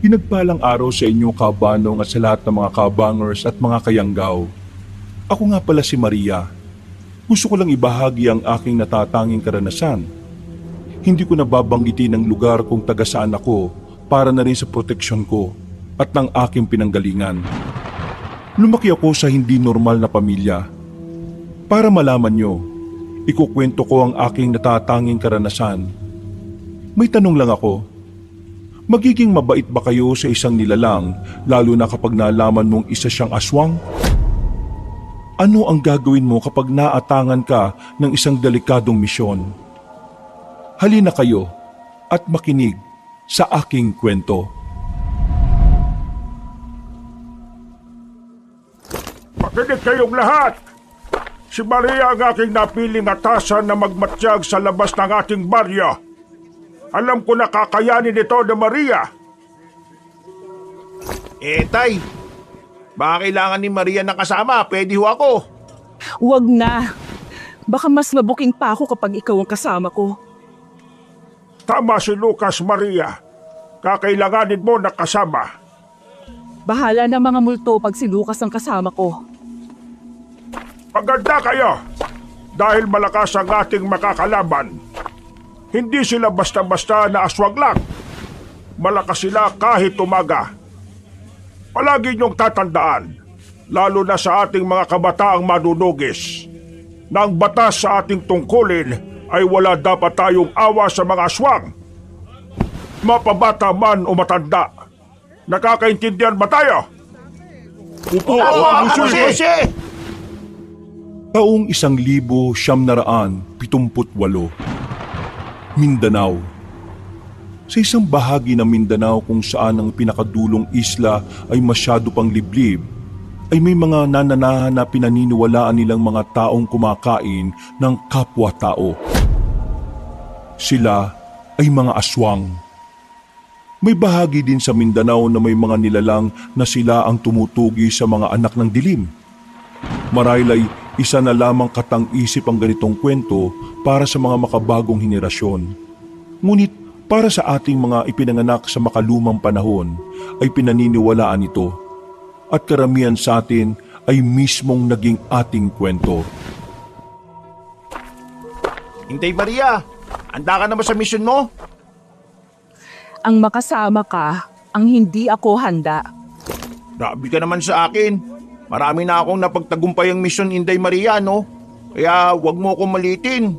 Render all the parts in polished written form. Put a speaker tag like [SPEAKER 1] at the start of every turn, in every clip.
[SPEAKER 1] Pinagpalang araw sa inyo, kabanong, at sa lahat ng mga kabangers at mga kayanggaw. Ako nga pala si Maria. Gusto ko lang ibahagi ang aking natatanging karanasan. Hindi ko nababanggitin ang lugar kung taga saan ako para na rin sa proteksyon ko at ng aking pinanggalingan. Lumaki ako sa hindi normal na pamilya. Para malaman nyo, ikukwento ko ang aking natatanging karanasan. May tanong lang ako. Magiging mabait ba kayo sa isang nilalang lalo na kapag nalaman mong isa siyang aswang? Ano ang gagawin mo kapag naatangan ka ng isang delikadong misyon? Halina kayo at makinig sa aking kwento.
[SPEAKER 2] Makinig kayong lahat! Si Maria ang aking napiling atasan na magmatsyag sa labas ng ating baryo. Alam ko na kakayanin ito na Maria.
[SPEAKER 3] Tay, baka kailangan ni Maria ng kasama. Pwede ho ako.
[SPEAKER 4] Huwag na. Baka mas mabuking pa ako kapag ikaw ang kasama ko.
[SPEAKER 2] Tama si Lucas, Maria. Kakailanganin mo na kasama.
[SPEAKER 4] Bahala na mga multo pag si Lucas ang kasama ko.
[SPEAKER 2] Maganda kayo dahil malakas ang ating makakalaban. Hindi sila basta-basta na aswang lang. Malakas sila kahit umaga. Palagi niyong tatandaan, lalo na sa ating mga kabataang madudugis, na ang batas sa ating tungkulin ay wala dapat tayong awa sa mga aswang. Mapabata man o matanda. Nakakaintindihan ba tayo?
[SPEAKER 3] Opo, Jose!
[SPEAKER 1] Taong 1978, Mindanao. Sa isang bahagi ng Mindanao kung saan ang pinakadulong isla ay masyado pang liblib, ay may mga nananahan na pinaniniwalaan nilang mga taong kumakain ng kapwa-tao. Sila ay mga aswang. May bahagi din sa Mindanao na may mga nilalang na sila ang tumutugi sa mga anak ng dilim. Marahil ay isa na lamang katang-isip ang ganitong kwento para sa mga makabagong henerasyon. Ngunit para sa ating mga ipinanganak sa makalumang panahon ay pinaniniwalaan ito at karamihan sa atin ay mismong naging ating kwento.
[SPEAKER 3] Hintay Maria, handa ka na ba sa mission mo?
[SPEAKER 4] Ang makasama ka, ang hindi ako handa.
[SPEAKER 3] Grabe ka naman sa akin. Marami na akong napagtagumpay ang mission, Inday Maria, no? Kaya wag mo akong malitin.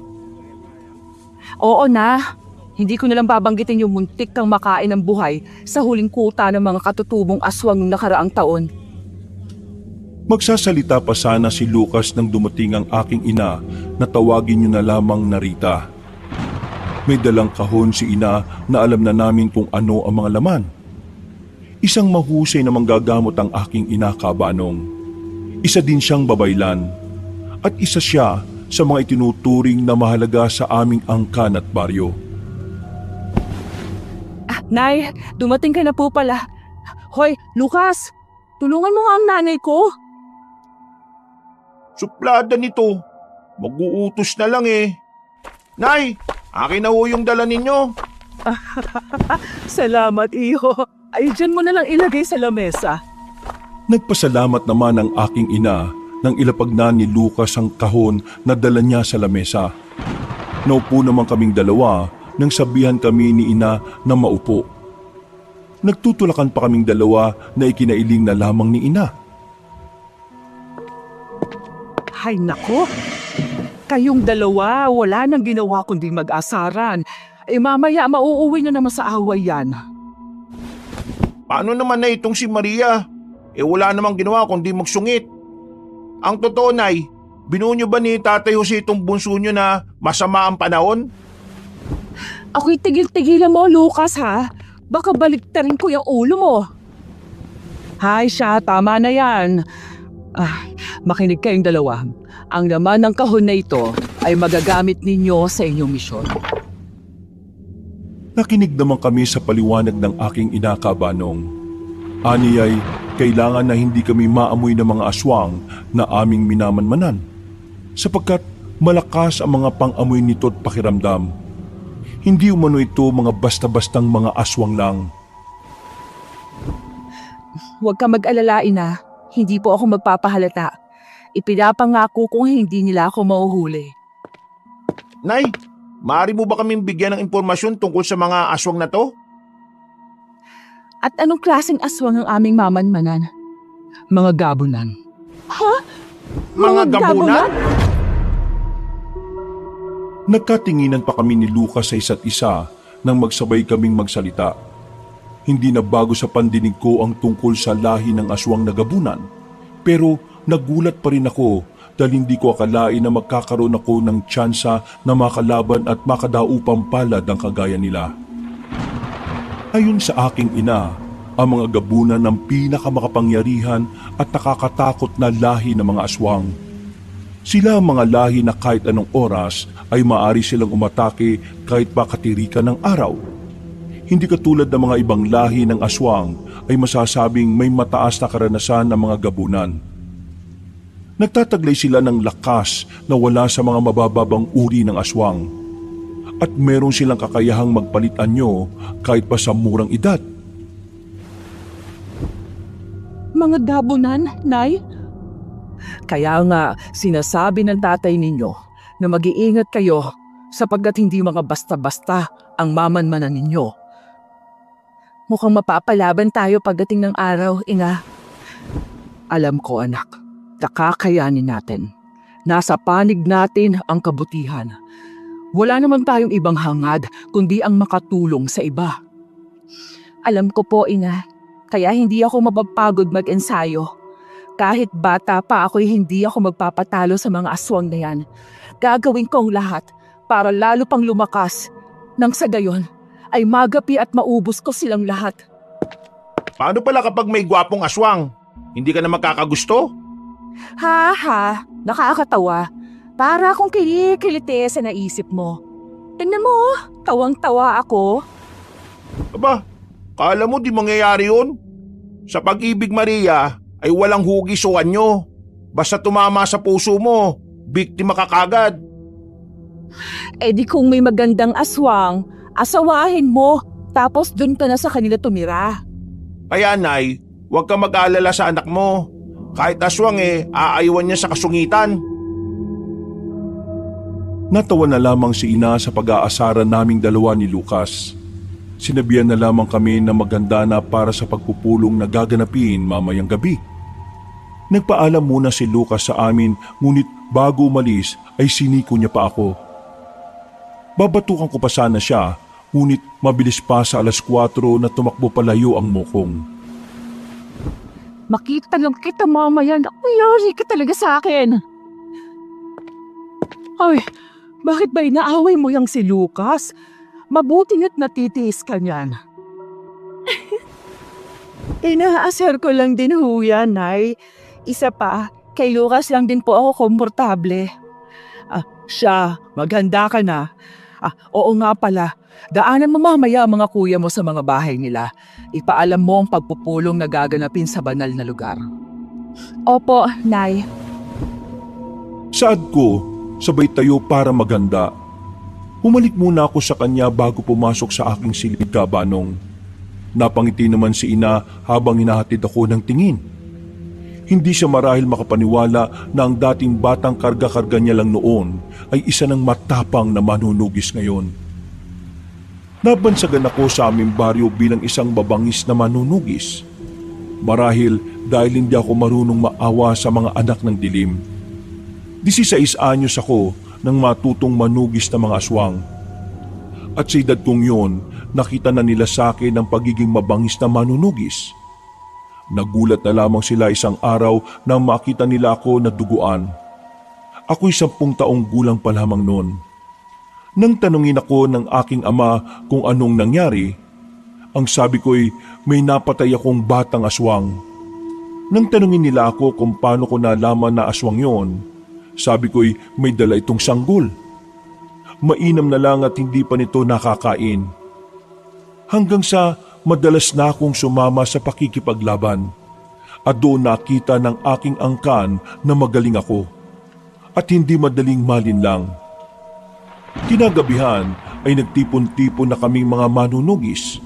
[SPEAKER 4] Oo na, hindi ko nalang babanggitin yung muntik kang makain ng buhay sa huling kuta ng mga katutubong aswang ng nakaraang taon.
[SPEAKER 1] Magsasalita pa sana si Lucas nang dumating ang aking ina na tawagin niyo na lamang na Rita. May dalang kahon si ina na alam na namin kung ano ang mga laman. Isang mahusay na manggagamot ang aking ina, kabanong. Isa din siyang babaylan at isa siya sa mga itinuturing na mahalaga sa aming angkan at baryo.
[SPEAKER 4] Nay, dumating ka na po pala. Hoy, Lucas, tulungan mo nga ang nanay ko.
[SPEAKER 3] Suplada nito. Mag-uutos na lang eh. Nay, akin na ho yung dala ninyo.
[SPEAKER 4] Salamat, iho. Ay, dyan mo na lang ilagay sa lamesa.
[SPEAKER 1] Nagpasalamat naman ang aking ina nang ilapag na ni Lucas ang kahon na dala niya sa lamesa. Naupo naman kaming dalawa nang sabihan kami ni ina na maupo. Nagtutulakan pa kaming dalawa na ikinailing na lamang ni ina.
[SPEAKER 4] Hay nako, kayong dalawa, wala nang ginawa kundi mag-asaran. Mamaya mauuwi na naman sa away yan.
[SPEAKER 3] Paano naman na itong si Maria? Wala namang ginawa kundi magsungit. Ang totoo, Nay, binuo niyo ba ni Tatay Jose itong bunso niyo na masama ang panahon?
[SPEAKER 4] Ako'y tigil-tigilan mo, Lucas, ha? Baka baliktarin ko yung ulo mo. Hay siya, tama na yan. Makinig kayong dalawa. Ang laman ng kahon na ito ay magagamit ninyo sa inyong misyon.
[SPEAKER 1] Nakinig naman kami sa paliwanag ng aking ina, kabanong. Ani ay kailangan na hindi kami maamoy ng mga aswang na aming minamanmanan, sapagkat malakas ang mga pang-amoy nito at pakiramdam. Hindi umano ito mga basta-bastang mga aswang lang.
[SPEAKER 4] Huwag ka mag-alala, ina. Hindi po ako magpapahalata. Ipinapangako kung hindi nila ako mahuhuli.
[SPEAKER 3] Nay, maaari mo ba kaming bigyan ng impormasyon tungkol sa mga aswang na to?
[SPEAKER 4] At anong klaseng aswang ang aming mamanmanan? Mga gabunan. Ha?
[SPEAKER 3] Mga gabunan?
[SPEAKER 1] Nagkatinginan pa kami ni Lucas sa isa't isa nang magsabay kaming magsalita. Hindi na bago sa pandinig ko ang tungkol sa lahi ng aswang na gabunan, pero nagulat pa rin ako dahil hindi ko akalain na magkakaroon ako ng tsansa na makalaban at makadaupang palad ang kagaya nila. Ayon sa aking ina, ang mga gabunan ng pinakamakapangyarihan at nakakatakot na lahi ng mga aswang. Sila ang mga lahi na kahit anong oras ay maaari silang umatake kahit pa katirikan ng araw. Hindi katulad ng mga ibang lahi ng aswang ay masasabing may mataas na karanasan ng mga gabunan. Nagtataglay sila ng lakas na wala sa mga mabababang uri ng aswang. At meron silang kakayahang magpalit anyo kahit pa sa murang edad.
[SPEAKER 4] Mga gabunan, Nay? Kaya nga sinasabi ng tatay ninyo na mag-iingat kayo sapagkat hindi mga basta-basta ang mamanmanan ninyo. Mukhang mapapalaban tayo pagdating ng araw, ina. Alam ko, anak, nakakayanin natin. Nasa panig natin ang kabutihan. Wala naman tayong ibang hangad kundi ang makatulong sa iba. Alam ko po, ina, kaya hindi ako mapapagod mag-ensayo. Kahit bata pa ako'y hindi ako magpapatalo sa mga aswang na yan. Gagawin ko ang lahat para lalo pang lumakas. Nang sa gayon, ay magapi at maubos ko silang lahat.
[SPEAKER 3] Paano pala kapag may gwapong aswang? Hindi ka na magkakagusto?
[SPEAKER 4] Ha, nakakatawa. Para akong kilikilite sa naisip mo. Tingnan mo, tawang-tawa ako.
[SPEAKER 3] Aba, kala mo di mangyayari yun? Sa pag-ibig, Maria, ay walang hugis o anyo. Basta tumama sa puso mo, biktima ka kagad.
[SPEAKER 4] Eh di kung may magandang aswang, asawahin mo, tapos dun ka na sa kanila tumira.
[SPEAKER 3] Kaya Nay, huwag ka mag-aalala sa anak mo. Kahit aswang aaywan niya sa kasungitan.
[SPEAKER 1] Natawa na lamang si ina sa pag-aasara naming dalawa ni Lucas. Sinabihan na lamang kami na maganda na para sa pagpupulong na gaganapin mamayang gabi. Nagpaalam muna si Lucas sa amin, ngunit bago umalis ay siniko niya pa ako. Babatukan ko pa sana siya, ngunit mabilis pa sa 4:00 na tumakbo palayo ang mukong.
[SPEAKER 4] Makita lang kita mamaya na kuyari ka talaga sa akin. Ay, bakit ba inaaway mo yung si Lucas? Mabuti nga't natitiis ka niyan. Inaaser ko lang din ho yan, Nay. Isa pa, kay Lucas lang din po ako komportable. Siya, maghanda ka na. Oo nga pala, daanan mo mamaya ang mga kuya mo sa mga bahay nila. Ipaalam mo ang pagpupulong na gaganapin sa banal na lugar. Opo, Nay.
[SPEAKER 1] Saad ko, sabay tayo para maganda. Humalik muna ako sa kanya bago pumasok sa aking silid kabanong. Napangiti naman si ina habang hinahatid ako ng tingin. Hindi siya marahil makapaniwala na ang dating batang karga-karga niya lang noon ay isa ng matapang na manunugis ngayon. Nabansagan ako sa aming baryo bilang isang babangis na manunugis. Marahil dahil hindi ako marunong maawa sa mga anak ng dilim. 16 anyos ako nang matutong manugis ng mga aswang. At sa edad kong yun, nakita na nila sa akin ang pagiging mabangis na manunugis. Nagulat na lamang sila isang araw nang makita nila ako na duguan. Ako'y 10 taong gulang pa lamang noon. Nang tanungin ako ng aking ama kung anong nangyari, ang sabi ko'y may napatay akong batang aswang. Nang tanungin nila ako kung paano ko nalaman na aswang yon, sabi ko'y may dala itong sanggol. Mainam na lang at hindi pa nito nakakain. Hanggang sa madalas na akong sumama sa pakikipaglaban at doon nakita ng aking angkan na magaling ako at hindi madaling malinlang. Kinagabihan ay nagtipon-tipon na kaming mga manunugis.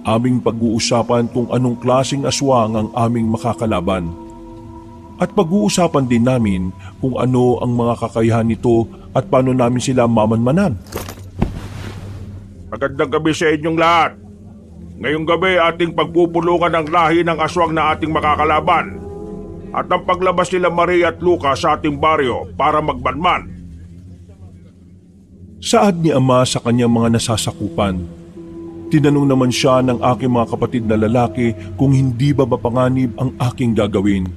[SPEAKER 1] aming pag-uusapan kung anong klaseng aswang ang aming makakalaban. At pag-uusapan din namin kung ano ang mga kakayahan nito at paano namin sila mamanmanan.
[SPEAKER 2] Magandang gabi sa inyong lahat. Ngayong gabi ating pagpupulungan ang lahi ng aswang na ating makakalaban at ang paglabas nila Maria at Lucas sa ating baryo para magbanman.
[SPEAKER 1] Saad ni Ama sa kanyang mga nasasakupan. Tinanong naman siya ng aking mga kapatid na lalaki kung hindi ba mapanganib ang aking gagawin.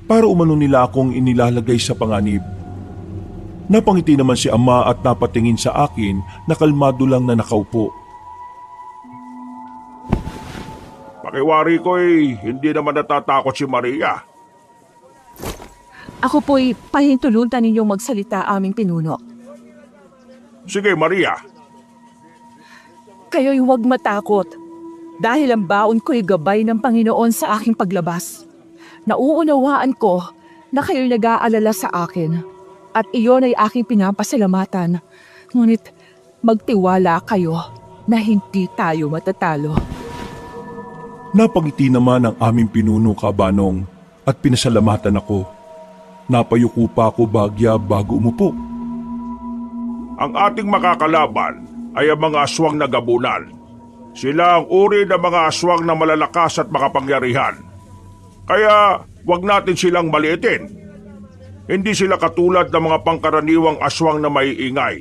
[SPEAKER 1] Para umano nila akong inilalagay sa panganib. Napangiti naman si Ama at napatingin sa akin na kalmado lang na nakaupo.
[SPEAKER 2] Pakiwari ko'y hindi naman natatakot si Maria.
[SPEAKER 4] Ako po'y pahintulutan ninyong magsalita aming pinuno.
[SPEAKER 2] Sige Maria,
[SPEAKER 4] Kayo'y huwag matakot dahil ang baon ko'y gabay ng Panginoon sa aking paglabas. Nauunawaan ko na kayo'y nag-aalala sa akin at iyon ay aking pinapasalamatan. Ngunit magtiwala kayo na hindi tayo matatalo.
[SPEAKER 1] Napangiti naman ang aming pinuno, Kabanong, at pinasalamatan ako. Napayuko pa ako bagya bago umupo.
[SPEAKER 2] ang ating makakalaban ay ang mga aswang na gabunan. Sila ang uri ng mga aswang na malalakas at makapangyarihan. Kaya wag natin silang maliitin. Hindi sila katulad ng mga pangkaraniwang aswang na maiingay.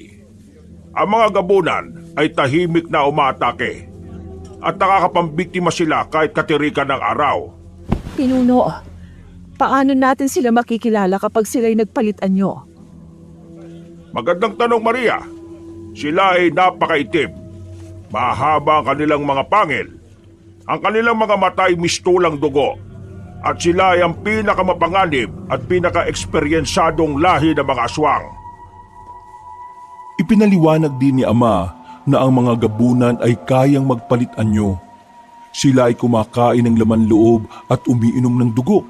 [SPEAKER 2] Ang mga gabunan ay tahimik na umaatake at nakakapambiktima sila kahit katirikan ng araw.
[SPEAKER 4] Pinuno, paano natin sila makikilala kapag sila'y nagpalitan nyo?
[SPEAKER 2] Magandang tanong, Maria. Sila ay napakaitim. Mahaba ang kanilang mga pangil. Ang kanilang mga mata ay mistulang dugo. At sila ay ang pinakamapanganib at pinaka-eksperyensadong lahi ng mga aswang.
[SPEAKER 1] Ipinaliwanag din ni Ama na ang mga gabunan ay kayang magpalit anyo. Sila ay kumakain ng laman loob at umiinom ng dugo.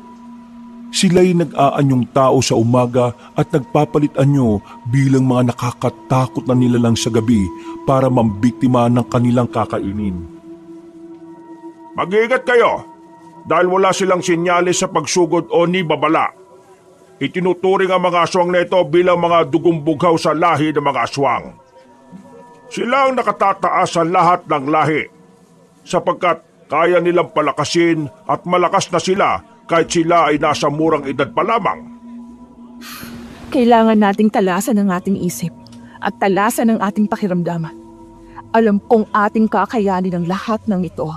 [SPEAKER 1] Sila'y nag-aanyong tao sa umaga at nagpapalit anyo bilang mga nakakatakot na nilalang sa gabi para mambiktima ng kanilang kakainin.
[SPEAKER 2] Mag-iingat kayo dahil wala silang sinyalis sa pagsugod o ni babala. Itinuturing ang mga aswang na ito bilang mga dugong bughaw sa lahi ng mga aswang. Sila ang nakatataas sa lahat ng lahi sapagkat kaya nilang palakasin at malakas na sila kahit sila ay nasa murang edad pa lamang.
[SPEAKER 4] Kailangan nating talasan ang ating isip at talasan ang ating pakiramdaman. Alam kong ating kakayanin ang lahat ng ito.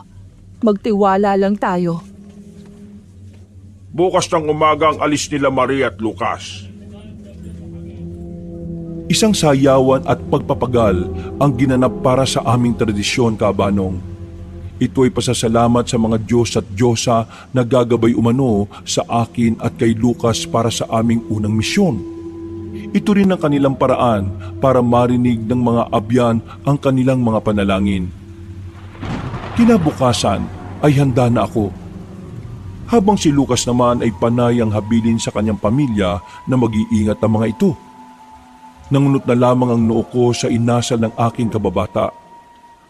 [SPEAKER 4] Magtiwala lang tayo.
[SPEAKER 2] Bukas ng umaga ang alis nila Maria at Lucas.
[SPEAKER 1] Isang sayawan at pagpapagal ang ginanap para sa aming tradisyon, Kabanong. Ito ay pasasalamat sa mga Diyos at Diyosa na gagabay umano sa akin at kay Lucas para sa aming unang misyon. Ito rin ang kanilang paraan para marinig ng mga abyan ang kanilang mga panalangin. Kinabukasan ay handa na ako. Habang si Lucas naman ay panay ang habilin sa kanyang pamilya na mag-iingat ang mga ito. Nangunot na lamang ang noo ko sa inasal ng aking kababata.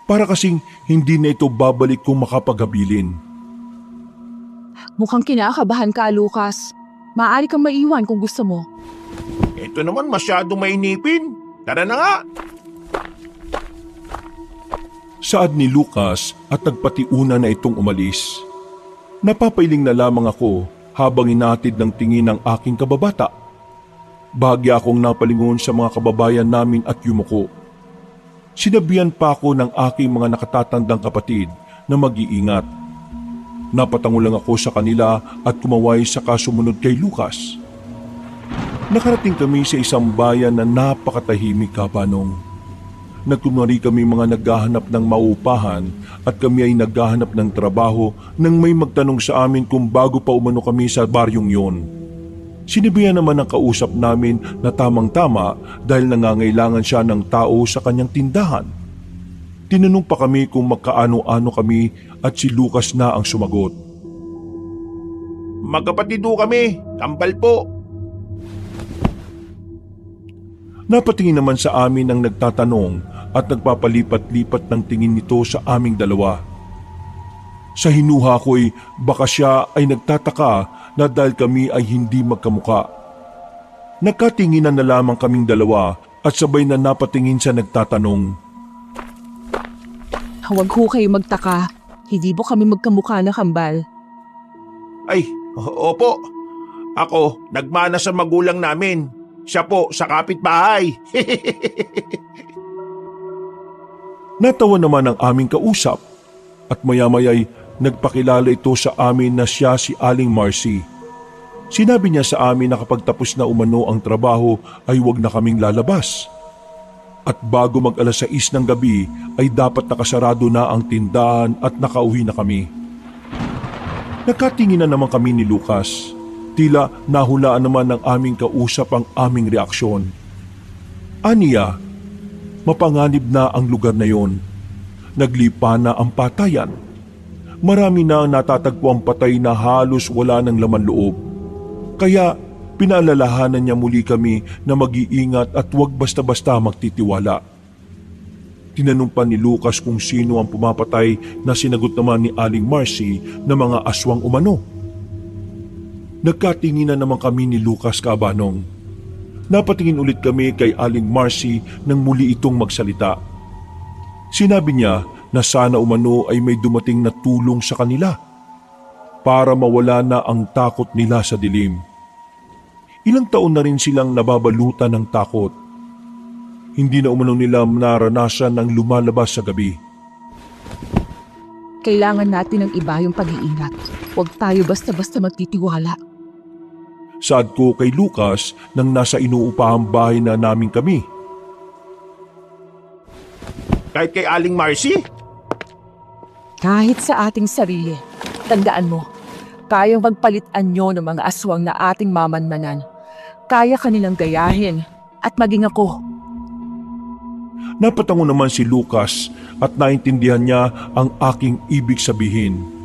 [SPEAKER 1] Para kasing hindi na ito babalik kung makapaghabilin.
[SPEAKER 4] Mukhang kinakabahan ka, Lucas. Maaari kang maiwan kung gusto mo.
[SPEAKER 3] Ito naman masyadong mainipin. Tara na nga!
[SPEAKER 1] Saad ni Lucas at nagpatiuna na itong umalis. Napapailing na lamang ako habang inatid ng tingin ng aking kababata. Bahagya akong napalingon sa mga kababayan namin at yumuko. Sinabihan pa ako ng aking mga nakatatandang kapatid na mag-iingat. Napatango lang ako sa kanila at kumaway sa kasumunod kay Lucas. Nakarating kami sa isang bayan na napakatahimik, Kabanong. Nagkunwari kami mga naghahanap ng maupahan at kami ay naghahanap ng trabaho nang may magtanong sa amin kung bago pa umano kami sa baryong yon. Sinabihan naman ng kausap namin na tamang-tama dahil nangangailangan siya ng tao sa kanyang tindahan. Tinanong pa kami kung magkaano-ano kami at si Lucas na ang sumagot.
[SPEAKER 3] Magkapatid ho kami, kambal po.
[SPEAKER 1] Napatingin naman sa amin ang nagtatanong at nagpapalipat-lipat ng tingin nito sa aming dalawa. Sa hinuha ko'y baka siya ay nagtataka na dahil kami ay hindi magkamuka. Nagkatinginan na lamang kaming dalawa at sabay na napatingin sa nagtatanong.
[SPEAKER 4] Huwag ho kayo magtaka. Hindi po kami magkamukha na kambal.
[SPEAKER 3] Ay, opo. Ako, nagmana sa magulang namin. Siya po sa kapitbahay.
[SPEAKER 1] Natawa naman ang aming kausap at maya-maya'y nagpakilala ito sa amin na siya si Aling Marcy. Sinabi niya sa amin na kapag tapos na umano ang trabaho ay huwag na kaming lalabas. At bago mag alas 6 ng gabi ay dapat nakasarado na ang tindahan at nakauwi na kami. Nagkatinginan naman kami ni Lucas. Tila nahulaan naman ng aming kausap ang aming reaksyon. Aniya, mapanganib na ang lugar na yon. Naglipa na ang patayan. Marami na ang natatagpuang patay na halos wala ng laman loob. Kaya pinaalalahanan niya muli kami na mag-iingat at huwag basta-basta magtitiwala. Tinanong pa ni Lucas kung sino ang pumapatay na sinagot naman ni Aling Marcy na mga aswang umano. Nagkatinginan naman kami ni Lucas Cabanong. Napatingin ulit kami kay Aling Marcy nang muli itong magsalita. Sinabi niya na sana umano ay may dumating na tulong sa kanila para mawala na ang takot nila sa dilim. Ilang taon na rin silang nababalutan ng takot. Hindi na umano nila naranasan ang lumalabas sa gabi.
[SPEAKER 4] Kailangan natin ng iba yung pag-iingat. Huwag tayo basta-basta magtitiwala.
[SPEAKER 1] Saad ko kay Lucas nang nasa inuupahang bahay na namin kami.
[SPEAKER 3] Kahit kay Aling Marcy?
[SPEAKER 4] Kahit sa ating sarili, tandaan mo, kayang magpalitan nyo ng mga aswang na ating mamanmanan. Kaya kanilang gayahin at maging ako.
[SPEAKER 1] Napatango naman si Lucas at naintindihan niya ang aking ibig sabihin.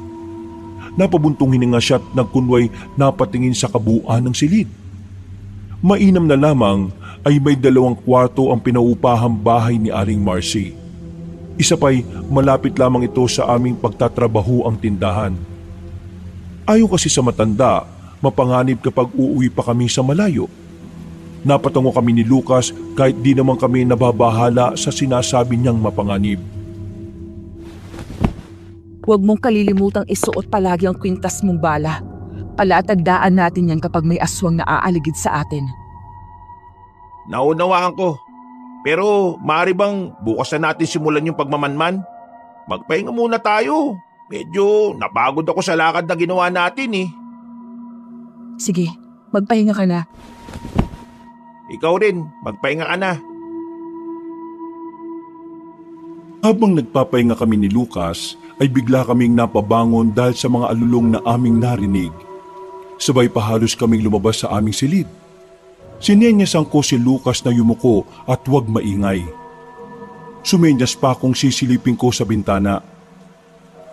[SPEAKER 1] Napabuntong hininga siya at nagkunway napatingin sa kabuuan ng silid. Mainam na lamang ay may 2 kwarto ang pinaupahang bahay ni Aling Marcy. Isa pa'y malapit lamang ito sa aming pagtatrabaho ang tindahan. Ayaw kasi sa matanda, mapanganib kapag uuwi pa kami sa malayo. Napatango kami ni Lucas kahit di naman kami nababahala sa sinasabi niyang mapanganib.
[SPEAKER 4] Huwag mong kalilimutang isuot palagi ang kwintas mong bala. Palatagdaan natin yan kapag may aswang na aaligid sa atin.
[SPEAKER 3] Naunawaan ko. Pero maaari bang bukas na natin simulan yung pagmamanman? Magpahinga muna tayo. Medyo napagod ako sa lakad na ginawa natin eh.
[SPEAKER 4] Sige, magpahinga ka na.
[SPEAKER 3] Ikaw rin, magpahinga ka na.
[SPEAKER 1] Habang nagpapahinga kami ni Lucas, ay bigla kaming napabangon dahil sa mga alulong na aming narinig. Sabay pa halos kaming lumabas sa aming silid. Sinenyasan ko si Lucas na yumuko at huwag maingay. Sumenyas pa akong sisilipin ko sa bintana.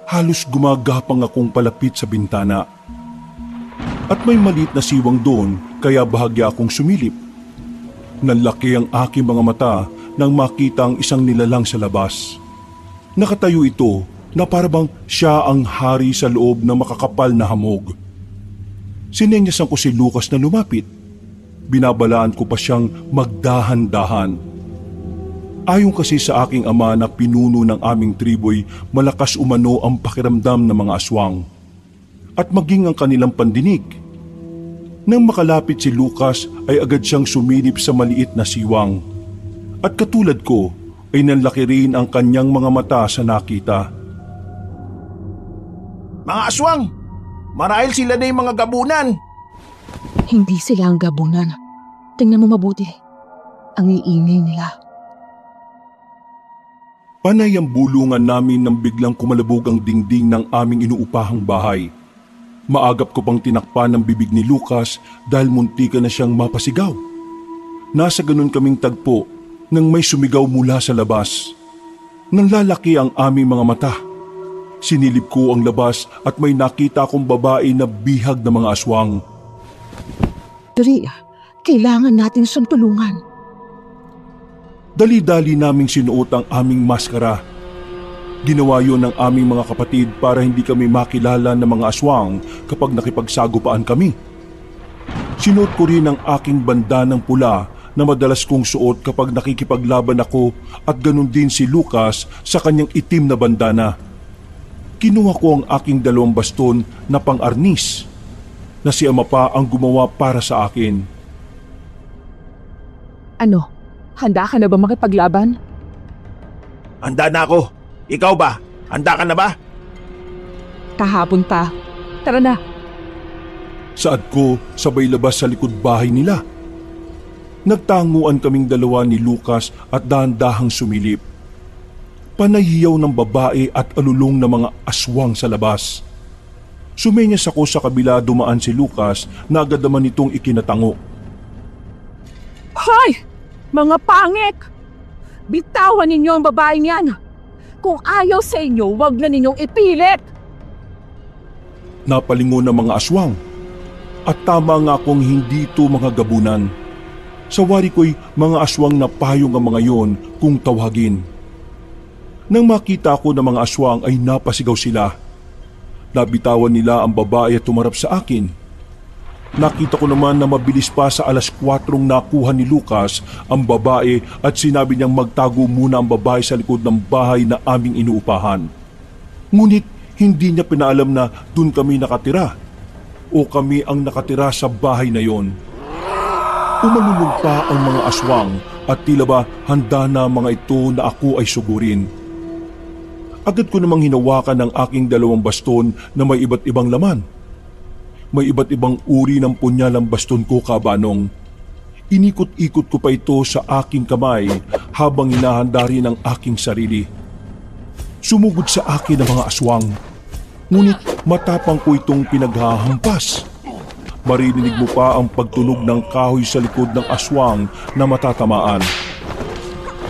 [SPEAKER 1] Halos gumagapang akong palapit sa bintana. At may maliit na siwang doon kaya bahagya akong sumilip. Nanlaki ang aking mga mata nang makita ang isang nilalang sa labas. Nakatayo ito na parabang siya ang hari sa loob ng makakapal na hamog. Sinenyasan ko si Lucas na lumapit. Binabalaan ko pa siyang magdahan-dahan. Ayon kasi sa aking ama na pinuno ng aming tribo'y malakas umano ang pakiramdam ng mga aswang at maging ang kanilang pandinig. Nang makalapit si Lucas ay agad siyang sumilip sa maliit na siwang at katulad ko ay nanlaki rin ang kanyang mga mata sa nakita.
[SPEAKER 3] Mga aswang! Marahil sila na yung mga gabunan!
[SPEAKER 4] Hindi sila ang gabunan. Tingnan mo mabuti. Ang iingay nila.
[SPEAKER 1] Panay ang bulungan namin nang biglang kumalabog ang dingding ng aming inuupahang bahay. Maagap ko pang tinakpan ang bibig ni Lucas dahil muntika na siyang mapasigaw. Nasa ganun kaming tagpo nang may sumigaw mula sa labas. Nanlalaki ang aming mga mata. Sinilip ko ang labas at may nakita akong babae na bihag ng mga aswang.
[SPEAKER 4] Dali, kailangan natin siyang tulungan.
[SPEAKER 1] Dali-dali naming sinuot ang aming maskara. Ginawa yun ng aming mga kapatid para hindi kami makilala ng mga aswang kapag nakipagsagupaan kami. Sinuot ko rin ang aking bandanang pula na madalas kong suot kapag nakikipaglaban ako at ganun din si Lucas sa kanyang itim na bandana. Kinuha ko ang aking 2 baston na pang-arnis na si ama pa ang gumawa para sa akin.
[SPEAKER 4] Ano? Handa ka na ba makipaglaban?
[SPEAKER 3] Handa na ako. Ikaw ba? Handa ka na ba?
[SPEAKER 4] Kahapon pa. Tara na.
[SPEAKER 1] Saad ko sabay labas sa likod bahay nila. Nagtanguan kaming 2 ni Lucas at dahan-dahang sumilip. Panahiyaw ng babae at alulong na mga aswang sa labas. Sumenyas ako sa kabila, dumaan si Lucas na agad naman itong ikinatango.
[SPEAKER 4] Hoy! Mga pangit! Bitawan ninyo ang babaeng yan! Kung ayaw sa inyo, wag na ninyong ipilit!
[SPEAKER 1] Napalingon ng mga aswang. At tama nga kung hindi ito mga gabunan. Sa wari ko'y mga aswang na payong ang mga yon kung tawagin. Nang makita ko ng mga aswang ay napasigaw sila. Nabitawan nila ang babae at tumarap sa akin. Nakita ko naman na mabilis pa sa 4:00 nakuha ni Lucas ang babae at sinabi niyang magtago muna ang babae sa likod ng bahay na aming inuupahan. Ngunit hindi niya pinaalam na dun kami nakatira o kami ang nakatira sa bahay na yon. Umalulog pa ang mga aswang at tila ba handa na mga ito na ako ay sugurin. Agad ko namang hinawakan ang aking 2 baston na may iba't ibang laman. May iba't ibang uri ng punyal ang baston ko, kabanong. Inikot-ikot ko pa ito sa aking kamay habang hinahanda rin ang aking sarili. Sumugod sa akin ang mga aswang. Ngunit matapang ko itong pinaghahampas. Maririnig mo pa ang pagtunog ng kahoy sa likod ng aswang na matatamaan.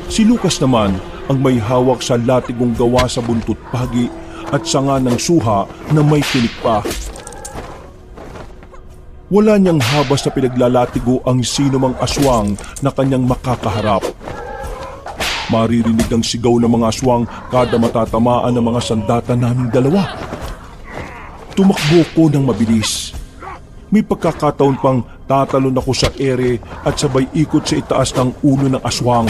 [SPEAKER 1] Si Lucas naman ang may hawak sa latigong gawa sa buntot pagi at sanga ng suha na may tinik pa. Wala niyang habas na pinaglalatigo ang sino mang aswang na kanyang makakaharap. Maririnig ang sigaw ng mga aswang kada matatamaan ng mga sandata naming 2. Tumakbo ko ng mabilis. May pagkakataon pang tatalon ako sa ere at sabay ikot sa itaas ng ulo ng aswang.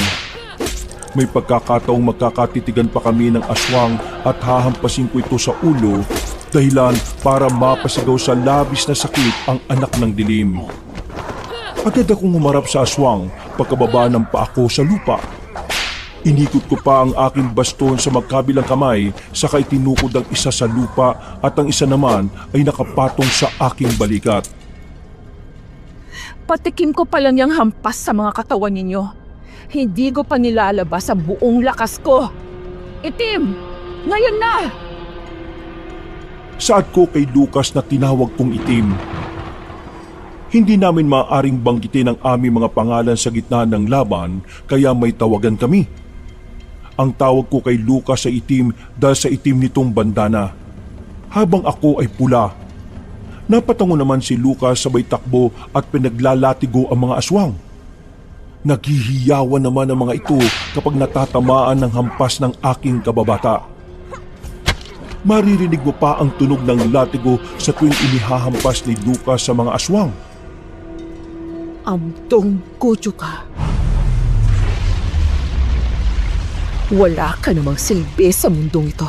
[SPEAKER 1] May pagkakataong magkakatitigan pa kami ng aswang at hahampasin ko ito sa ulo dahilan para mapasigaw sa labis na sakit ang anak ng dilim. Agad akong humarap sa aswang pagkababa ng paa ko sa lupa. Inikot ko pa ang aking baston sa magkabilang kamay saka itinukod ang isa sa lupa at ang isa naman ay nakapatong sa aking balikat.
[SPEAKER 4] Patikim ko pa lang yung hampas sa mga katawan ninyo. Hindi ko pa nilalabas ang buong lakas ko. Itim! Ngayon na!
[SPEAKER 1] Saad ko kay Lucas na tinawag kong itim. Hindi namin maaaring banggitin ang aming mga pangalan sa gitna ng laban kaya may tawagan kami. Ang tawag ko kay Lucas ay itim dahil sa itim nitong bandana, habang ako ay pula. Napatango naman si Lucas sabay takbo at pinaglalatigo ang mga aswang. Naghihiyawan naman ang mga ito kapag natatamaan ng hampas ng aking kababata. Maririnig mo pa ang tunog ng latigo sa tuwing inihahampas ni Lucas sa mga aswang.
[SPEAKER 4] Amtong kutyo ka. Wala ka namang silbi sa mundong ito.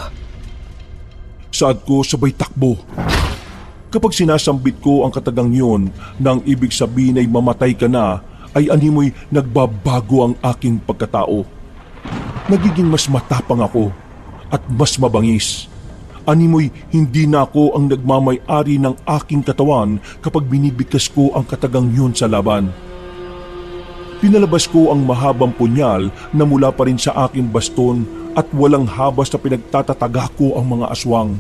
[SPEAKER 1] Saad ko sabay takbo. Kapag sinasambit ko ang katagang yun na ang ibig sabihin ay mamatay ka na, ay animoy nagbabago ang aking pagkatao. Nagiging mas matapang ako at mas mabangis. Animoy hindi na ako ang nagmamay-ari ng aking katawan kapag binibigkas ko ang katagang yun sa laban. Pinalabas ko ang mahabang punyal na mula pa rin sa aking baston at walang habas na pinagtatataga ko ang mga aswang.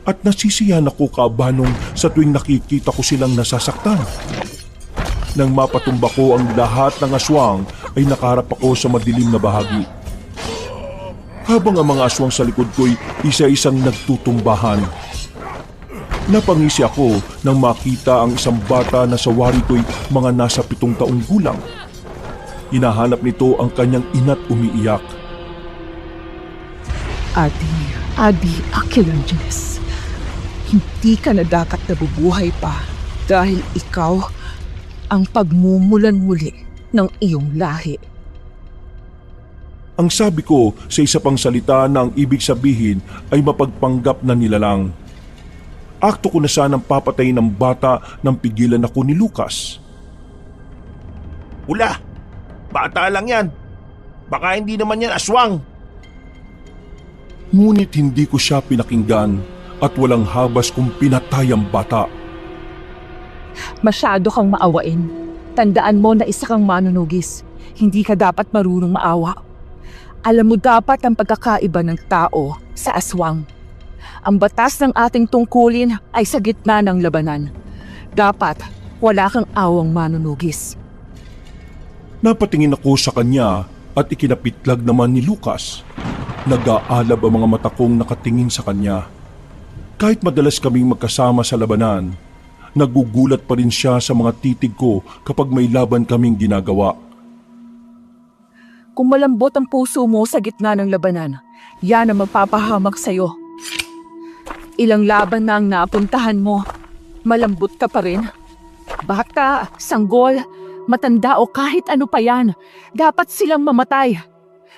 [SPEAKER 1] At nasisiyahan ako, kabanong, sa tuwing nakikita ko silang nasasaktan. Nang mapatumba ko ang lahat ng aswang ay nakaharap ako sa madilim na bahagi. Habang ang mga aswang sa likod ko'y isa-isang nagtutumbahan. Napangisi ako nang makita ang isang bata na sa wari ko'y mga nasa 7 taong gulang. Hinahanap nito ang kanyang ina't umiiyak.
[SPEAKER 4] Adi Aquilangeles, hindi ka na dapat nabubuhay pa dahil ikaw ang pagmumulan muli ng iyong lahi.
[SPEAKER 1] Ang sabi ko sa isa pang salita na ang ibig sabihin ay mapagpanggap na nilalang. Akto ko na sanang papatay ng bata nang pigilan ako ni Lucas.
[SPEAKER 3] Wala. Bata lang yan. Baka hindi naman yan aswang.
[SPEAKER 1] Ngunit hindi ko siya pinakinggan at walang habas kung pinatay ang bata.
[SPEAKER 4] Masyado kang maawain. Tandaan mo na isa kang manunugis. Hindi ka dapat marunong maawa. Alam mo dapat ang pagkakaiba ng tao sa aswang. Ang batas ng ating tungkulin ay sa gitna ng labanan. Dapat wala kang awang manunugis.
[SPEAKER 1] Napatingin ako sa kanya at ikinapitlag naman ni Lucas. Nag-aalab ang mga mata kong nakatingin sa kanya. Kahit madalas kaming magkasama sa labanan, nagugulat pa rin siya sa mga titig ko kapag may laban kaming ginagawa.
[SPEAKER 4] Kung malambot ang puso mo sa gitna ng labanan, yan ang magpapahamak sa'yo. Ilang laban na ang napuntahan mo, malambot ka pa rin. Bata, sanggol, matanda o kahit ano pa yan, dapat silang mamatay.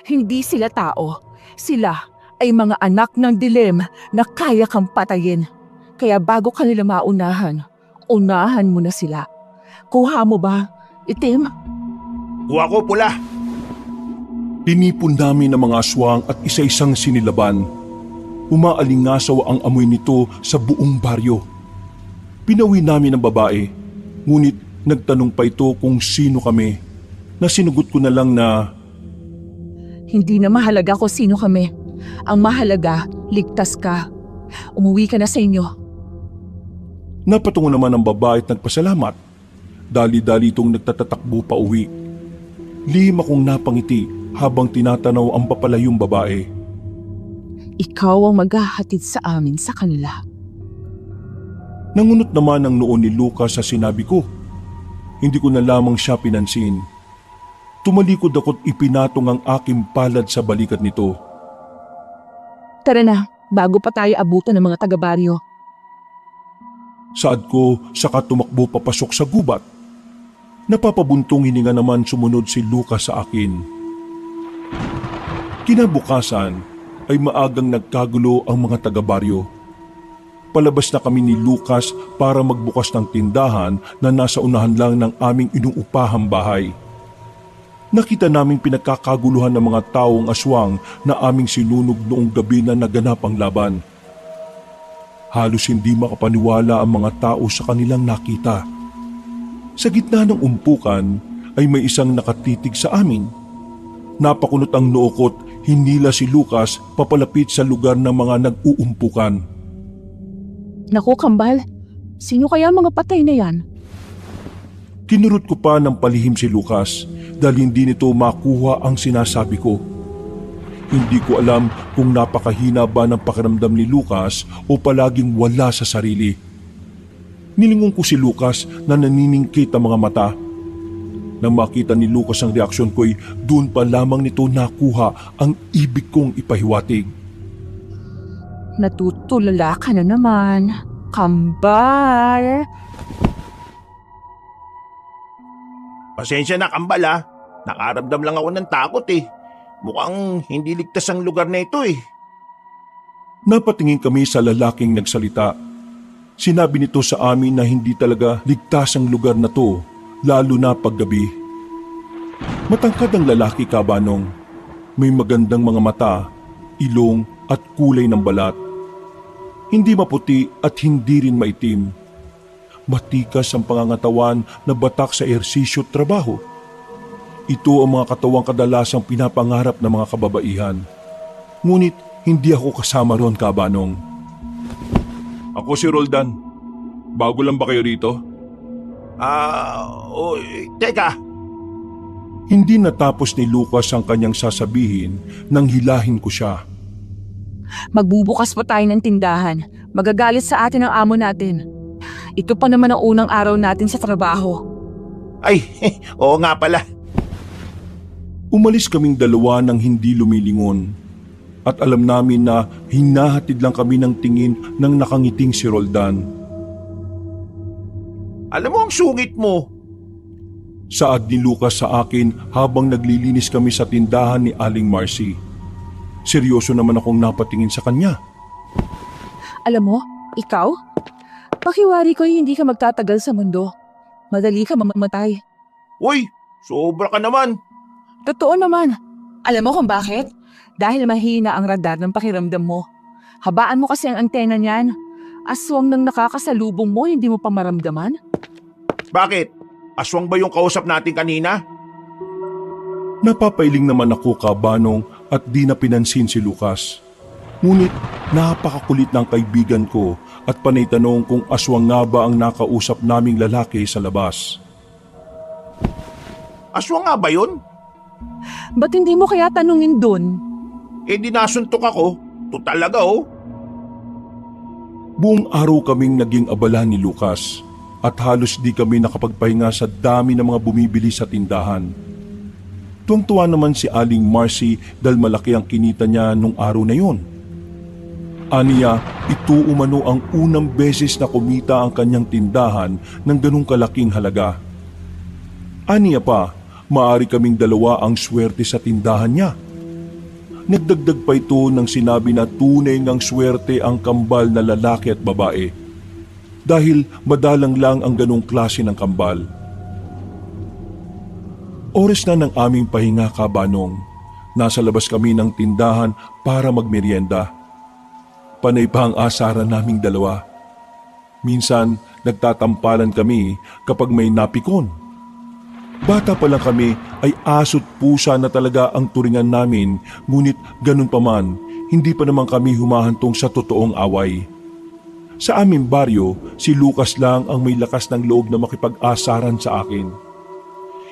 [SPEAKER 4] Hindi sila tao. Sila ay mga anak ng dilim na kaya kang patayin. Kaya bago ka nila maunahan, unahan mo na sila. Kuha mo ba, itim?
[SPEAKER 3] Kuha ko pula.
[SPEAKER 1] Tinipon namin ang mga aswang at isa-isang sinilaban. Umaalingasaw ang amoy nito sa buong baryo. Pinawi namin ang babae, ngunit nagtanong pa ito kung sino kami. Nasinugot ko na lang na
[SPEAKER 4] Hindi na mahalaga kung sino kami. Ang mahalaga, ligtas ka. Umuwi ka na sa inyo.
[SPEAKER 1] napatungo naman ang babae at nagpasalamat. Dali-dali itong nagtatatakbo pa uwi. Lihim akong napangiti habang tinatanaw ang papalayong babae.
[SPEAKER 4] Ikaw ang maghahatid sa amin sa kanila.
[SPEAKER 1] Nangunot naman ang noon ni Lucas sa sinabi ko. Hindi ko na lamang siya pinansin. Tumalikod ako't ipinatong ang aking palad sa balikat nito.
[SPEAKER 4] Tara na, bago pa tayo abutan ng mga taga-baryo.
[SPEAKER 1] Saad ko saka tumakbo papasok sa gubat. Napapabuntong hininga naman sumunod si Lucas sa akin. Kinabukasan ay maagang nagkagulo ang mga taga-baryo. Palabas na kami ni Lucas para magbukas ng tindahan na nasa unahan lang ng aming inuupahang bahay. Nakita naming pinagkakaguluhan ng mga taong aswang na aming sinunog noong gabi na naganap ang laban. Halos hindi makapaniwala ang mga tao sa kanilang nakita. Sa gitna ng umpukan ay may isang nakatitig sa amin. Napakunot ang noo ko't hinila si Lucas papalapit sa lugar ng mga nag-uumpukan.
[SPEAKER 4] Naku, Kambal, sino kaya mga patay na yan?
[SPEAKER 1] Kinurot ko pa ng palihim si Lucas dahil hindi nito makuha ang sinasabi ko. Hindi ko alam kung napakahina ba ng pakiramdam ni Lucas o palaging wala sa sarili. Nilingon ko si Lucas na naniningkit ang mga mata. Nang makita ni Lucas ang reaksyon ko'y doon pa lamang nito nakuha ang ibig kong ipahiwatig.
[SPEAKER 4] Natutulala ka na naman, Kambal.
[SPEAKER 3] Pasensya na, Kambal ha. Nakaramdam lang ako ng takot eh. Mukhang hindi ligtas ang lugar na ito eh.
[SPEAKER 1] Napatingin kami sa lalaking nagsalita. Sinabi nito sa amin na hindi talaga ligtas ang lugar na to, lalo na paggabi. Matangkad ang lalaki, Kabanong. May magandang mga mata, ilong at kulay ng balat. Hindi maputi at hindi rin maitim. Matikas ang pangangatawan na batak sa ehersisyo at trabaho. Ito ang mga katawang kadalasang pinapangarap ng mga kababaihan. Ngunit hindi ako kasama ron, Kabanong. Ako si Roldan. Bago lang ba kayo rito?
[SPEAKER 3] Teka.
[SPEAKER 1] Hindi natapos ni Lucas ang kanyang sasabihin nang hilahin ko siya.
[SPEAKER 4] Magbubukas pa tayo ng tindahan. Magagalit sa atin ang amo natin. Ito pa naman ang unang araw natin sa trabaho.
[SPEAKER 3] Ay, oo nga pala.
[SPEAKER 1] Umalis kaming dalawa nang hindi lumilingon. at alam namin na hinahatid lang kami ng tingin ng nakangiting si Roldan.
[SPEAKER 3] Alam mo ang sungit mo.
[SPEAKER 1] Saad ni Lucas sa akin habang naglilinis kami sa tindahan ni Aling Marcy. Seryoso naman akong napatingin sa kanya.
[SPEAKER 4] Alam mo, ikaw? Pakiwari ko hindi ka magtatagal sa mundo. Madali ka mamamatay.
[SPEAKER 3] Uy, sobra ka naman.
[SPEAKER 4] Totoo naman. Alam mo kung bakit? Dahil mahina ang radar ng pakiramdam mo. Habaan mo kasi ang antena niyan. Aswang nang nakakasalubong mo, hindi mo pa maramdaman?
[SPEAKER 3] Bakit? Aswang ba yung kausap natin kanina?
[SPEAKER 1] Napapailing naman ako, Kabanong, at di na pinansin si Lucas. Ngunit napakakulit ng kaibigan ko at panay tanong kung aswang nga ba ang nakausap naming lalaki sa labas.
[SPEAKER 3] Aswang nga ba yun?
[SPEAKER 4] Ba't hindi mo kaya tanungin dun?
[SPEAKER 3] Eh di nasuntok ako. To talaga oh.
[SPEAKER 1] Buong araw kaming naging abala ni Lucas at halos di kami nakapagpahinga sa dami ng mga bumibili sa tindahan. Tuwang-tuwa naman si Aling Marcy dahil malaki ang kinita niya nung araw na yun. Aniya, ito umano ang unang beses na kumita ang kanyang tindahan ng ganung kalaking halaga. Aniya pa, maaari kaming dalawa ang swerte sa tindahan niya. Nagdagdag pa ito nang sinabi na tunay ngang swerte ang kambal na lalaki at babae. Dahil madalang lang ang ganong klase ng kambal. Oras na ng aming pahinga, Kabanong. Nasa labas kami ng tindahan para magmerienda. Panay pa ang asaran naming dalawa. Minsan, nagtatampalan kami kapag may napikon. Bata pa lang kami ay aso't pusa na talaga ang turingan namin, ngunit ganun pa man, hindi pa naman kami humahantong sa totoong away. Sa aming baryo, si Lucas lang ang may lakas ng loob na makipag-asaran sa akin.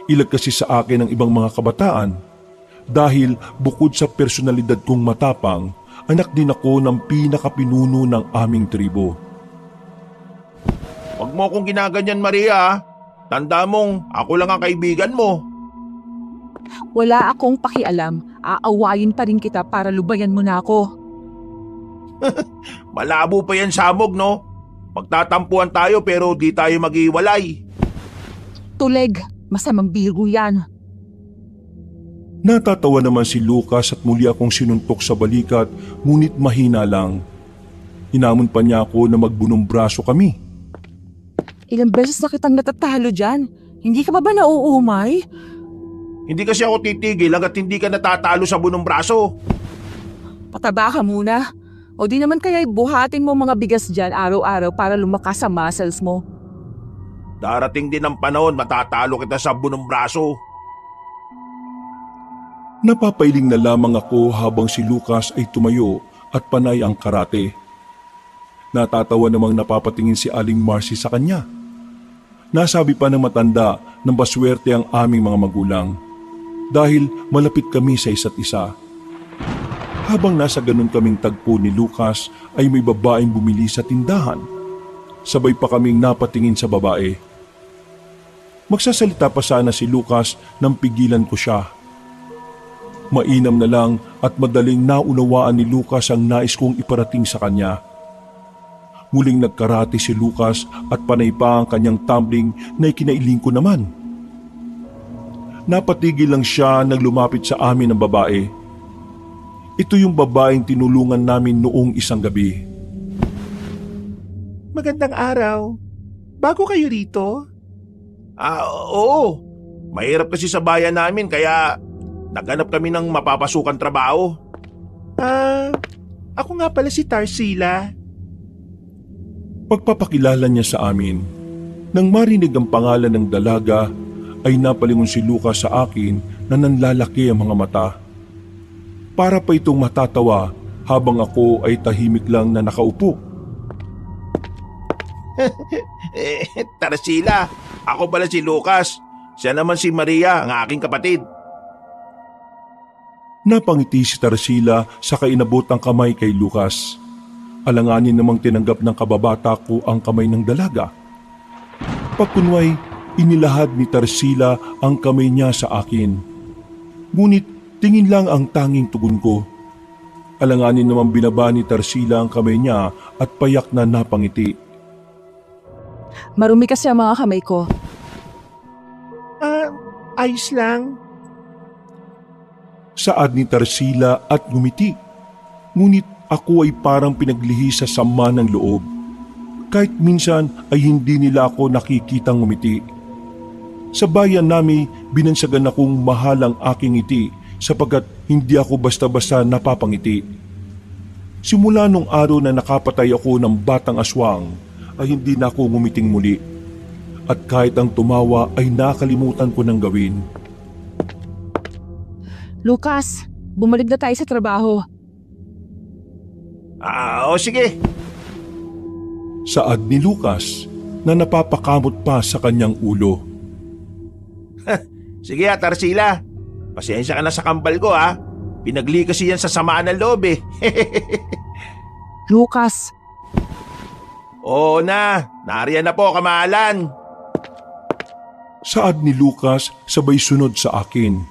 [SPEAKER 1] Ilag kasi sa akin ang ibang mga kabataan dahil bukod sa personalidad kong matapang, anak din ako ng pinakapinuno ng aming tribo.
[SPEAKER 3] Huwag mo akong ginaganyan, Maria. Tanda mong ako lang ang kaibigan mo.
[SPEAKER 4] Wala akong pakialam. Aawayin pa rin kita para lubayan mo na ako.
[SPEAKER 3] Malabo pa yan sabog, no? Magtatampuan tayo pero di tayo maghiwalay.
[SPEAKER 4] Tuleg, masamang biro yan.
[SPEAKER 1] Natatawa naman si Lucas at muli akong sinuntok sa balikat, ngunit mahina lang. Hinamon pa niya ako na magbunong braso kami.
[SPEAKER 4] Ilang beses na kitang natatalo dyan. Hindi ka pa ba nauumay?
[SPEAKER 3] Hindi kasi ako titigil hanggat hindi ka natatalo sa bunong braso.
[SPEAKER 4] Pataba ka muna. O di naman kaya buhatin mo mga bigas dyan araw-araw para lumakas sa muscles mo.
[SPEAKER 3] Darating din ang panahon matatalo kita sa bunong braso.
[SPEAKER 1] Napapailing na lamang ako habang si Lucas ay tumayo at panay ang karate. Natatawa namang napapatingin si Aling Marcy sa kanya. Nasabi pa ng matanda na baswerte ang aming mga magulang dahil malapit kami sa isa't isa. Habang nasa ganun kaming tagpo ni Lucas ay may babaeng bumili sa tindahan. Sabay pa kaming napatingin sa babae. Magsasalita pa sana si Lucas nang pigilan ko siya. Mainam na lang at madaling naunawaan ni Lucas ang nais kong iparating sa kanya. Muling nagkarate si Lucas at panay pa ang kanyang tumbling na ikinailing ko naman. Napatigil lang siya nang lumapit sa amin ang babae. Ito yung babaeng tinulungan namin noong isang gabi.
[SPEAKER 3] Magandang araw. Bago kayo rito? Oo. Mahirap kasi sa bayan namin kaya naghanap kami ng mapapasukan trabaho. Ako nga pala si Tarsila.
[SPEAKER 1] Pagpapakilala niya sa amin, nang marinig ang pangalan ng dalaga, ay napalingon si Lucas sa akin na nanlalaki ang mga mata. Para pa itong matatawa habang ako ay tahimik lang na nakaupo.
[SPEAKER 3] Tarsila, ako pala si Lucas. Siya naman si Maria, ang aking kapatid.
[SPEAKER 1] Napangiti si Tarsila sa kainabot ang kamay kay Lucas. Alanganin namang tinanggap ng kababata ko ang kamay ng dalaga. Pagkunway, inilahad ni Tarsila ang kamay niya sa akin. Ngunit tingin lang ang tanging tugon ko. Alanganin naman binaba ni Tarsila ang kamay niya at payak na napangiti.
[SPEAKER 4] Marumi kasi ang mga kamay ko.
[SPEAKER 3] Ayos lang.
[SPEAKER 1] Saad ni Tarsila at ngumiti. Ngunit ako ay parang pinaglihi sa sama ng loob. Kahit minsan ay hindi nila ako nakikitang ngumiti. Sa bayan namin, binansagan akong mahal ang aking ngiti sapagkat hindi ako basta-basta napapangiti. Simula nung araw na nakapatay ako ng batang aswang, ay hindi na ako ngumiting muli. At kahit ang tumawa ay nakalimutan ko ng gawin.
[SPEAKER 4] Lucas, bumalik na tayo sa trabaho.
[SPEAKER 3] O sige.
[SPEAKER 1] Saad ni Lucas na napapakamot pa sa kanyang ulo.
[SPEAKER 3] Sige Tarsila. Pasensya ka na sa kambal ko ha. Pinagli kasi yan sa samaan ng loob eh.
[SPEAKER 4] Lucas,
[SPEAKER 3] Oo na, nariyan na po kamahalan.
[SPEAKER 1] Saad ni Lucas sabay sunod sa akin.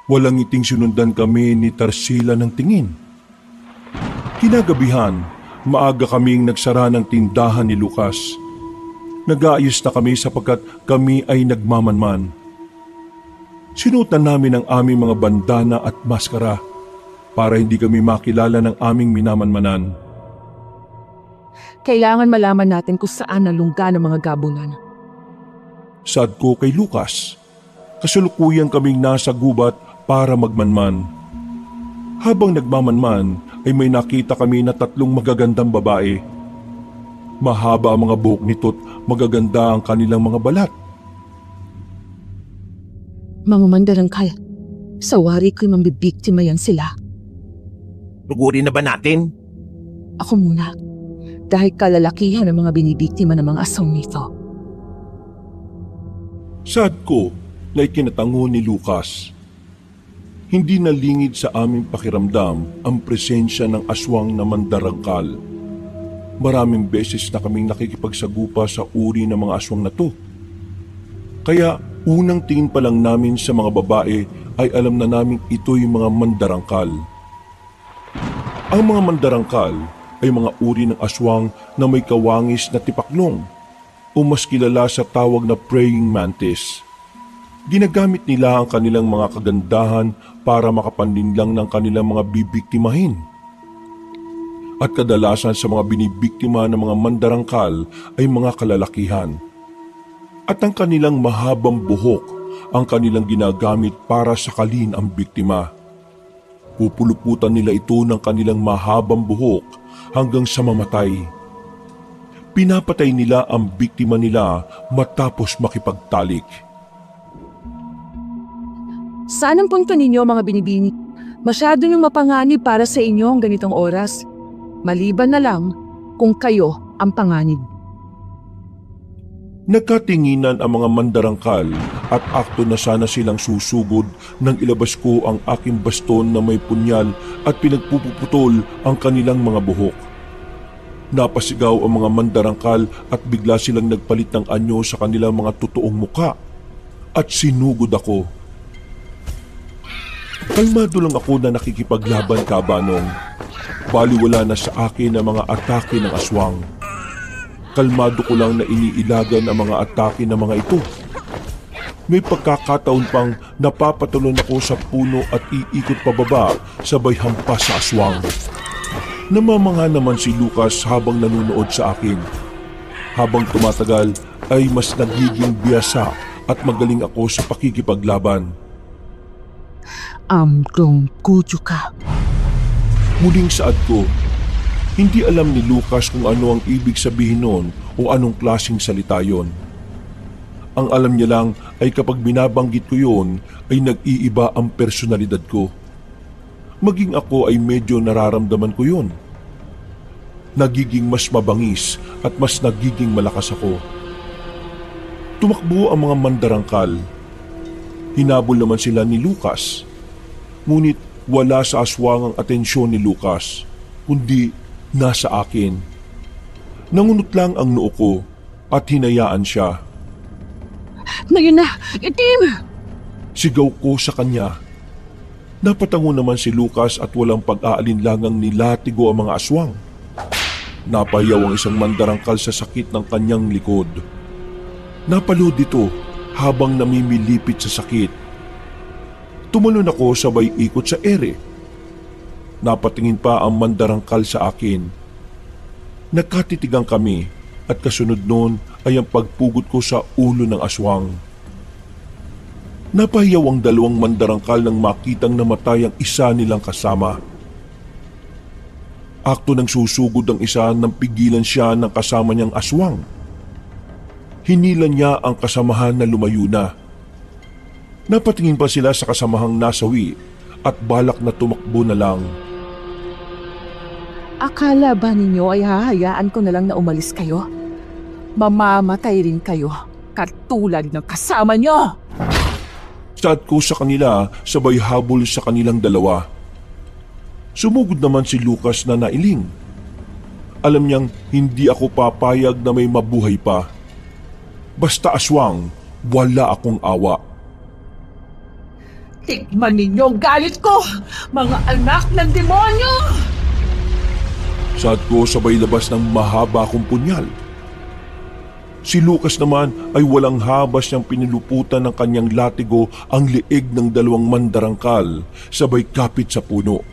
[SPEAKER 1] Walang ngiting sinundan kami ni Tarsila ng tingin. Kinagabihan, maaga kaming nagsara ng tindahan ni Lucas. Nag-aayos na kami sapagkat kami ay nagmamanman. Sinutan namin ang aming mga bandana at maskara para hindi kami makilala ng aming minamanmanan.
[SPEAKER 4] kailangan malaman natin kung saan nalungga ng mga gabunan.
[SPEAKER 1] Saad ko kay Lucas, kasalukuyan kaming nasa gubat para magmanman. Habang nagmamanman ay may nakita kami na 3 magagandang babae. Mahaba ang mga buhok nito't magaganda ang kanilang mga balat.
[SPEAKER 4] Mga mandarangkal, sa wari ko'y mambibiktima yan sila.
[SPEAKER 3] Lugurin na ba natin?
[SPEAKER 4] Ako muna, dahil kalalakihan ang mga binibiktima ng mga asong nito.
[SPEAKER 1] Saad ko na ikinatango ni Lucas. Hindi nalingid sa aming pakiramdam ang presensya ng aswang na mandarangkal. Maraming beses na kaming nakikipagsagupa sa uri ng mga aswang na to. Kaya unang tingin pa lang namin sa mga babae ay alam na namin ito'y mga mandarangkal. Ang mga mandarangkal ay mga uri ng aswang na may kawangis na tipaklong o mas kilala sa tawag na praying mantis. Ginagamit nila ang kanilang mga kagandahan para makapanlinlang ng kanilang mga bibiktimahin. At kadalasan sa mga binibiktima ng mga mandarangkal ay mga kalalakihan. At ang kanilang mahabang buhok ang kanilang ginagamit para sakalin ang biktima. Pupuluputan nila ito ng kanilang mahabang buhok hanggang sa mamatay. Pinapatay nila ang biktima nila matapos makipagtalik.
[SPEAKER 4] Saan ang punto ninyo mga binibini? Masyado niyong mapanganib para sa inyo ang ganitong oras. Maliban na lang kung kayo ang panganib.
[SPEAKER 1] Nagkatinginan ang mga mandarangkal at akto na sana silang susugod nang ilabas ko ang aking baston na may punyal at pinagpuputol ang kanilang mga buhok. Napasigaw ang mga mandarangkal at bigla silang nagpalit ng anyo sa kanilang mga totoong muka at sinugod ako. Kalmado lang ako na nakikipaglaban kabanong. Baliwala na sa akin ang mga atake ng aswang. Kalmado ko lang na iniilagan ang mga atake ng mga ito. May pagkakataon pang napapatalon ako sa puno at iikot pababa sabay hampas sa aswang. Namamanga naman si Lucas habang nanonood sa akin. Habang tumatagal ay mas nagiging biyasa at magaling ako sa pakikipaglaban.
[SPEAKER 4] Amdong kudyo ka.
[SPEAKER 1] Muling saad ko, hindi alam ni Lucas kung ano ang ibig sabihin noon o anong klaseng salita yon. Ang alam niya lang ay kapag binabanggit ko yon ay nag-iiba ang personalidad ko. Maging ako ay medyo nararamdaman ko yon. Nagiging mas mabangis at mas nagiging malakas ako. Tumakbo ang mga mandarangkal. Hinabol naman sila ni Lucas. Ngunit wala sa aswang ang atensyon ni Lucas, kundi nasa akin. Nangunot lang ang noo ko at hinayaan siya.
[SPEAKER 4] Ngayon na, itim!
[SPEAKER 1] Sigaw ko sa kanya. Napatango naman si Lucas at walang pag-aalinlangang nilatigo ang mga aswang. Napayaw ang isang mandarangkal sa sakit ng kanyang likod. Napalod ito habang namimilipit sa sakit. Tumalon ako sabay ikot sa ere. Napatingin pa ang mandarangkal sa akin. Nagkatitigan kami at kasunod noon ay ang pagpugot ko sa ulo ng aswang. Napahiyaw ang dalawang mandarangkal nang makitang namatay ang isa nilang kasama. Akto ng susugod ang isa nang pigilan siya ng kasama niyang aswang. Hinilan niya ang kasamahan na lumayo na. Napatingin pa sila sa kasamahang nasawi at balak na tumakbo na lang.
[SPEAKER 4] Akala ba ninyo ay hahayaan ko na lang na umalis kayo? Mamamatay rin kayo, katulad ng kasama nyo!
[SPEAKER 1] Saad ko sa kanila sabay habol sa kanilang dalawa. Sumugod naman si Lucas na nailing. Alam niyang hindi ako papayag na may mabuhay pa. Basta aswang, wala akong awa.
[SPEAKER 4] Tikman ninyo ang galit ko, mga anak ng demonyo!
[SPEAKER 1] Saad ko sabay labas ng mahaba akong punyal. Si Lucas naman ay walang habas niyang piniluputan ng kanyang latigo ang liig ng dalawang mandarangkal sabay kapit sa puno.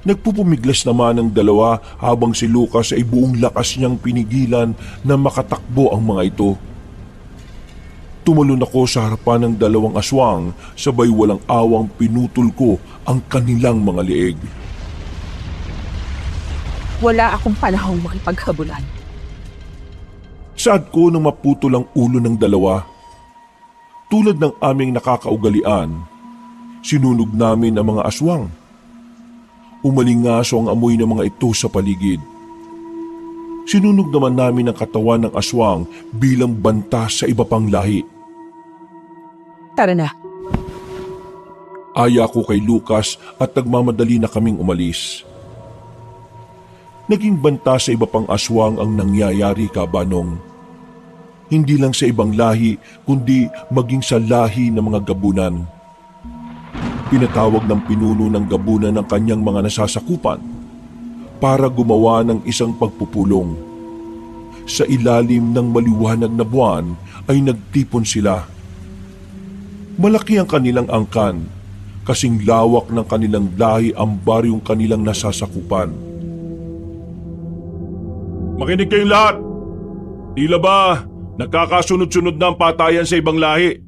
[SPEAKER 1] Nagpupumiglas naman ang dalawa habang si Lucas ay buong lakas niyang pinigilan na makatakbo ang mga ito. Tumalon ako sa harapan ng dalawang aswang sabay walang awang pinutol ko ang kanilang mga liig.
[SPEAKER 4] Wala akong panahong makipaghabulan.
[SPEAKER 1] Saad ko nang maputol ang ulo ng dalawa. Tulad ng aming nakakaugalian, sinunog namin ang mga aswang. Umalingaso ang amoy ng mga ito sa paligid. Sinunog naman namin ang katawan ng aswang bilang banta sa iba pang lahi.
[SPEAKER 4] Tara na.
[SPEAKER 1] Aya ko kay Lucas at nagmamadali na kaming umalis. Naging banta sa iba pang aswang ang nangyayari, Kabanong. Hindi lang sa ibang lahi, kundi maging sa lahi ng mga gabunan. Pinatawag ng pinuno ng gabunan ng kanyang mga nasasakupan para gumawa ng isang pagpupulong. Sa ilalim ng maliwanag na buwan ay nagtipon sila. Malaki ang kanilang angkan, kasing lawak ng kanilang lahi ang baryong kanilang nasasakupan. Makinig kayong lahat! Tila ba nagkakasunod-sunod na ang patayan sa ibang lahi?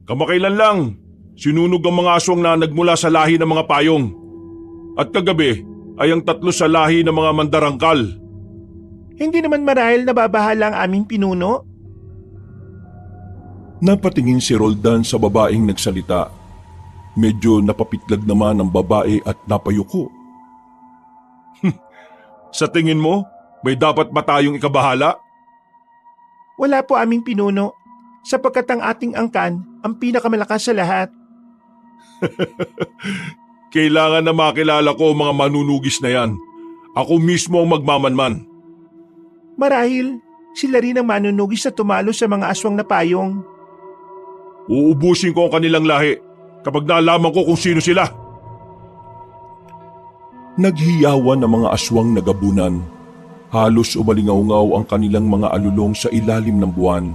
[SPEAKER 1] Kamakailan lang, sinunog ang mga aswang na nagmula sa lahi ng mga payong. At kagabi ay ang 3 sa lahi ng mga mandarangkal.
[SPEAKER 3] Hindi naman marahil nababahala ang aming pinuno?
[SPEAKER 1] Napatingin si Roldan sa babaeng nagsalita. Medyo napapitlag naman ang babae at napayuko. Sa tingin mo, may dapat ba tayong ikabahala?
[SPEAKER 3] Wala po aming pinuno, sapagkat ang ating angkan ang pinakamalakas sa lahat.
[SPEAKER 1] Kailangan na makilala ko ang mga manunugis na yan. Ako mismo ang magmamanman.
[SPEAKER 3] Marahil, sila rin ang manunugis na tumalo sa mga aswang na payong.
[SPEAKER 1] Uubusin ko ang kanilang lahi kapag nalaman ko kung sino sila. Naghiyawan ang mga aswang na gabunan. Halos umalingaw-ngaw ang kanilang mga alulong sa ilalim ng buwan.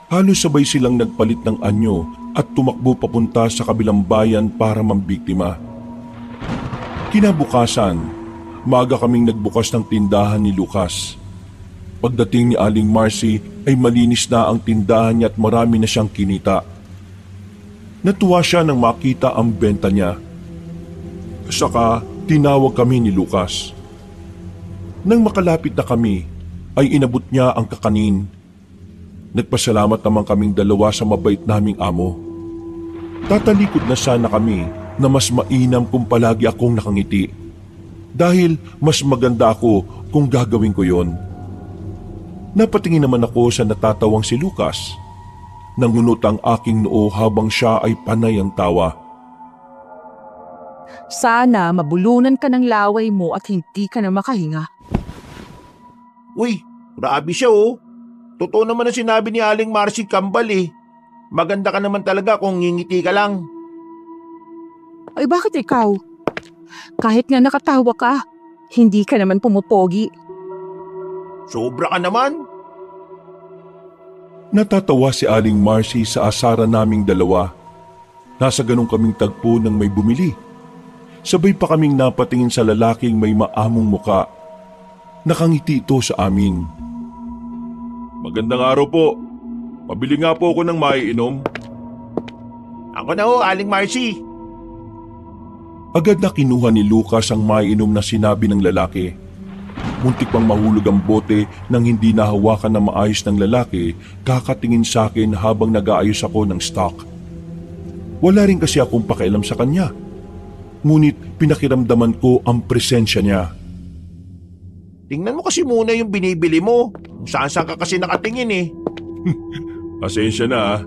[SPEAKER 1] Halos sabay silang nagpalit ng anyo at tumakbo papunta sa kabilang bayan para mambiktima. Kinabukasan, maaga kaming nagbukas ng tindahan ni Lucas. Pagdating ni Aling Marcy ay malinis na ang tindahan niya at marami na siyang kinita. Natuwa siya nang makita ang benta niya. Saka tinawag kami ni Lucas. Nang makalapit na kami, ay inabot niya ang kakanin. Nagpasalamat naman kaming dalawa sa mabait naming amo. Tatalikod na sana kami na mas mainam kung palagi akong nakangiti. Dahil mas maganda ako kung gagawin ko yon. Napatingin naman ako sa natatawang si Lucas. Nangunot ang aking noo habang siya ay panay ang tawa.
[SPEAKER 4] Sana mabulunan ka ng laway mo at hindi ka na makahinga.
[SPEAKER 3] Uy, grabe siya oh. Totoo naman na sinabi ni Aling Marcy Kambal eh. Maganda ka naman talaga kung ngingiti ka lang.
[SPEAKER 4] Ay bakit ikaw? Kahit nga nakatawa ka, hindi ka naman pumupogi.
[SPEAKER 3] Sobra ka naman.
[SPEAKER 1] Natatawa si Aling Marcy sa asara naming dalawa. Nasa ganong kaming tagpo nang may bumili. Sabay pa kaming napatingin sa lalaking may maamong muka. Nakangiti ito sa amin. Magandang araw po. Pabili nga po ako ng maiinom.
[SPEAKER 3] Ako na ho, Aling Marcy.
[SPEAKER 1] Agad na kinuha ni Lucas ang maiinom na sinabi ng lalaki. Muntik pang mahulog ang bote nang hindi nahawakan na maayos ng lalaki kakatingin sa akin habang nag-aayos ako ng stock. Wala rin kasi akong pakialam sa kanya. Ngunit pinakiramdaman ko ang presensya niya.
[SPEAKER 3] Tingnan mo kasi muna yung binibili mo. Saan-saan ka kasi nakatingin eh.
[SPEAKER 1] Pasensya na ah.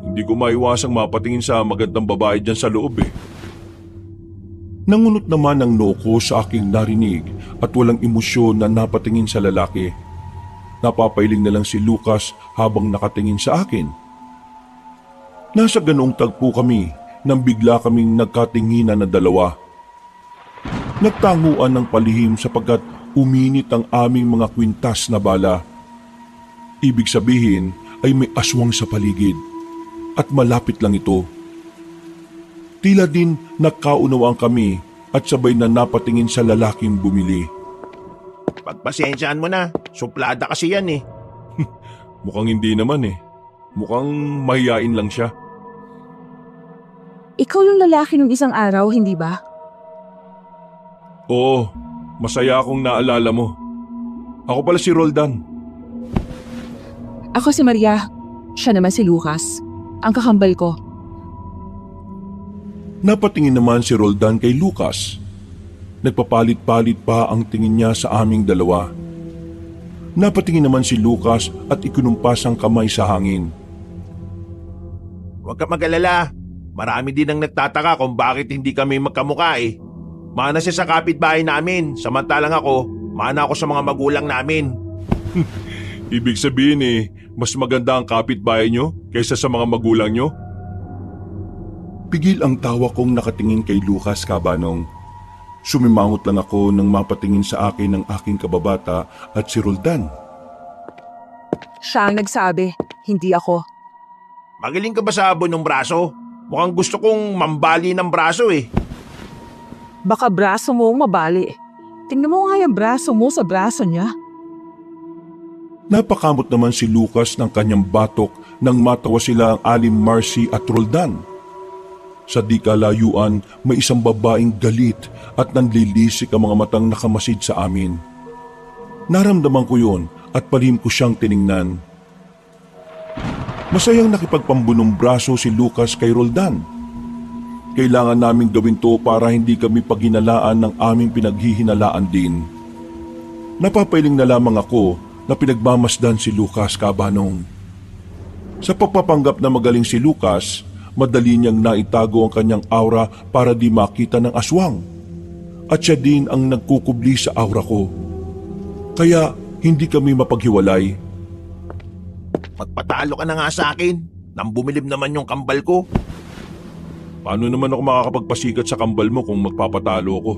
[SPEAKER 1] Hindi ko maiwasang mapatingin sa magandang babae dyan sa loob eh. Nangunot naman ang noo ko sa aking narinig at walang emosyon na napatingin sa lalaki. Napapailing na lang si Lucas habang nakatingin sa akin. Nasa ganoong tagpo kami nang bigla kaming nagkatinginan na dalawa. Nagtanguan ng palihim sapagkat uminit ang aming mga kwintas na bala. Ibig sabihin ay may aswang sa paligid at malapit lang ito. Tila din nagkaunawaan kami at sabay na napatingin sa lalaking bumili.
[SPEAKER 3] Pagpasensyaan mo na, suplada kasi yan eh.
[SPEAKER 1] Mukhang hindi naman eh. Mukhang mahiyain lang siya.
[SPEAKER 4] Ikaw yung lalaki nung isang araw, hindi ba?
[SPEAKER 1] Oo, masaya akong naalala mo. Ako pala si Roldan.
[SPEAKER 4] Ako si Maria. Siya naman si Lucas. Ang kakambal ko.
[SPEAKER 1] Napatingin naman si Roldan kay Lucas. Nagpapalit-palit pa ang tingin niya sa aming dalawa. Napatingin naman si Lucas at ikinumpas ang kamay sa hangin.
[SPEAKER 3] Huwag ka mag-alala. Marami din ang nagtataka kung bakit hindi kami magkamukha eh. Mana siya sa kapitbahay namin, samantalang ako, mana ako sa mga magulang namin.
[SPEAKER 1] Ibig sabihin eh, mas maganda ang kapitbahay nyo kaysa sa mga magulang nyo? Pigil ang tawa kong nakatingin kay Lucas, Kabanong. Sumimangot lang ako nang mapatingin sa akin ng aking kababata at si Roldan.
[SPEAKER 4] Siya ang nagsabi, hindi ako.
[SPEAKER 3] Magaling ka ba sa abon ng braso? Mukhang gusto kong mambali ng braso eh.
[SPEAKER 4] Baka braso mo mabali. Tingnan mo nga yung braso mo sa braso niya.
[SPEAKER 1] Napakamot naman si Lucas ng kanyang batok nang matawa sila ang Aling Marcy at Roldan. Sa di kalayuan, may isang babaeng galit at nanlilisik ang mga matang nakamasid sa amin. Naramdaman ko yun at palihim ko siyang tiningnan. Masayang nakipagpambunong braso si Lucas kay Roldan. Kailangan naming gawin to para hindi kami paghinalaan ng aming pinaghihinalaan din. Napapailing na lamang ako na pinagmamasdan si Lucas, Kabanong. Sa pagpapanggap na magaling si Lucas, madali niyang naitago ang kanyang aura para di makita ng aswang. At siya din ang nagkukubli sa aura ko. Kaya hindi kami mapaghiwalay.
[SPEAKER 3] Magpatalo ka na nga sa akin, nang bumilib naman yung kambal ko.
[SPEAKER 1] Paano naman ako makakapagpasikat sa kambal mo kung magpapatalo ako?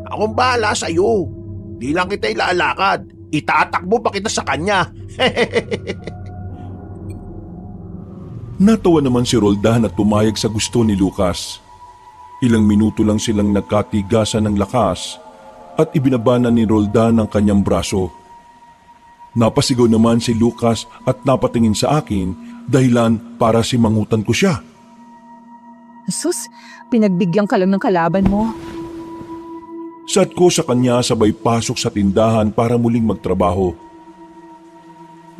[SPEAKER 3] Akong bahala sa'yo. Di lang kita ilalakad. Itatakbo pa kita sa kanya.
[SPEAKER 1] Natawa naman si Roldan at pumayag sa gusto ni Lucas. Ilang minuto lang silang nagkatigasan ng lakas at ibinabana ni Roldan ang kanyang braso. Napasigaw naman si Lucas at napatingin sa akin dahilan para simangutan ko siya.
[SPEAKER 4] Sus, pinagbigyan ka lang ng kalaban mo.
[SPEAKER 1] Sad ko sa kanya sabay pasok sa tindahan para muling magtrabaho.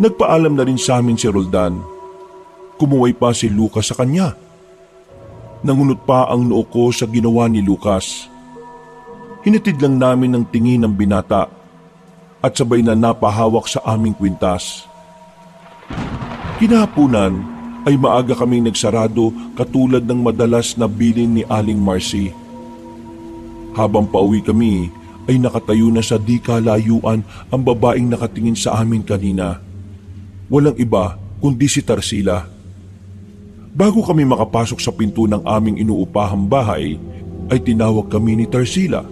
[SPEAKER 1] Nagpaalam na rin sa amin si Roldan. Kumuway pa si Lucas sa kanya. Nangunot pa ang noo ko sa ginawa ni Lucas. Hinatid lang namin ng tingin ng binata at sabay na napahawak sa aming kwintas. Kinahapunan ay maaga kaming nagsarado katulad ng madalas na bilin ni Aling Marcy. Habang pauwi kami ay nakatayo na sa di kalayuan ang babaeng nakatingin sa amin kanina. Walang iba kundi si Tarsila. Bago kami makapasok sa pinto ng aming inuupahang bahay, ay tinawag kami ni Tarsila.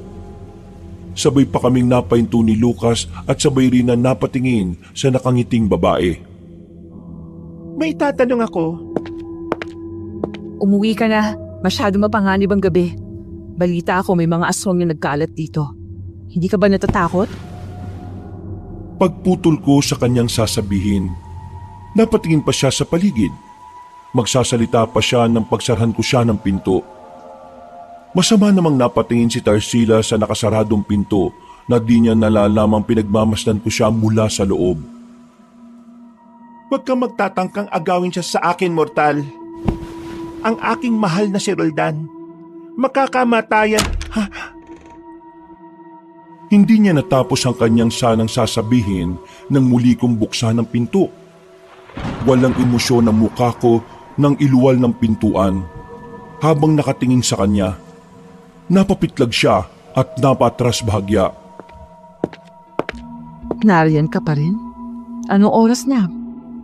[SPEAKER 1] Sabay pa kaming napahinto ni Lucas at sabay rin na napatingin sa nakangiting babae.
[SPEAKER 3] May tatanong ako.
[SPEAKER 4] Umuwi ka na. Masyado mapanganib ang gabi. Balita ako may mga aswang yung nagkalat dito. Hindi ka ba natatakot?
[SPEAKER 1] Pagputol ko sa kanyang sasabihin, napatingin pa siya sa paligid. Magsasalita pa siya nang pagsarhan ko siya ng pinto. Masama namang napatingin si Tarsila sa nakasaradong pinto na di niya nalalamang pinagmamasdan ko siya mula sa loob.
[SPEAKER 3] Huwag kang magtatangkang agawin siya sa akin, mortal. Ang aking mahal na si Roldan. Makakamatayan.
[SPEAKER 1] Hindi niya natapos ang kanyang sanang sasabihin nang muli kong buksan ang pinto. Walang emosyon ang mukha ko nang iluwal ng pintuan. Habang nakatingin sa kanya, napapitlag siya at napatras bahagya.
[SPEAKER 4] Nariyan ka pa rin? Anong oras na?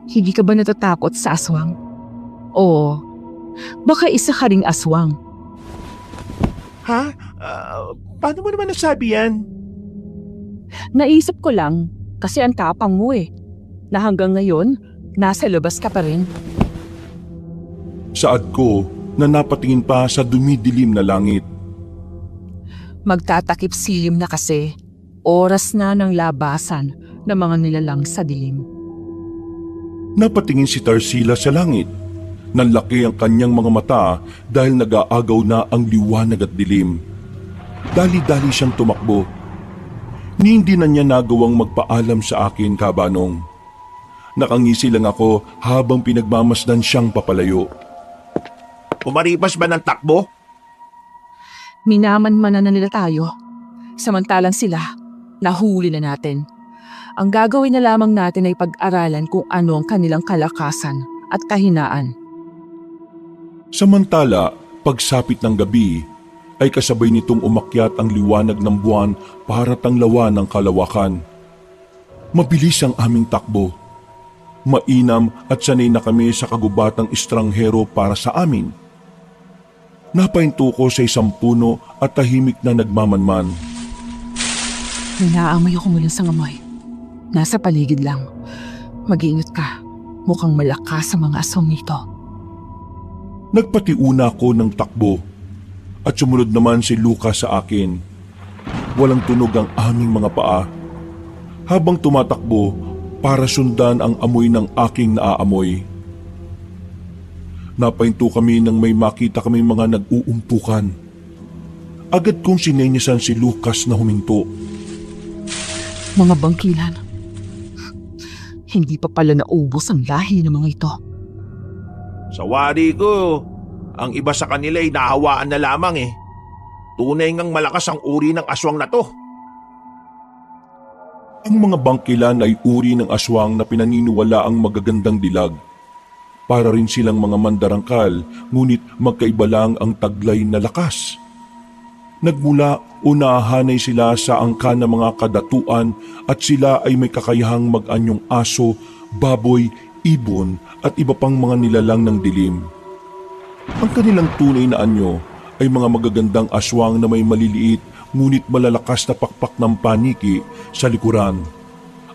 [SPEAKER 4] Hindi ka ba natatakot sa aswang? O baka isa ka ring aswang?
[SPEAKER 3] Ha? Paano mo naman nasabi yan?
[SPEAKER 4] Naisip ko lang kasi ang tapang mo na hanggang ngayon, nasa labas ka pa rin.
[SPEAKER 1] Saad ko na napatingin pa sa dumidilim na langit.
[SPEAKER 4] Magtatakip silim na kasi. Oras na ng labasan ng mga nilalang sa dilim.
[SPEAKER 1] Napatingin si Tarsila sa langit. Nanlaki ang kanyang mga mata dahil nag-aagaw na ang liwanag at dilim. Dali-dali siyang tumakbo. Ni hindi na niya nagawang magpaalam sa akin, Kabanong. Nakangisi lang ako habang pinagmamasdan siyang papalayo.
[SPEAKER 3] Umaripas ba ng takbo?
[SPEAKER 4] Minaman-manan na nila tayo. Samantalang sila, nahuli na natin. Ang gagawin na lamang natin ay pag-aralan kung ano ang kanilang kalakasan at kahinaan.
[SPEAKER 1] Samantala, pagsapit ng gabi, ay kasabay nitong umakyat ang liwanag ng buwan para tanglawan ng kalawakan. Mabilis ang aming takbo. Mainam at sanay na kami sa kagubatang estranghero para sa amin. Napahinto ko sa isang puno at tahimik na nagmamanman.
[SPEAKER 4] May naaamoy ako mula sa ngamoy. Nasa paligid lang. Mag-iingat ka. Mukhang malakas sa mga aswang nito.
[SPEAKER 1] Nagpatiuna ko ng takbo at sumunod naman si Lucas sa akin. Walang tunog ang aming mga paa. Habang tumatakbo para sundan ang amoy ng aking naaamoy. Napahinto kami nang may makita kami mga nag-uumpukan. Agad kong sinenyasan si Lucas na huminto.
[SPEAKER 4] Mga bangkilan. Hindi pa pala naubos ang lahi ng mga ito.
[SPEAKER 3] Sa wari ko, ang iba sa kanila ay nahawaan na lamang Tunay ngang malakas ang uri ng aswang na to.
[SPEAKER 1] Ang mga bangkilan ay uri ng aswang na pinaniniwala ang magagandang dilag. Para rin silang mga mandarangkal, ngunit magkaiba lang ang taglay na lakas. Nagmula o nahahanay sila sa angka ng mga kadatuan at sila ay may kakayahang mag-anyong aso, baboy, ibon at iba pang mga nilalang ng dilim. Ang kanilang tunay na anyo ay mga magagandang aswang na may maliliit ngunit malalakas na pakpak ng paniki sa likuran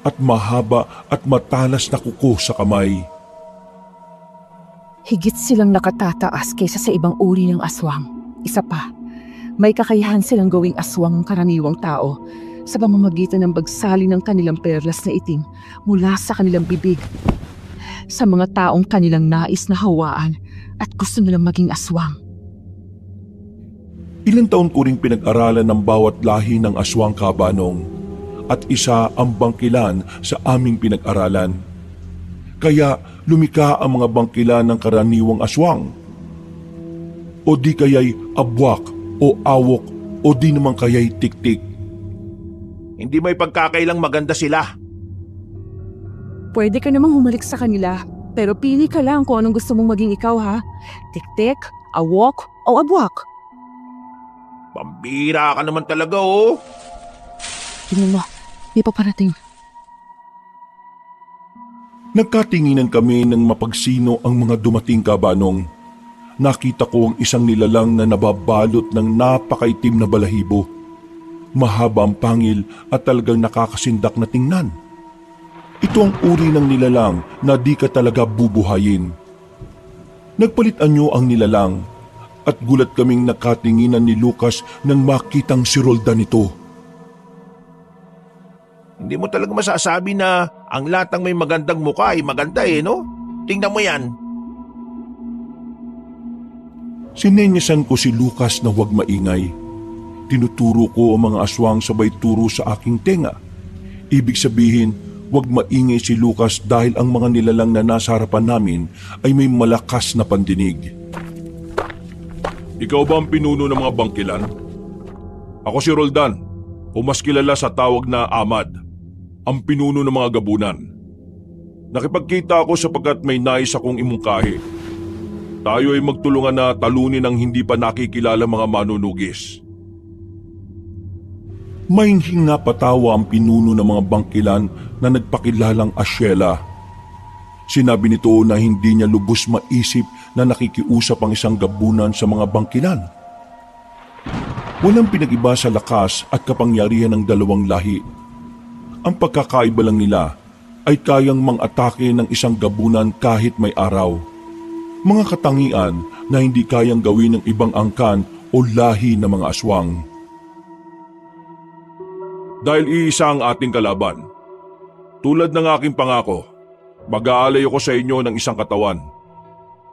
[SPEAKER 1] at mahaba at matalas na kuko sa kamay.
[SPEAKER 4] Higit silang nakatataas kaysa sa ibang uri ng aswang. Isa pa, may kakayahan silang gawing aswang ng karaniwang tao sa pamamagitan ng bagsali ng kanilang perlas na itim mula sa kanilang bibig. Sa mga taong kanilang nais na hawaan at gusto nilang maging aswang.
[SPEAKER 1] Ilang taon ko ring pinag-aralan ng bawat lahi ng aswang, Kabanong, at isa ang bangkilan sa aming pinag-aralan. Kaya lumika ang mga bangkilan ng karaniwang aswang. O di kaya'y abwak o awok o di naman kaya'y tiktik.
[SPEAKER 3] Hindi may pagkakailang maganda sila.
[SPEAKER 4] Pwede ka namang humalik sa kanila, pero pili ka lang kung anong gusto mong maging ikaw, ha? Tiktik, awok, o abwak.
[SPEAKER 3] Pambira ka naman talaga
[SPEAKER 4] Tingnan mo, may paparating.
[SPEAKER 1] Nagkatinginan kami ng mapagsino ang mga dumating, Kabanong. nakita ko ang isang nilalang na nababalot ng napakaitim na balahibo. Mahaba ang pangil at talagang nakakasindak na tingnan. Ito ang uri ng nilalang na di ka talaga bubuhayin. Nagpalit anyo ang nilalang at gulat kaming nakatinginan ni Lucas nang makitang si Roldan ito.
[SPEAKER 3] Hindi mo talaga masasabi na ang lahat ng may magandang mukha ay maganda no? Tingnan mo yan.
[SPEAKER 1] Sinenyasan ko si Lucas na huwag maingay. Tinuturo ko ang mga aswang sabay turo sa aking tenga. Ibig sabihin, huwag maingay si Lucas dahil ang mga nilalang na nasa harapan namin ay may malakas na pandinig. Ikaw ba ang pinuno ng mga bangkilan? Ako si Roldan, o mas kilala sa tawag na Ahmad, ang pinuno ng mga gabunan. Nakipagkita ako sapagkat may nais akong imungkahi. Tayo ay magtulungan na talunin ang hindi pa nakikilala mga manunugis. Mahinghing napatawa ang pinuno ng mga bangkilan na nagpakilalang Asyela. Sinabi nito na hindi niya lubos maisip na nakikiusap ang isang gabunan sa mga bangkilan. Walang pinag-iba sa lakas at kapangyarihan ng dalawang lahi. Ang pagkakaiba lang nila ay kayang mang-atake ng isang gabunan kahit may araw. Mga katangian na hindi kayang gawin ng ibang angkan o lahi ng mga aswang. Dahil iisa ang ating kalaban, tulad ng aking pangako, mag-aalay ako sa inyo ng isang katawan.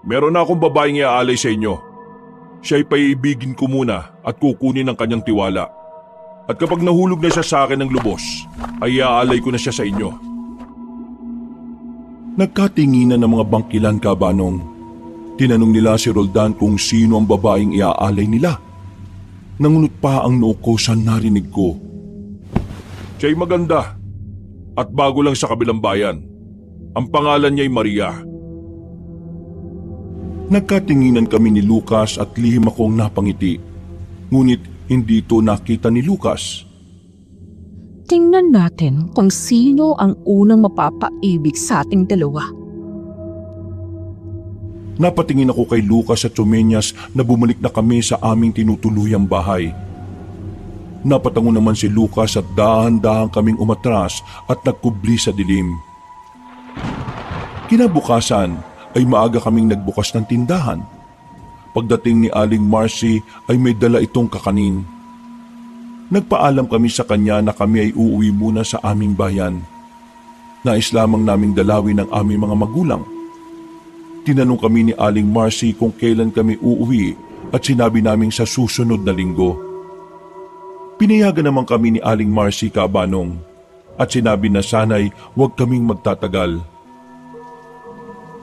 [SPEAKER 1] Meron na akong babaeng iaalay sa inyo. Siya'y paiibigin ko muna at kukunin ang kanyang tiwala. At kapag nahulog na siya sa akin ng lubos, ay iaalay ko na siya sa inyo. Nagkatinginan ng mga bangkilan, Kabanong. Tinanong nila si Roldan kung sino ang babaeng iaalay nila. Nangunot pa ang noo ko sa narinig ko. Siya'y maganda at bago lang sa kabilang bayan. Ang pangalan niya'y Maria. Nagkatinginan kami ni Lucas at lihim akong napangiti. Ngunit hindi ito nakita ni Lucas.
[SPEAKER 4] Tingnan natin kung sino ang unang mapapaibig sa ating dalawa.
[SPEAKER 1] Napatingin ako kay Lucas at Chumeñas na bumalik na kami sa aming tinutuluyang bahay. Napatango naman si Lucas at dahan-dahan kaming umatras at nagkubli sa dilim. Kinabukasan ay maaga kaming nagbukas ng tindahan. Pagdating ni Aling Marcy ay may dala itong kakanin. Nagpaalam kami sa kanya na kami ay uuwi muna sa aming bayan. Nais lamang naming dalawin ang aming mga magulang. Tinanong kami ni Aling Marcy kung kailan kami uuwi at sinabi naming sa susunod na linggo. Pinayagan naman kami ni Aling Marcy, Kabanong, at sinabi na sana'y huwag kaming magtatagal.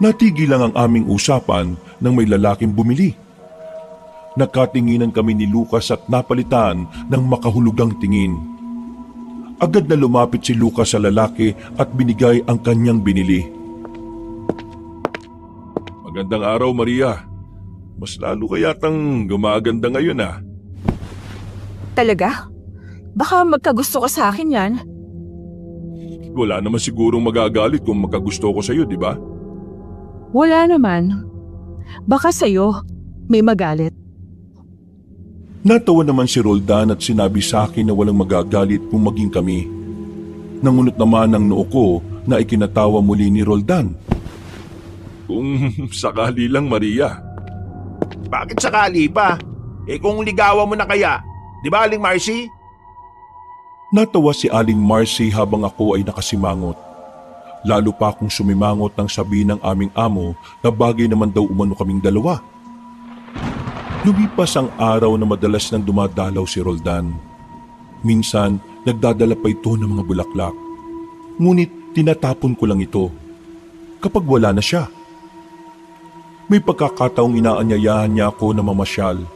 [SPEAKER 1] Natigil lang ang aming usapan nang may lalaking bumili. Nagkatinginan kami ni Lucas at napalitan ng makahulugang tingin. Agad na lumapit si Lucas sa lalaki at binigay ang kanyang binili. Magandang araw, Maria. Mas lalo ka yatang gumaganda ngayon
[SPEAKER 4] Talaga? Baka magkagusto ka sa akin yan.
[SPEAKER 1] Wala naman sigurong magagalit kung magkagusto ko sa iyo, di ba?
[SPEAKER 4] Wala naman. Baka sa'yo, may magalit.
[SPEAKER 1] Natawa naman si Roldan at sinabi sa akin na walang magagalit kung maging kami. Nangunot naman ang noo ko na ikinatawa muli ni Roldan. Kung sakali lang, Maria.
[SPEAKER 3] Bakit sakali pa? Kung ligawan mo na kaya, di ba Aling Marcy?
[SPEAKER 1] Natawa si Aling Marcy habang ako ay nakasimangot. Lalo pa akong sumimangot nang sabihin ng aming amo na bagay naman daw umano kaming dalawa. Lumipas ang araw na madalas nang dumadalaw si Roldan. Minsan, nagdadala pa ito ng mga bulaklak. Ngunit tinatapon ko lang ito kapag wala na siya. May pagkakataong inaanyayahan niya ako na mamasyal.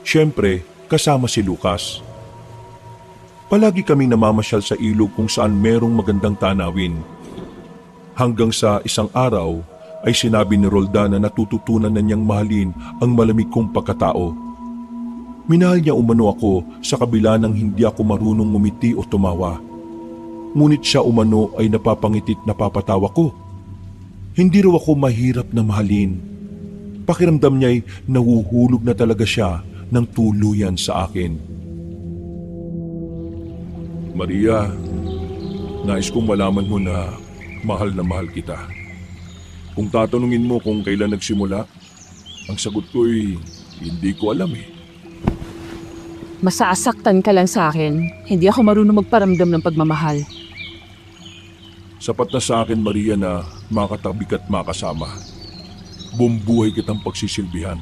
[SPEAKER 1] Siyempre, kasama si Lucas. Palagi kaming namamasyal sa ilog kung saan merong magandang tanawin. Hanggang sa isang araw ay sinabi ni Roldan na natututunan na niyang mahalin ang malamig kong pagkatao. Minahal niya umano ako sa kabila ng hindi ako marunong ngumiti o tumawa. Ngunit siya umano ay napapangitit napapatawa ko. Hindi raw ako mahirap na mahalin. Pakiramdam niya'y nahuhulog na talaga siya ng tuluyan sa akin. Maria, nais kong malaman mo na mahal kita. Kung tatanungin mo kung kailan nagsimula, ang sagot ko'y hindi ko alam eh.
[SPEAKER 4] Masasaktan ka lang sa akin. Hindi ako marunong magparamdam ng pagmamahal.
[SPEAKER 1] Sapat na sa akin, Maria, na makatabi ka't makasama. Buong buhay kitang pagsisilbihan.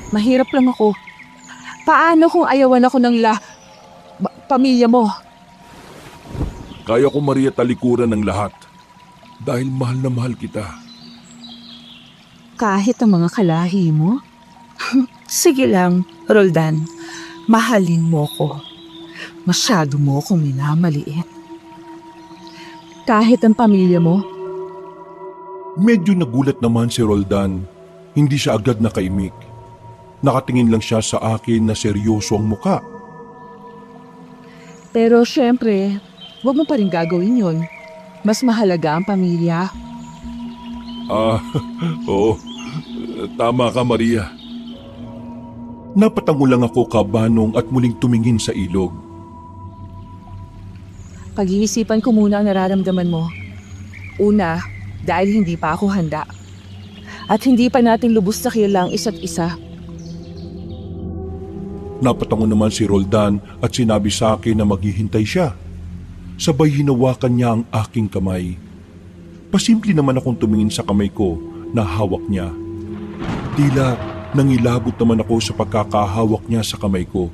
[SPEAKER 4] Mahirap lang ako. Paano kung ayawan ako ng pamilya mo?
[SPEAKER 1] Kaya ko, Maria, talikuran ng lahat. Dahil mahal na mahal kita.
[SPEAKER 4] Kahit ang mga kalahi mo? Sige lang, Roldan. Mahalin mo ko. Masyado mo akong minamaliit. Kahit ang pamilya mo?
[SPEAKER 1] Medyo nagulat naman si Roldan. Hindi siya agad nakaimik. Nakatingin lang siya sa akin na seryoso ang muka.
[SPEAKER 4] Pero syempre, huwag mo pa rin gagawin yun. Mas mahalaga ang pamilya.
[SPEAKER 1] Oo. Tama ka, Maria. Napatango lang ako, kabanong, at muling tumingin sa ilog.
[SPEAKER 4] Pag-iisipan ko muna ang nararamdaman mo. Una, dahil hindi pa ako handa. At hindi pa natin lubos na kilala ang isa't isa.
[SPEAKER 1] Napatango naman si Roldan at sinabi sa akin na maghihintay siya. Sabay hinawakan niya ang aking kamay. Pasimple naman akong tumingin sa kamay ko na hawak niya. Tila nangilabot naman ako sa pagkakahawak niya sa kamay ko.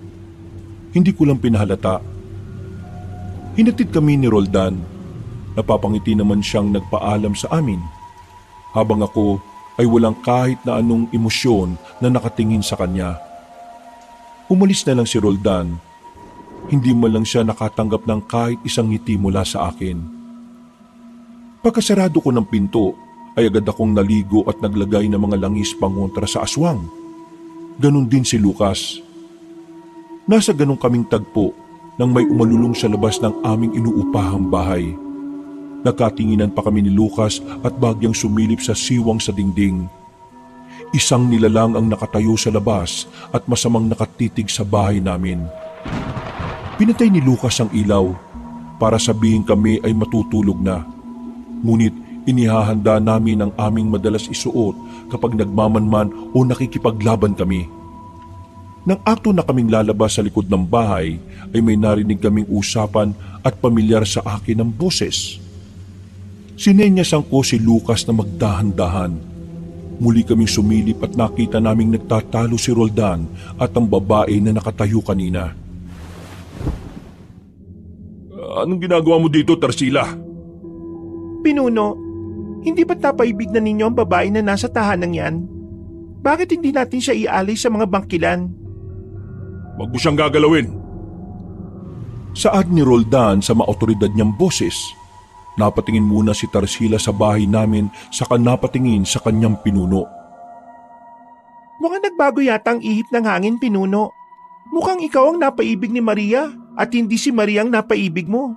[SPEAKER 1] Hindi ko lang pinahalata. Hinatid kami ni Roldan. Napapangiti naman siyang nagpaalam sa amin. Habang ako ay walang kahit na anong emosyon na nakatingin sa kanya. Umalis na lang si Roldan. Hindi man lang siya nakatanggap ng kahit isang ngiti mula sa akin. Pagkasarado ko ng pinto, ay agad akong naligo at naglagay ng mga langis pangontra sa aswang. Ganon din si Lucas. Nasa ganong kaming tagpo nang may umalulong sa labas ng aming inuupahang bahay. Nagkatinginan pa kami ni Lucas at bagyang sumilip sa siwang sa dingding. Isang nilalang ang nakatayo sa labas at masamang nakatitig sa bahay namin. Pinatay ni Lucas ang ilaw para sabihin kami ay matutulog na. Ngunit inihahanda namin ang aming madalas isuot kapag nagmamanman o nakikipaglaban kami. Nang akto na kaming lalabas sa likod ng bahay ay may narinig kaming usapan at pamilyar sa akin ang boses. Sinenyasan ko si Lucas na magdahan-dahan. Muli kaming sumilip at nakita naming nagtatalo si Roldan at ang babae na nakatayo kanina. Anong ginagawa mo dito, Tarsila?
[SPEAKER 3] Pinuno, hindi ba't napaibig na ninyo ang babae na nasa tahanan yan? Bakit hindi natin siya ialay sa mga bangkilan?
[SPEAKER 1] Wag mo siyang gagalawin. Saad ni Roldan sa maotoridad niyang boses. Napatingin muna si Tarsila sa bahay namin saka napatingin sa kanyang pinuno.
[SPEAKER 3] Mukhang nagbago yata ang ihip ng hangin, Pinuno. Mukhang ikaw ang napaibig ni Maria at hindi si Maria ang napaibig mo.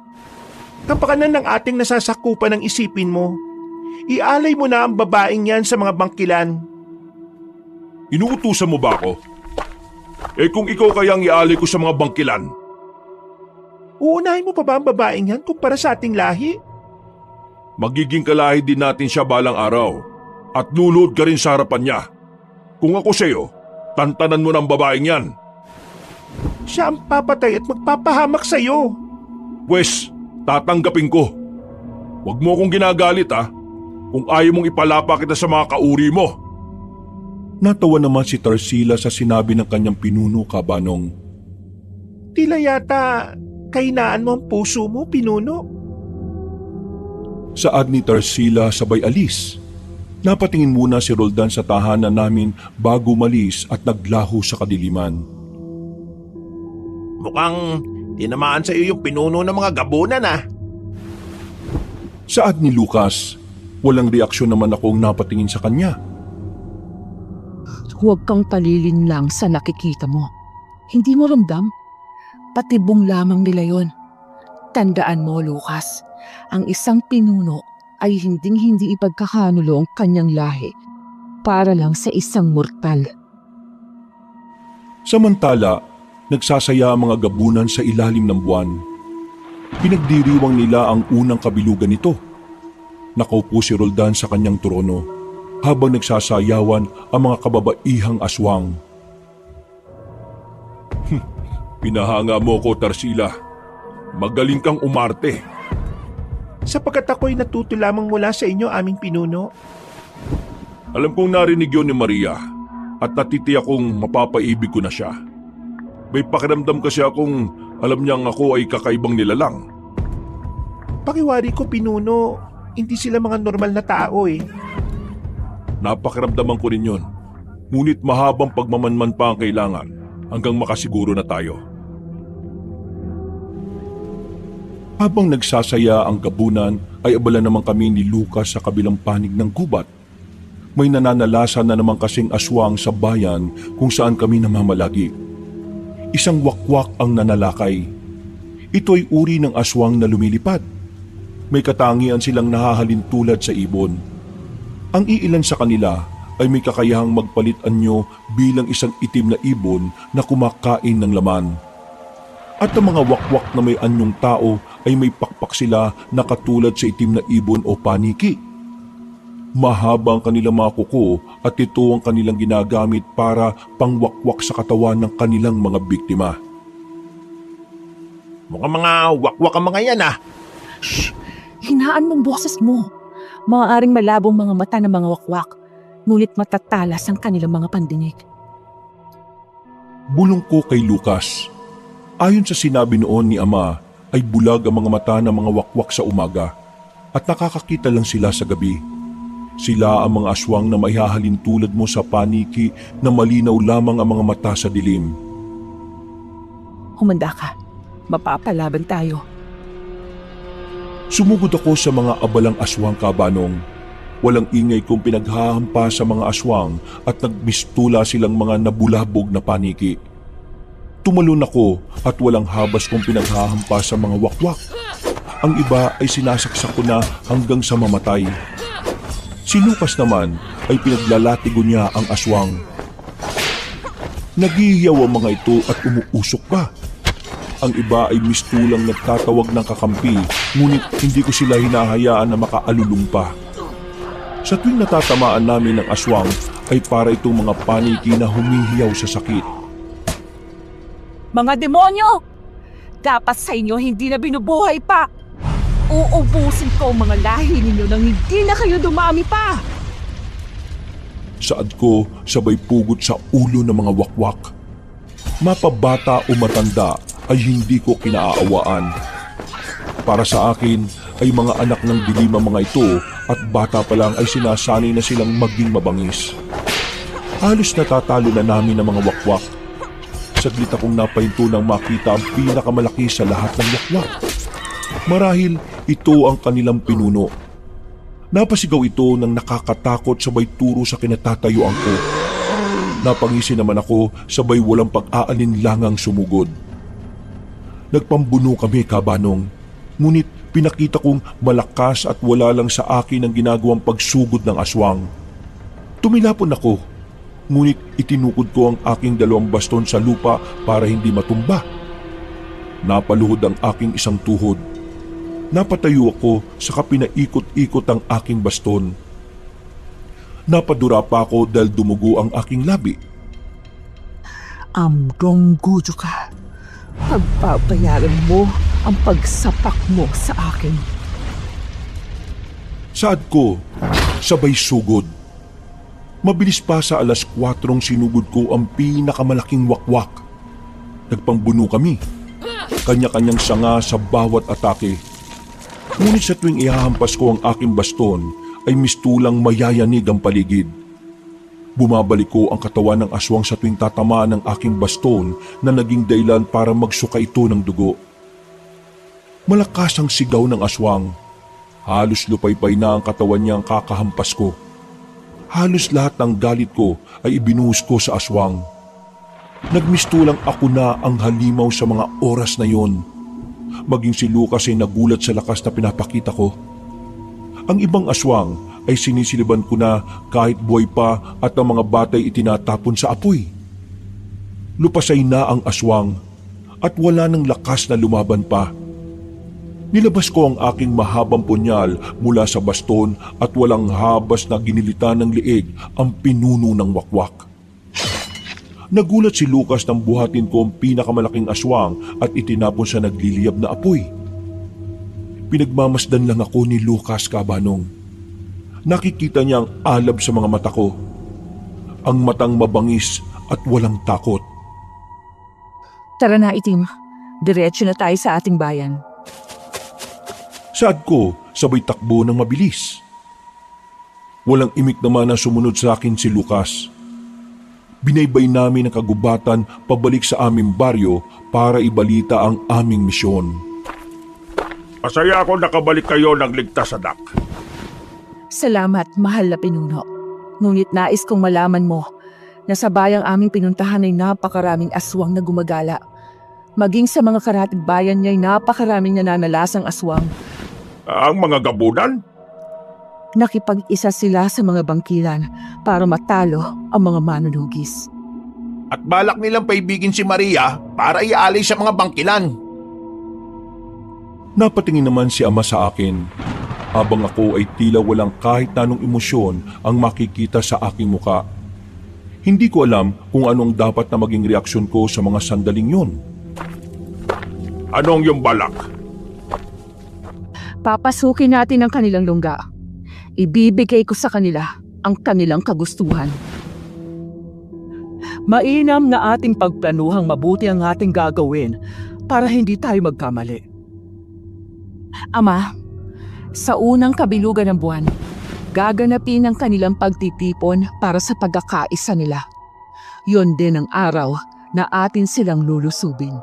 [SPEAKER 3] Kapakanan ng ating nasasakupan ng isipin mo. Ialay mo na ang babaeng yan sa mga bangkilan.
[SPEAKER 1] Inuutusan mo ba ako? Kung ikaw kayang ialay ko sa mga bangkilan.
[SPEAKER 3] Uunahin mo pa ba ang babaeng yan kumpara sa ating lahi?
[SPEAKER 1] Magiging kalahi din natin siya balang araw at luluhod ka rin sa harapan niya. Kung ako sa'yo, tantanan mo ng babaeng yan.
[SPEAKER 3] Siya ang papatay at magpapahamak sa'yo.
[SPEAKER 1] Pwes, tatanggapin ko. Huwag mo akong ginagalit kung ayaw mong ipalapa kita sa mga kauri mo. Natawa naman si Tarsila sa sinabi ng kanyang pinuno, kabanong.
[SPEAKER 3] Tila yata kahinaan mo ang puso mo, Pinuno.
[SPEAKER 1] Saad ni Tarsila sabay alis. Napatingin muna si Roldan sa tahanan namin bago malis at naglaho sa kadiliman.
[SPEAKER 3] Mukhang tinamaan sa iyo yung pinuno ng mga gabunan
[SPEAKER 1] Saad ni Lucas. Walang reaksyon naman akong napatingin sa kanya.
[SPEAKER 4] Huwag kang palilin lang sa nakikita mo. Hindi mo ramdam? Patibong lamang nila yon. Tandaan mo, Lucas, ang isang pinuno ay hinding-hindi ipagkakanulo ang kanyang lahi para lang sa isang mortal.
[SPEAKER 1] Samantala, nagsasaya ang mga gabunan sa ilalim ng buwan. Pinagdiriwang nila ang unang kabilugan nito. Nakaupo si Roldan sa kanyang trono habang nagsasayawan ang mga kababaihang aswang. Pinahanga mo ko, Tarsila. Magaling kang umarte.
[SPEAKER 3] Sapagkat ako'y natuto lamang mula sa inyo, aming pinuno.
[SPEAKER 1] Alam kong narinig yun ni Maria at natitiyak kong mapapaibig ko na siya. May pakiramdam kasi akong alam niyang ako ay kakaibang nilalang.
[SPEAKER 3] Pakiwari ko, pinuno, hindi sila mga normal na tao eh.
[SPEAKER 1] Napakiramdaman ko rin yun. Ngunit mahabang pagmamanman pa ang kailangan hanggang makasiguro na tayo. Habang nagsasaya ang gabunan ay abala naman kami ni Lucas sa kabilang panig ng gubat. May nananalasan na naman kasing aswang sa bayan kung saan kami namamalagi. Isang wakwak ang nanalakay. Ito ay uri ng aswang na lumilipad. May katangian silang nahahalin tulad sa ibon. Ang iilan sa kanila ay may kakayahang magpalit anyo bilang isang itim na ibon na kumakain ng laman. At ang mga wakwak na may anyong tao ay may pakpak sila na katulad sa itim na ibon o paniki. Mahaba ang kanilang mga kuko at ito ang kanilang ginagamit para pangwakwak sa katawan ng kanilang mga biktima.
[SPEAKER 3] Mukhang mga wakwak ang mga yan ah.
[SPEAKER 4] Shh! Hinaan mong boses mo. Maaaring malabong mga mata ng mga wakwak, ngunit matatalas ang kanilang mga pandinig.
[SPEAKER 1] Bulong ko kay Lucas. Ayon sa sinabi noon ni Ama, ay bulag ang mga mata ng mga wakwak sa umaga at nakakakita lang sila sa gabi. Sila ang mga aswang na maihahalin tulad mo sa paniki na malinaw lamang ang mga mata sa dilim.
[SPEAKER 4] Humanda ka. Mapapalaban tayo.
[SPEAKER 1] Sumugod ako sa mga abalang aswang, Kabanong. Walang ingay kong pinaghahampa sa mga aswang at nagmistula silang mga nabulabog na paniki. Tumalon ako at walang habas kong pinaghahampa sa mga wakwak. Ang iba ay sinasaksak ko na hanggang sa mamatay. Si Lucas naman ay pinaglalatigo niya ang aswang. Nagihiyaw ang mga ito at umuusok pa. Ang iba ay mistulang nagtatawag ng kakampi, ngunit hindi ko sila hinahayaan na makaalulong pa. Sa tuwing natatamaan namin ng aswang ay para itong mga paniki na humihiyaw sa sakit.
[SPEAKER 4] Mga demonyo! Dapat sa inyo hindi na binubuhay pa! Uubusin ko ang mga lahi ninyo nang hindi na kayo dumami pa!
[SPEAKER 1] Saad ko sabay pugot sa ulo ng mga wakwak. Mapabata o matanda ay hindi ko kinaaawaan. Para sa akin ay mga anak ng dilim ang mga ito at bata pa lang ay sinasanay na silang maging mabangis. Halos natatalo na namin ang mga wakwak. Saglit akong napahinto nang makita ang pinakamalaki sa lahat ng wakwak. Marahil ito ang kanilang pinuno. Napasigaw ito ng nakakatakot sabay turo sa kinatatayuan ko. Napangisi naman ako sabay walang pag-aalinlangang sumugod. Nagpambuno kami, Kabanong. Ngunit pinakita kong malakas at wala lang sa akin ang ginagawang pagsugod ng aswang. Tumilapon ako, ngunit itinukod ko ang aking dalawang baston sa lupa para hindi matumba. Napaluhod ang aking isang tuhod. Napatayo ako saka pinaikot-ikot ang aking baston. Napadura pa ako dahil dumugo ang aking labi.
[SPEAKER 4] Amronggujo ka. Pagbabayaran mo ang pagsapak mo sa akin.
[SPEAKER 1] Saad ko, sabay sugod. Mabilis pa sa 4:00 sinugod ko ang pinakamalaking wakwak. Nagpambuno kami. Kanya-kanyang sanga sa bawat atake. Ngunit sa tuwing ihahampas ko ang aking baston, ay mistulang mayayanig ang paligid. Bumabalik ko ang katawan ng aswang sa tuwing tatamaan ng aking baston na naging dahilan para magsuka ito ng dugo. Malakas ang sigaw ng aswang. Halos lupaypay na ang katawan niyang kakahampas ko. Halos lahat ng galit ko ay ibinuhos ko sa aswang. Nagmistulang ako na ang halimaw sa mga oras na yon. Maging si Lucas ay nagulat sa lakas na pinapakita ko. Ang ibang aswang ay sinisiliban ko na kahit buhay pa at ang mga batay itinatapon sa apoy. Lupasay na ang aswang at wala ng lakas na lumaban pa. Nilabas ko ang aking mahabang punyal mula sa baston at walang habas na ginilitan ng liig ang pinuno ng wakwak. Nagulat si Lucas nang buhatin ko ang pinakamalaking aswang at itinapon sa nagliliyab na apoy. Pinagmamasdan lang ako ni Lucas, Kabanong. Nakikita niya ang alab sa mga mata ko. Ang matang mabangis at walang takot.
[SPEAKER 4] Tara na, Itim. Diretso na tayo sa ating bayan.
[SPEAKER 1] Saad ko, sabay takbo ng mabilis. Walang imik naman na sumunod sa akin si Lucas. Binaybay namin ang kagubatan pabalik sa aming baryo para ibalita ang aming misyon.
[SPEAKER 2] Masaya ako nakabalik kayo ng ligtas, anak.
[SPEAKER 4] Salamat, mahal na pinuno. Ngunit nais kong malaman mo na sa bayang aming pinuntahan ay napakaraming aswang na gumagala. Maging sa mga karatig bayan niya ay napakaraming nananalasang aswang.
[SPEAKER 2] Ang mga gabunan?
[SPEAKER 4] Nakipag-isa sila sa mga bangkilan para matalo ang mga manunugis.
[SPEAKER 3] At balak nilang paibigin si Maria para ialay sa mga bangkilan.
[SPEAKER 1] Napatingin naman si Ama sa akin, habang ako ay tila walang kahit anong emosyon ang makikita sa aking muka. Hindi ko alam kung anong dapat na maging reaksyon ko sa mga sandaling yun.
[SPEAKER 2] Anong yung balak?
[SPEAKER 4] Papasukin natin ang kanilang lungga. Ibibigay ko sa kanila ang kanilang kagustuhan. Mainam na ating pagplanuhang mabuti ang ating gagawin para hindi tayo magkamali. Ama, sa unang kabilugan ng buwan, gaganapin ang kanilang pagtitipon para sa pagkakaisa nila. Yun din ang araw na atin silang lulusubin.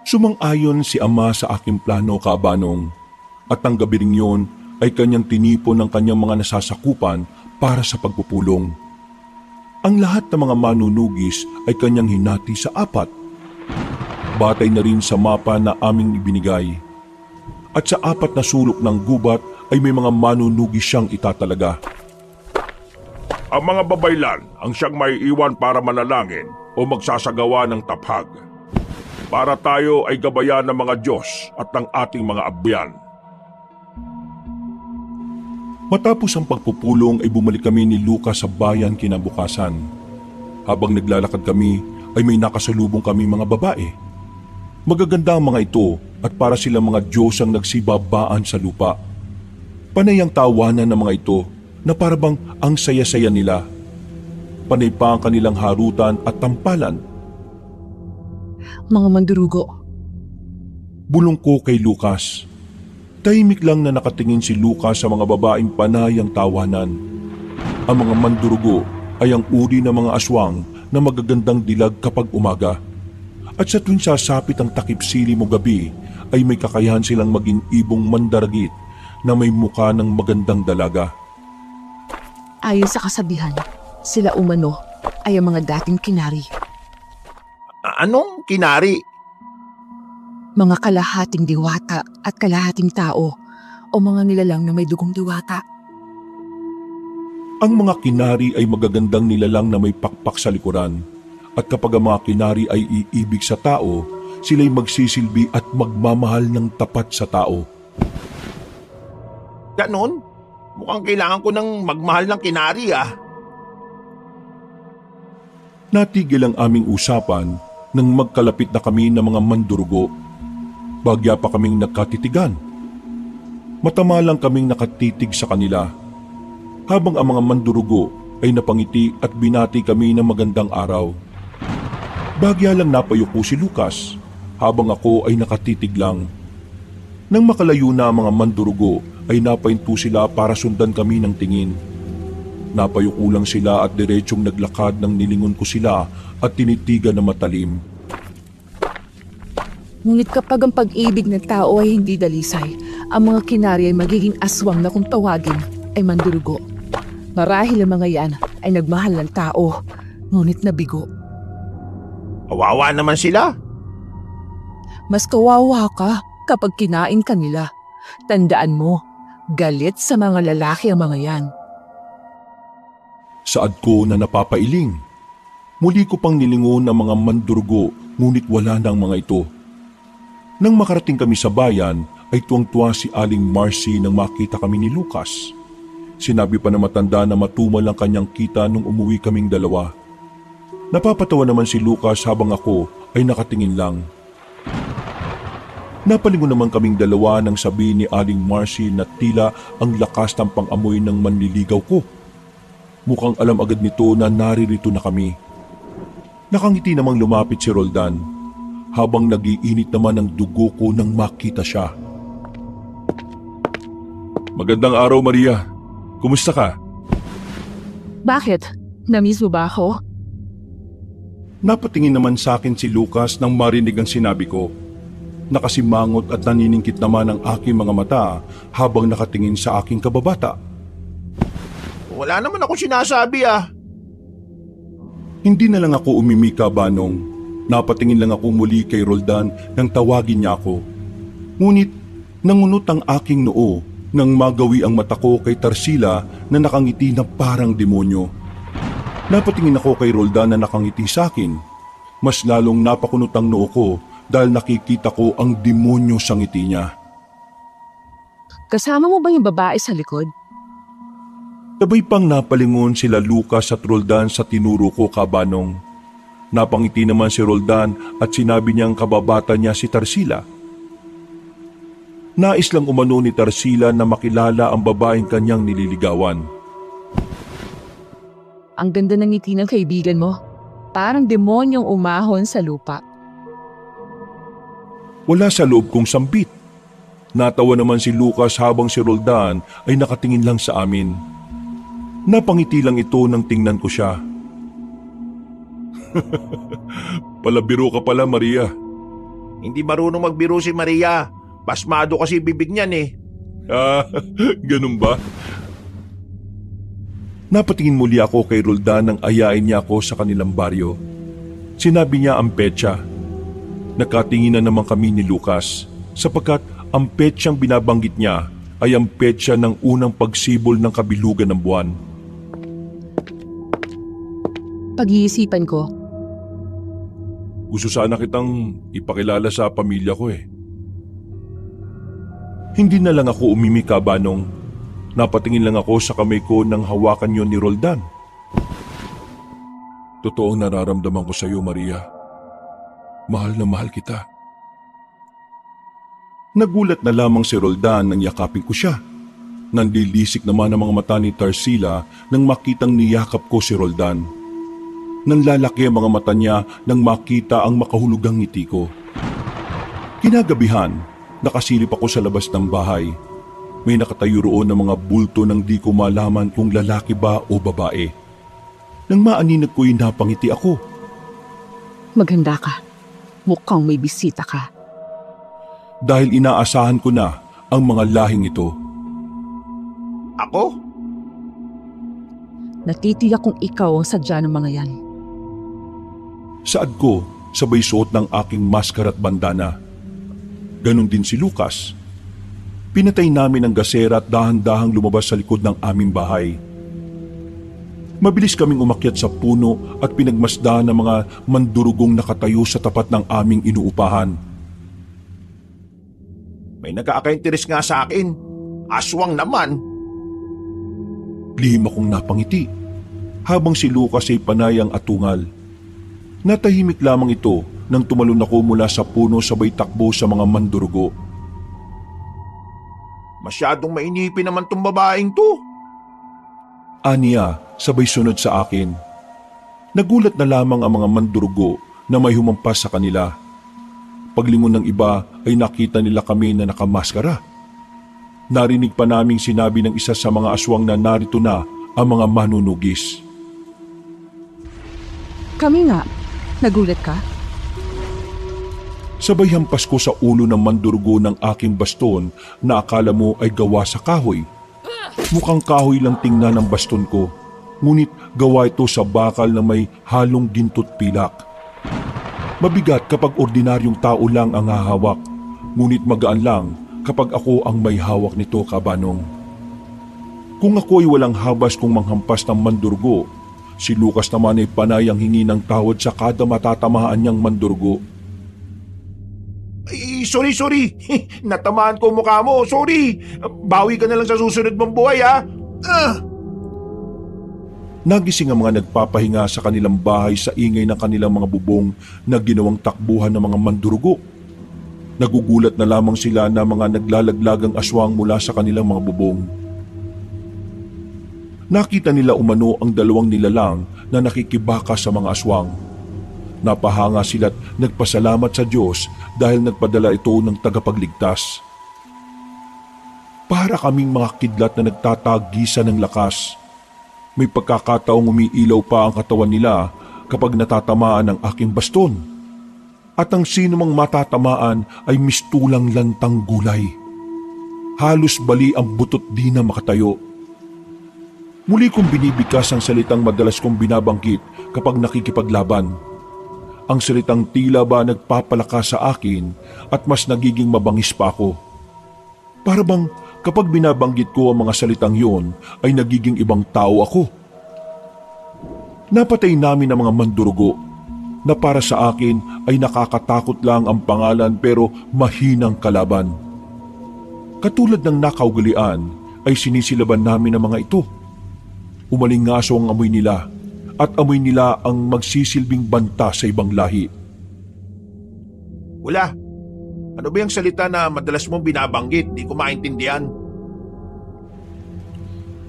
[SPEAKER 1] Sumang-ayon si Ama sa aking plano, Kabanong, at ang gabi ring yun ay kanyang tinipon ng kanyang mga nasasakupan para sa pagpupulong. Ang lahat ng mga manunugis ay kanyang hinati sa 4. Batay na rin sa mapa na aming ibinigay. At sa 4 na sulok ng gubat ay may mga manunugis siyang itatalaga.
[SPEAKER 2] Ang mga babaylan ang siyang may iwan para manalangin o magsasagawa ng taphag. Para tayo ay gabayan ng mga Diyos at ng ating mga abyan.
[SPEAKER 1] Matapos ang pagpupulong ay bumalik kami ni Lucas sa bayan kinabukasan. Habang naglalakad kami ay may nakasalubong kami mga babae. Magaganda ang mga ito at para silang mga Diyos ang nagsibabaan sa lupa. Panay ang tawanan ng mga ito na parabang ang saya-saya nila. Panay pa ang kanilang harutan at tampalan.
[SPEAKER 4] Mga mandurugo,
[SPEAKER 1] Bulong ko kay Lucas. Tahimik lang na nakatingin si Lucas sa mga babaeng panay ang tawanan. Ang mga mandurugo ay ang uri ng mga aswang na magagandang dilag kapag umaga. At sa tuwing sasapit ang takip sili mo gabi, ay may kakayahan silang maging ibong mandaragit na may mukha ng magandang dalaga.
[SPEAKER 4] ayon sa kasabihan, sila umano ay ang mga dating kinari.
[SPEAKER 3] Anong kinari?
[SPEAKER 4] Mga kalahating diwata at kalahating tao o mga nilalang na may dugong diwata.
[SPEAKER 1] Ang mga kinari ay magagandang nilalang na may pakpak sa likuran. At kapag ang mga kinari ay iibig sa tao, sila'y magsisilbi at magmamahal ng tapat sa tao.
[SPEAKER 3] Ganon? Mukhang kailangan ko ng magmahal ng kinari
[SPEAKER 1] Natigil ang aming usapan nang magkalapit na kami ng mga mandurugo. Bagya pa kaming nagkatitigan. Matama lang kaming nakatitig sa kanila. Habang ang mga mandurugo ay napangiti at binati kami ng magandang araw. Bagya lang napayuko si Lucas habang ako ay nakatitig lang. Nang makalayo na ang mga mandurugo ay napahinto sila para sundan kami ng tingin. Napayuko lang sila at diretsyong naglakad nang nilingon ko sila at tinitigan na matalim.
[SPEAKER 4] Ngunit kapag ang pag-ibig ng tao ay hindi dalisay, ang mga kinari ay magiging aswang na kung tawagin ay mandurugo. Marahil ang mga yan ay nagmahal ng tao, ngunit nabigo.
[SPEAKER 3] Kawawa naman sila.
[SPEAKER 4] Mas kawawa ka kapag kinain ka nila. Tandaan mo, Galit sa mga lalaki ang mga yan.
[SPEAKER 1] Saad ko na napapailing. Muli ko pang nilingon ang mga mandurgo ngunit wala na ang mga ito. Nang makarating kami sa bayan ay tuwang-tuwa si Aling Marcy nang makita kami ni Lucas. Sinabi pa na matanda na matumal ang kanyang kita nung umuwi kaming dalawa. Napapatawa naman si Lucas habang ako ay nakatingin lang. Napalingon naman kaming dalawa nang sabihin ni Aling Marcy na tila ang lakas ng pang-amoy ng manliligaw ko. Mukhang alam agad nito na naririto na kami. Nakangiti namang lumapit si Roldan habang nagiinit naman ang dugo ko nang makita siya. Magandang araw, Maria. Kumusta ka?
[SPEAKER 4] Bakit? Namiss mo ba ako?
[SPEAKER 1] Napatingin naman sa akin si Lucas nang marinig ang sinabi ko. Nakasimangot at naniningkit naman ang aking mga mata habang nakatingin sa aking kababata.
[SPEAKER 3] Wala naman ako sinasabi ah.
[SPEAKER 1] Hindi na lang ako umimika, Banong. Napatingin lang ako muli kay Roldan nang tawagin niya ako. Ngunit nangunot ang aking noo nang magawi ang mata ko kay Tarsila na nakangiti na parang demonyo. Napatingin ako kay Roldan na nakangiti sa akin. Mas lalong napakunot ang noo ko dahil nakikita ko ang demonyo sa ngiti niya.
[SPEAKER 4] Kasama mo ba yung babae sa likod?
[SPEAKER 1] Sabay pang napalingon sila Lucas at Roldan sa tinuro ko, Kabanong. Napangiti naman si Roldan at sinabi niyang kababata niya si Tarsila. Nais lang umano ni Tarsila na makilala ang babaeng kanyang nililigawan.
[SPEAKER 4] Ang ganda ng ngiti ng kaibigan mo. Parang demonyong umahon sa lupa.
[SPEAKER 1] Wala sa loob kong sambit. Natawa naman si Lucas habang si Roldan ay nakatingin lang sa amin. Napangiti lang ito nang tingnan ko siya. Palabiro ka pala, Maria.
[SPEAKER 3] Hindi marunong magbiro si Maria. Pasmado kasi bibig niyan eh.
[SPEAKER 1] Ah, ganun ba? Napatingin muli ako kay Roldan nang ayain niya ako sa kanilang baryo. Sinabi niya ang petsa. Nakatingin na naman kami ni Lucas sapagkat ang petsang binabanggit niya ay ang petsa ng unang pagsibol ng kabilugan ng buwan.
[SPEAKER 4] Pag-iisipan ko.
[SPEAKER 1] Gusto sana kitang ipakilala sa pamilya ko eh. Hindi na lang ako umimika, Banong. Napatingin lang ako sa kamay ko nang hawakan yon ni Roldan. Totoong nararamdaman ko sa iyo, Maria. Mahal na mahal kita. Nagulat na lamang si Roldan nang yakapin ko siya. Nanlilisik naman ang mga mata ni Tarsila nang makitang niyakap ko si Roldan. Nanlalaki ang mga mata niya nang makita ang makahulugang ngiti ko. Kinagabihan, nakasilip ako sa labas ng bahay. May nakatayo roon ng mga bulto nang di ko malaman kung lalaki ba o babae. Nang maaninag ko'y napangiti ako.
[SPEAKER 4] Maganda ka. Mukhang may bisita ka.
[SPEAKER 1] Dahil inaasahan ko na ang mga lahing ito.
[SPEAKER 3] Ako?
[SPEAKER 4] Natitiyak kong ikaw ang sadya ng mga yan.
[SPEAKER 1] Saad ko, sabay suot ng aking maskara at bandana. Ganon din si Lucas. Pinatay namin ang gasera at dahan-dahang lumabas sa likod ng aming bahay. Mabilis kaming umakyat sa puno at pinagmasdahan ng mga mandurugong nakatayo sa tapat ng aming inuupahan.
[SPEAKER 3] May nag-aaka-interes nga sa akin. Aswang naman.
[SPEAKER 1] Lihim akong napangiti habang si Lucas ay panayang atungal. Natahimik lamang ito nang tumalon ako mula sa puno sabay takbo sa mga mandurugo.
[SPEAKER 3] Masyadong mainipin naman tong babaeng to.
[SPEAKER 1] Aniya sabay sunod sa akin. Nagulat na lamang ang mga mandurugo na may humampas sa kanila. Paglingon ng iba ay nakita nila kami na nakamaskara. Narinig pa naming sinabi ng isa sa mga aswang na narito na ang mga manunugis.
[SPEAKER 4] Kami nga. Nagulat ka?
[SPEAKER 1] Sabay hampas ko sa ulo ng mandurugo ng aking baston na akala mo ay gawa sa kahoy. Mukhang kahoy lang tingnan ng baston ko, ngunit gawa ito sa bakal na may halong ginto't pilak. Mabigat kapag ordinaryong tao lang ang hahawak, ngunit magaan lang kapag ako ang may hawak nito, Kabanong. Kung ako ay walang habas kung manghampas ng mandurgo, si Lucas naman ay panayang hingi ng tawad sa kada matatamaan niyang mandurgo.
[SPEAKER 3] Ay, sorry. Natamaan ko mukha mo. Sorry. Bawi ka na lang sa susunod mong buhay, ha?
[SPEAKER 1] Nagising ang mga nagpapahinga sa kanilang bahay sa ingay ng kanilang mga bubong na ginawang takbuhan ng mga mandurgo. Nagugulat na lamang sila na mga naglalaglagang aswang mula sa kanilang mga bubong. Nakita nila umano ang dalawang nilalang na nakikibaka sa mga aswang. Napahanga sila't nagpasalamat sa Diyos dahil nagpadala ito ng tagapagligtas. Para kaming mga kidlat na nagtatagisa ng lakas. May pagkakataong umiilaw pa ang katawan nila kapag natatamaan ng aking baston. At ang sino mang matatamaan ay mistulang lantang gulay. Halos bali ang butot di na makatayo. Muli kong binibigkas ang salitang madalas kong binabanggit kapag nakikipaglaban. Ang salitang tila ba nagpapalakas sa akin at mas nagiging mabangis pa ako. Para bang kapag binabanggit ko ang mga salitang yon ay nagiging ibang tao ako. Napatay namin ang mga mandurugo na para sa akin ay nakakatakot lang ang pangalan pero mahinang kalaban. Katulad ng nakaugalian ay sinisilaban namin ang mga ito. Umalingaso ang amoy nila at amoy nila ang magsisilbing banta sa ibang lahi.
[SPEAKER 3] Wala. Ano ba yung salita na madalas mong binabanggit? Di ko maintindihan.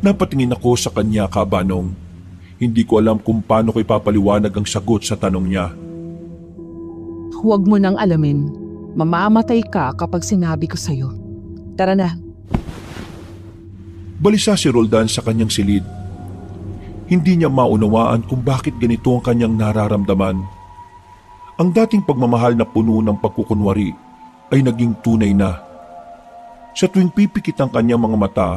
[SPEAKER 1] Napatingin ako sa kanya, Kabanong. Hindi ko alam kung paano ko ipapaliwanag ang sagot sa tanong niya.
[SPEAKER 4] Huwag mo nang alamin. Mamamatay ka kapag sinabi ko sa'yo. Tara na.
[SPEAKER 1] Balisa si Roldan sa kanyang silid. Hindi niya maunawaan kung bakit ganito ang kanyang nararamdaman. Ang dating pagmamahal na puno ng pagkukunwari ay naging tunay na. Sa tuwing pipikit ang kanyang mga mata,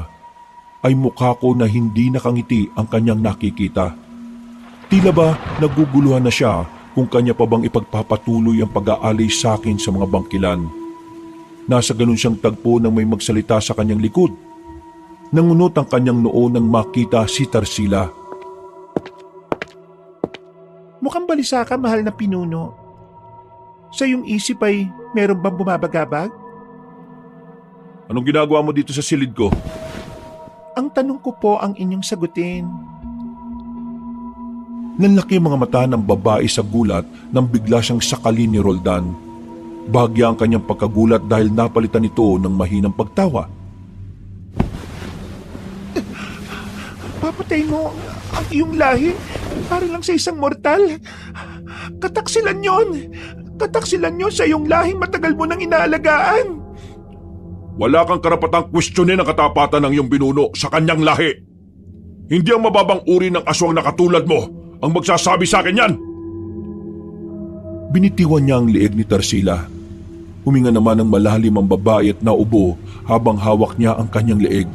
[SPEAKER 1] ay mukha ko na hindi nakangiti ang kanyang nakikita. Tila ba naguguluhan na siya kung kanya pa bang ipagpapatuloy ang pag-aalay sa akin sa mga bangkilan. Nasa ganun siyang tagpo nang may magsalita sa kanyang likod. Nangunot ang kanyang noo nang makita si Tarsila.
[SPEAKER 3] Mukhang balisa ka, mahal na pinuno. Sa iyong isip ay meron bang bumabagabag?
[SPEAKER 1] Anong ginagawa mo dito sa silid ko?
[SPEAKER 3] Ang tanong ko po ang inyong sagutin.
[SPEAKER 1] Nanlaki ang mga mata ng babae sa gulat nang bigla siyang sakalin ni Roldan. Bahagya ang kanyang pagkagulat dahil napalitan ito ng mahinang pagtawa.
[SPEAKER 3] Papatay mo ang iyong lahi para lang sa isang mortal. Kataksilan yon. Kataksilan yon sa iyong lahing matagal mo nang inaalagaan.
[SPEAKER 1] Wala kang karapatang kwestiyonin ang katapatan ng iyong binuno sa kanyang lahi. Hindi ang mababang uri ng aswang na katulad mo ang magsasabi sa akin yan. Binitiwan niya ang liig ni Tarsila. Huminga naman ng malalim ang babae at naubo habang hawak niya ang kanyang liig.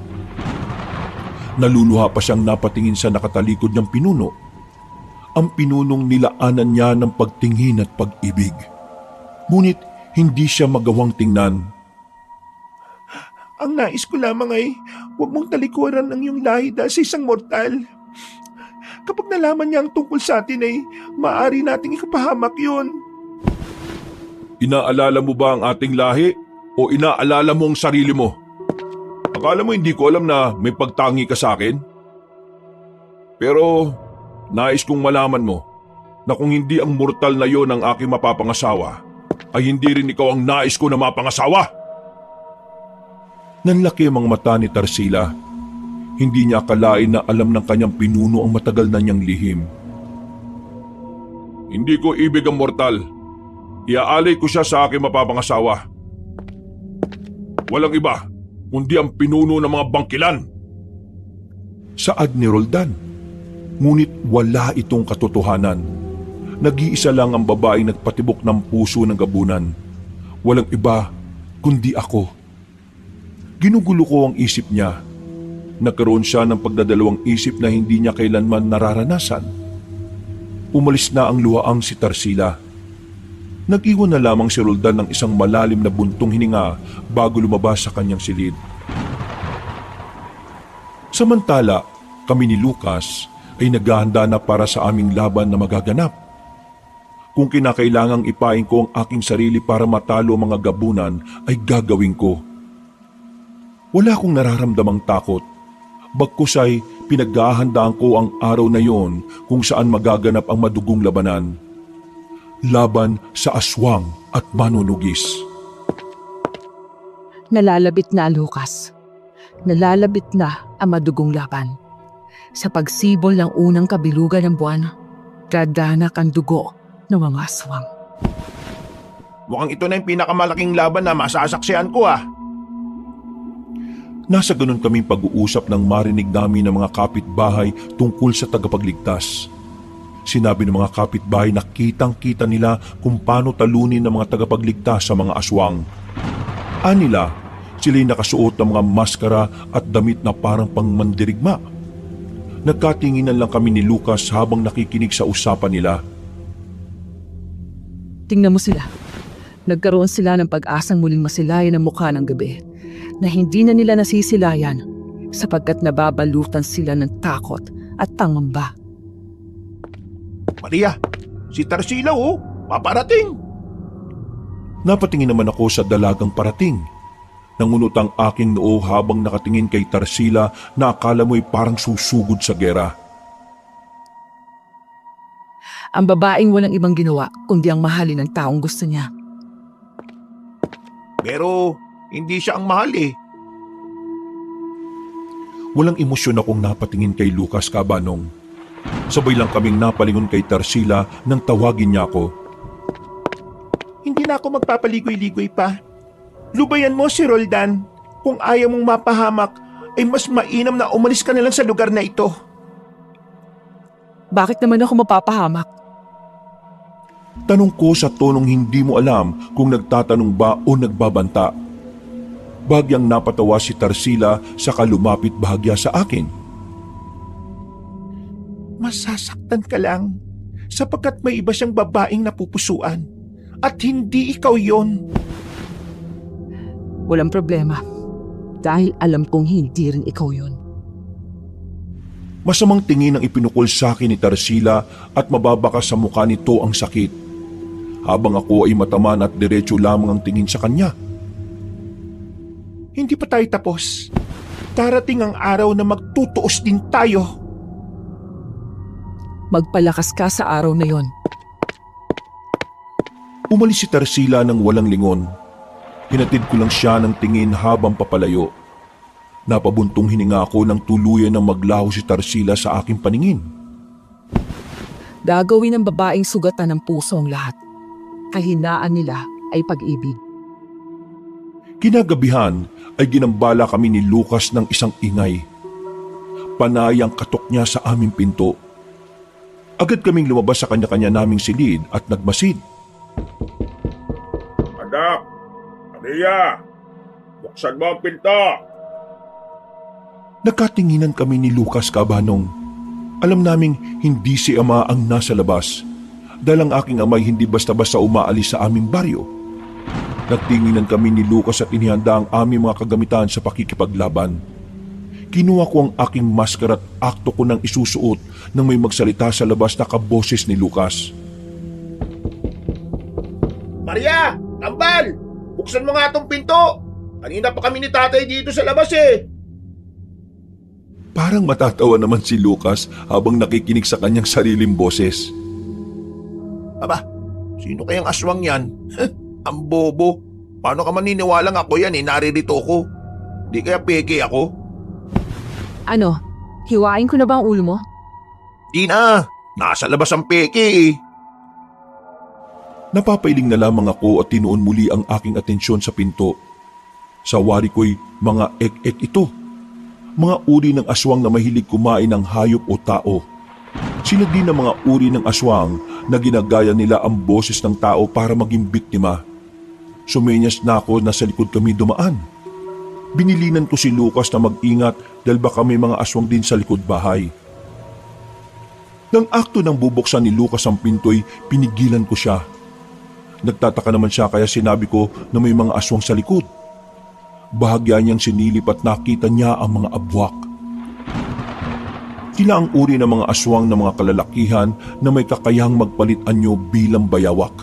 [SPEAKER 1] Naluluha pa siyang napatingin sa nakatalikod niyang pinuno. Ang pinunong nilaanan niya ng pagtingin at pag-ibig. Ngunit hindi siya magawang tingnan.
[SPEAKER 3] Ang nais ko lamang ay huwag mong talikuran ang iyong lahi dahil sa isang mortal. Kapag nalaman niya ang tungkol sa atin ay maaari nating ikapahamak yun.
[SPEAKER 1] Inaalala mo ba ang ating lahi o inaalala mo ang sarili mo? Akala mo hindi ko alam na may pagtangi ka sa akin? Pero nais kong malaman mo na kung hindi ang mortal na yon ang aking mapapangasawa, ay hindi rin ikaw ang nais ko na mapangasawa. Nanlaki ang mga mata ni Tarsila. Hindi niya akalain na alam ng kanyang pinuno ang matagal na niyang lihim. Hindi ko ibig ang mortal. Iaalay ko siya sa aking mapapangasawa. Walang iba kundi ang pinuno ng mga bangkilan. Saad ni Roldan. Ngunit wala itong katotohanan. Nag-iisa lang ang babaeng nagpatibok ng puso ng gabunan. Walang iba kundi ako. Ginugulo ko ang isip niya. Nagkaroon siya ng pagdadalawang isip na hindi niya kailanman nararanasan. Umalis na ang luhaang si Tarsila. Nag-iwan na lamang si Roldan ng isang malalim na buntong hininga bago lumabas sa kanyang silid. Samantala, kami ni Lucas ay naghahanda na para sa aming laban na magaganap. Kung kinakailangang ipain ko ang aking sarili para matalo ang mga gabunan, ay gagawin ko. Wala akong nararamdamang takot. Bagkus ay pinaghahandaan ko ang araw na yon kung saan magaganap ang madugong labanan. Laban sa aswang at manunugis.
[SPEAKER 4] Nalalabit na, Lucas. Nalalabit na ang madugong laban. Sa pagsibol ng unang kabilugan ng buwan, dadanak ang dugo ng mga aswang.
[SPEAKER 3] Mukhang ito na yung pinakamalaking laban na masasaksihan ko ah.
[SPEAKER 1] Nasa ganun kaming pag-uusap nang marinig namin ng mga kapitbahay tungkol sa tagapagligtas. Sinabi ng mga kapitbahay na kitang-kita nila kung paano talunin ng mga tagapagligtas sa mga aswang. Anila, sila'y nakasuot ng mga maskara at damit na parang pangmandirigma. Nagkatinginan lang kami ni Lucas habang nakikinig sa usapan nila.
[SPEAKER 4] Tingnan mo sila. Nagkaroon sila ng pag-asang muling masilayan ang mukha ng gabi na hindi na nila nasisilayan sapagkat nababalutan sila ng takot at pangamba.
[SPEAKER 3] Maria, si Tarsila oh, paparating.
[SPEAKER 1] Napatingin naman ako sa dalagang parating. Nangunot ang aking noo habang nakatingin kay Tarsila na akala mo'y parang susugod sa gera.
[SPEAKER 4] Ang babaeng walang ibang ginawa kundi ang mahalin ng taong gusto niya.
[SPEAKER 3] Pero hindi siya ang mahal eh.
[SPEAKER 1] Walang emosyon akong napatingin kay Lucas Cabanong. Sabay lang kaming napalingon kay Tarsila nang tawagin niya ako.
[SPEAKER 3] Hindi na ako magpapaligoy-ligoy pa. Lubayan mo si Roldan. Kung ayaw mong mapahamak, ay mas mainam na umalis ka na lang sa lugar na ito.
[SPEAKER 4] Bakit naman ako mapapahamak?
[SPEAKER 1] Tanong ko sa tonong hindi mo alam kung nagtatanong ba o nagbabanta. Bagyang napatawa si Tarsila sa kalumapit bahagya sa akin.
[SPEAKER 3] Masasaktan ka lang sapagkat may iba siyang babaeng napupusuan at hindi ikaw yon.
[SPEAKER 4] Walang problema. Dahil alam kong hindi rin ikaw yun.
[SPEAKER 1] Masamang tingin ang ipinukol sa akin ni Tarsila at mababaka sa mukha nito ang sakit. Habang ako ay mataman at diretso lamang ang tingin sa kanya.
[SPEAKER 3] Hindi pa tayo tapos. Darating ang araw na magtutuos din tayo.
[SPEAKER 4] Magpalakas ka sa araw na yon.
[SPEAKER 1] Umalis si Tarsila ng walang lingon. Hinatid ko lang siya ng tingin habang papalayo. Napabuntong hininga ako nang tuluyan ng maglaho si Tarsila sa aking paningin.
[SPEAKER 4] Gagawin ng babaeng sugatan ng puso ang lahat. Kahinaan nila ay pag-ibig.
[SPEAKER 1] Kinagabihan ay ginambala kami ni Lucas ng isang ingay. Panay ang katok niya sa aming pinto. Agad kaming lumabas sa kanya-kanya naming silid at nagmasid.
[SPEAKER 2] Anak, Maria, buksan mo ang pinto.
[SPEAKER 1] Nagkatinginan kami ni Lucas Cabanong. Alam naming hindi si ama ang nasa labas dahil ang aking amay hindi basta-basta umaalis sa aming baryo. Nagtinginan kami ni Lucas at inihanda ang aming mga kagamitan sa pakikipaglaban. Kinuha ko ang aking maskara at akto ko nang isusuot nang may magsalita sa labas na kaboses ni Lucas.
[SPEAKER 3] Maria! Tambal! Buksan mo nga itong pinto! Kanina pa kami ni tatay dito sa labas eh!
[SPEAKER 1] Parang matatawa naman si Lucas habang nakikinig sa kanyang sariling boses.
[SPEAKER 3] Aba, sino kayang aswang yan? Ang bobo! Paano ka maniniwalang ako yan eh? Naririto ko. Di kaya peke ako?
[SPEAKER 4] Ano? Hiwain ko na ba ang ulo mo?
[SPEAKER 3] Di na! Nasa labas ang peke eh!
[SPEAKER 1] Napapailing na lamang ako at tinuon muli ang aking atensyon sa pinto. Sa wari ko'y mga ek-ek ito. Mga uri ng aswang na mahilig kumain ng hayop o tao. Sila din ang mga uri ng aswang na ginagaya nila ang boses ng tao para maging biktima. Sumenyas na ako na sa likod kami dumaan. Binilinan ko si Lucas na mag-ingat dahil baka may mga aswang din sa likod bahay. Nang akto ng bubuksan ni Lucas ang pinto'y pinigilan ko siya. Nagtataka naman siya kaya sinabi ko na may mga aswang sa likod. Bahagya niyang sinilip at nakita niya ang mga abwak. Sila ang uri ng mga aswang na mga kalalakihan na may kakayahang magpalit anyo bilang bayawak.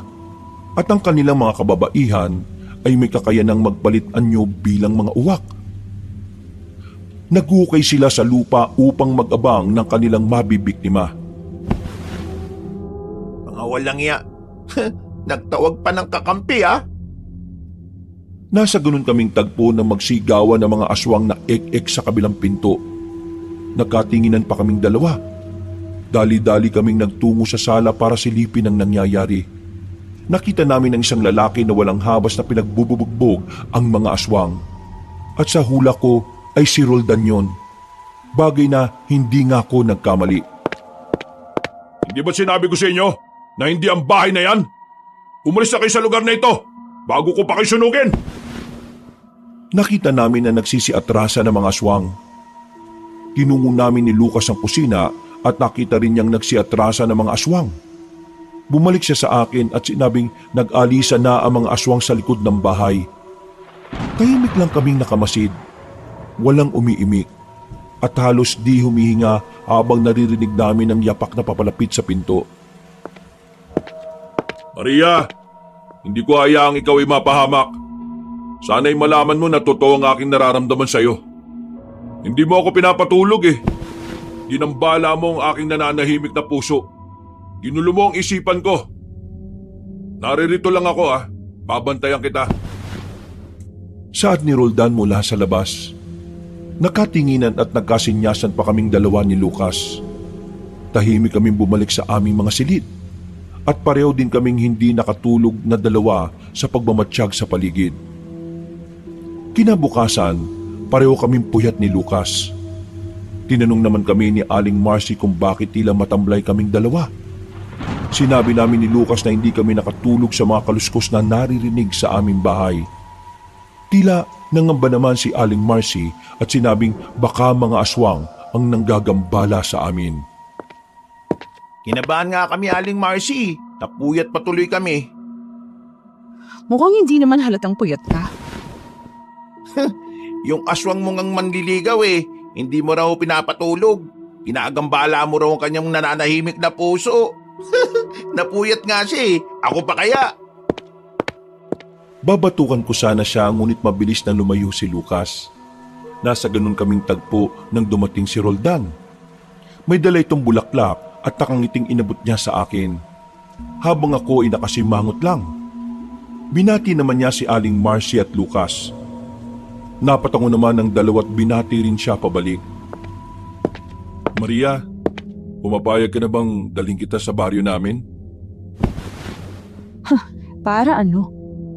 [SPEAKER 1] At ang kanilang mga kababaihan ay may kakayanang magpalit anyo bilang mga uwak. Naghukay sila sa lupa upang mag-abang ng kanilang mabibiktima.
[SPEAKER 3] Mga walang iya. Nagtawag pa ng kakampi
[SPEAKER 1] Nasa ganun kaming tagpo na magsigawan ng mga aswang na ek-ek sa kabilang pinto. Nagkatinginan pa kaming dalawa. Dali-dali kaming nagtungo sa sala para silipin ang nangyayari. Nakita namin ang isang lalaki na walang habas na pinagbububugbog ang mga aswang. At sa hula ko ay si Roldan yon. Bagay na hindi nga ako nagkamali.
[SPEAKER 2] Hindi ba sinabi ko sa inyo na hindi ang bahay na yan? Umalis na kayo sa lugar na ito bago ko pa kayo sunugin.
[SPEAKER 1] Nakita namin na nagsisiatrasa ng mga aswang. Tinungo namin ni Lucas ang kusina at nakita rin niyang nagsiatrasa ng mga aswang. Bumalik siya sa akin at sinabing nag-alisa na ang mga aswang sa likod ng bahay. Tahimik lang kaming nakamasid. Walang umiimik at halos di humihinga habang naririnig namin ang yapak na papalapit sa pinto.
[SPEAKER 2] Maria, hindi ko hayaang ikaw ay mapahamak. Sana'y malaman mo na totoo ang aking nararamdaman sa iyo. Hindi mo ako pinapatulog Ginambala mo ang aking nananahimik na puso. Ginulo mo ang isipan ko. Naririto lang ako Babantayan kita.
[SPEAKER 1] Saad ni Roldan mula sa labas. Nakatinginan at nagkasinyasan pa kaming dalawa ni Lucas. Tahimik kaming bumalik sa aming mga silid. At pareho din kaming hindi nakatulog na dalawa sa pagmamatsyag sa paligid. Kinabukasan, pareho kaming puyat ni Lucas. Tinanong naman kami ni Aling Marcy kung bakit tila matamlay kaming dalawa. Sinabi namin ni Lucas na hindi kami nakatulog sa mga kaluskos na naririnig sa aming bahay. Tila nangamba naman si Aling Marcy at sinabing baka mga aswang ang nanggagambala sa amin.
[SPEAKER 3] Kinabahan nga kami, Aling Marcy. Napuyat patuloy kami.
[SPEAKER 4] Mukhang hindi naman halatang puyat ka.
[SPEAKER 3] Yung aswang mong ang manliligaw hindi mo raw pinapatulog. Ginagambala mo raw ang kanyang nananahimik na puso. Napuyat nga siya Ako pa kaya?
[SPEAKER 1] Babatukan ko sana siya ngunit mabilis na lumayo si Lucas. Nasa ganun kaming tagpo nang dumating si Roldan. May dala itong bulaklak at nakangiting inabot niya sa akin. Habang ako ay nakasimangot lang. Binati naman niya si Aling Marcy at Lucas. Napatango naman ng dalawa't binati rin siya pabalik. Maria, pumapayag ka na bang daling kita sa baryo namin?
[SPEAKER 4] Para ano?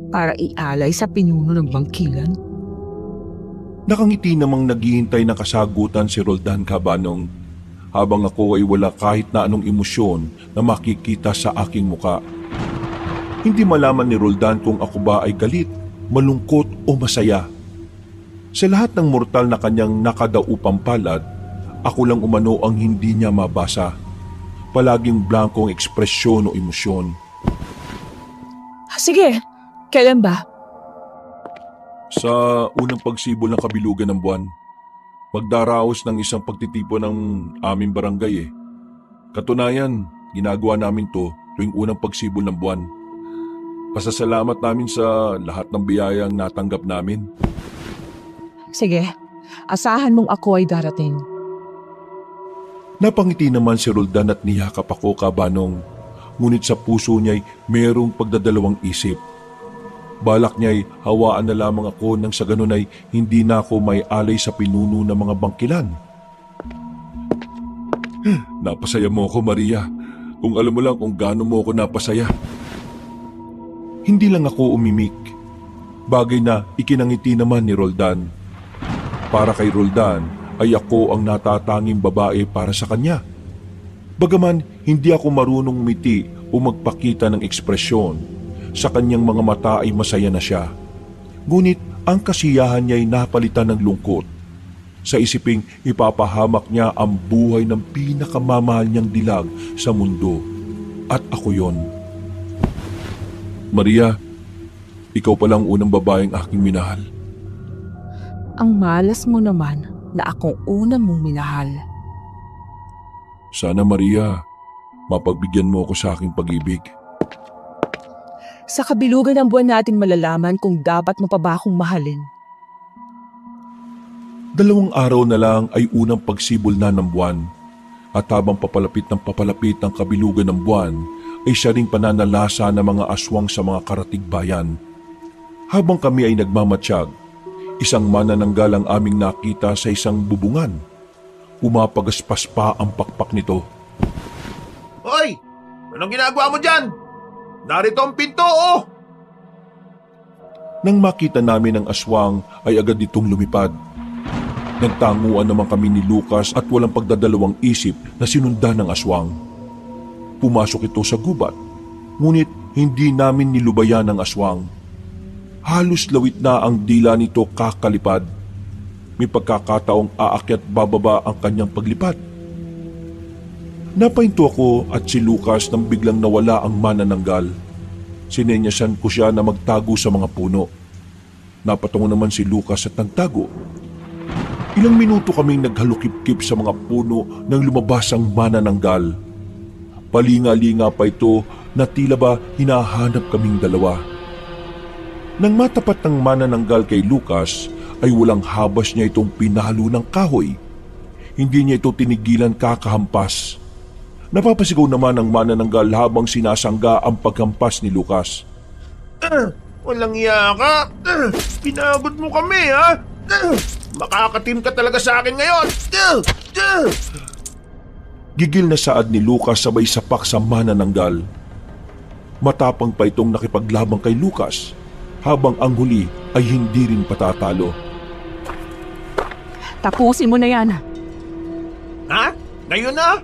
[SPEAKER 4] Para ialay sa pinuno ng bangkilan?
[SPEAKER 1] Nakangiti namang naghihintay ng kasagutan si Roldan Cabanong habang ako ay wala kahit na anong emosyon na makikita sa aking muka. Hindi malaman ni Roldan kung ako ba ay galit, malungkot o masaya. Sa lahat ng mortal na kanyang nakadaupang palad, ako lang umano ang hindi niya mabasa. Palaging blanko ang ekspresyon o emosyon.
[SPEAKER 4] Sige, kailan ba?
[SPEAKER 1] Sa unang pagsibol ng kabilugan ng buwan, magdaraos ng isang pagtitipon ng aming barangay Katunayan, ginagawa namin to tuwing unang pagsibol ng buwan. Pasasalamat namin sa lahat ng biyayang natanggap namin.
[SPEAKER 4] Sige, asahan mong ako ay darating.
[SPEAKER 1] Napangiti naman si Roldan at niyakap ako, Kabanong. Ngunit sa puso niya'y mayroong pagdadalawang isip. Balak niya'y hawaan na lamang ako nang sa ganun ay hindi na ako may alay sa pinuno ng mga bangkilan. Napasaya mo ako, Maria. Kung alam mo lang kung gaano mo ako napasaya. Hindi lang ako umimik. Bagay na ikinangiti naman ni Roldan. Para kay Roldan ay ako ang natatanging babae para sa kanya. Bagaman hindi ako marunong umiti o magpakita ng ekspresyon, sa kanyang mga mata ay masaya na siya. Ngunit ang kasiyahan niya ay napalitan ng lungkot. Sa isiping ipapahamak niya ang buhay ng pinakamamahal niyang dilag sa mundo. At ako yon. Maria, ikaw palang unang babaeng aking minahal.
[SPEAKER 4] Ang malas mo naman na akong una mong minahal.
[SPEAKER 1] Sana Maria, mapagbigyan mo ako sa aking pag-ibig.
[SPEAKER 4] Sa kabilugan ng buwan natin malalaman kung dapat mo pa ba akong mahalin.
[SPEAKER 1] 2 araw na lang ay unang pagsibol na ng buwan. At habang papalapit ang kabilugan ng buwan, ay siya ring pananalasa ng mga aswang sa mga karatig bayan. Habang kami ay nagmamatsyag, isang manananggal ang aming nakita sa isang bubungan. Pumapagaspas pa ang pakpak nito.
[SPEAKER 3] Hoy! Anong ginagawa mo dyan? Narito ang pinto, oh!
[SPEAKER 1] Nang makita namin ang aswang ay agad itong lumipad. Nagtanguan naman kami ni Lucas at walang pagdadalawang isip na sinundan ng aswang. Pumasok ito sa gubat, ngunit hindi namin nilubayan ang aswang. Halos lawit na ang dila nito kakalipad. May pagkakataong aakyat bababa ang kanyang paglipad. Napahinto ako at si Lucas nang biglang nawala ang manananggal. Sinenyasan ko siya na magtago sa mga puno. Napatungo naman si Lucas at nagtago. Ilang minuto kaming naghalukip-kip sa mga puno nang lumabas ang manananggal. Palinga-linga pa ito na tila ba hinahanap kaming dalawa. Nang matapat ng manananggal kay Lucas, ay walang habas niya itong pinalo ng kahoy. Hindi niya ito tinigilan kakahampas. Napapasigaw naman ang manananggal habang sinasangga ang paghampas ni Lucas.
[SPEAKER 3] Walang iya ka! Pinagod mo kami, ha? Makakatim ka talaga sa akin ngayon!
[SPEAKER 1] Gigil na saad ni Lucas sabay sapak sa manananggal. Matapang pa itong nakipaglabang kay Lucas, habang ang huli ay hindi rin patatalo.
[SPEAKER 4] Tapusin mo na yan.
[SPEAKER 3] Ha? Ngayon na?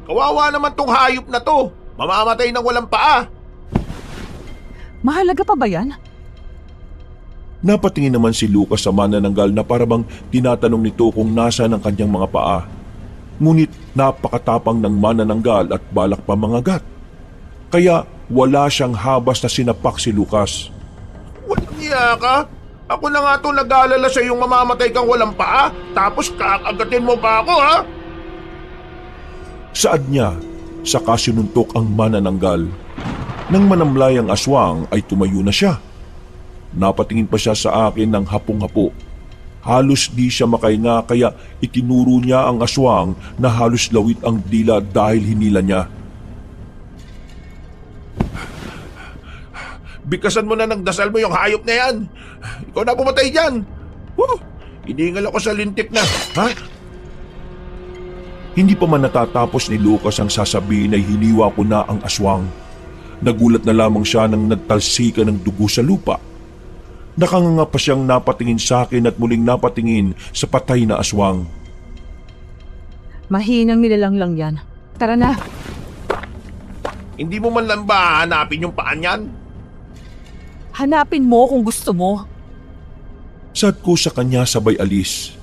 [SPEAKER 3] Kawawa naman tong hayop na to. Mamamatay ng walang paa.
[SPEAKER 4] Mahalaga pa ba yan?
[SPEAKER 1] Napatingin naman si Lucas sa manananggal na parabang tinatanong nito kung nasa ang kanyang mga paa. Ngunit napakatapang ng manananggal at balak pa mangagat. Kaya wala siyang habas na sinapak si Lucas.
[SPEAKER 3] Walang iya ka? Ako na nga to nag-aalala sa iyong mamamatay kang walang paa, tapos kakagatin mo pa ako, ha?
[SPEAKER 1] Saad niya, saka sinuntok ang manananggal. Nang manamlay ang aswang ay tumayo na siya. Napatingin pa siya sa akin ng hapong-hapo. Halos di siya makahinga kaya itinuro niya ang aswang na halos lawit ang dila dahil hinila niya.
[SPEAKER 3] Bigkasan mo na ng dasal mo yung hayop na yan. Ikaw na pumatay dyan. Iningal ako sa lintik na. Ha?
[SPEAKER 1] Hindi pa man natatapos ni Lucas ang sasabihin ay hiniwa ko na ang aswang. Nagulat na lamang siya nang nagtalsika ng dugo sa lupa. Nakanganga pa siyang napatingin sa akin at muling napatingin sa patay na aswang.
[SPEAKER 4] Mahinang nilalang lang yan. Tara na.
[SPEAKER 3] Hindi mo man lang ba hanapin yung paan yan?
[SPEAKER 4] Hanapin mo kung gusto mo.
[SPEAKER 1] Sad ko sa kanya sabay alis.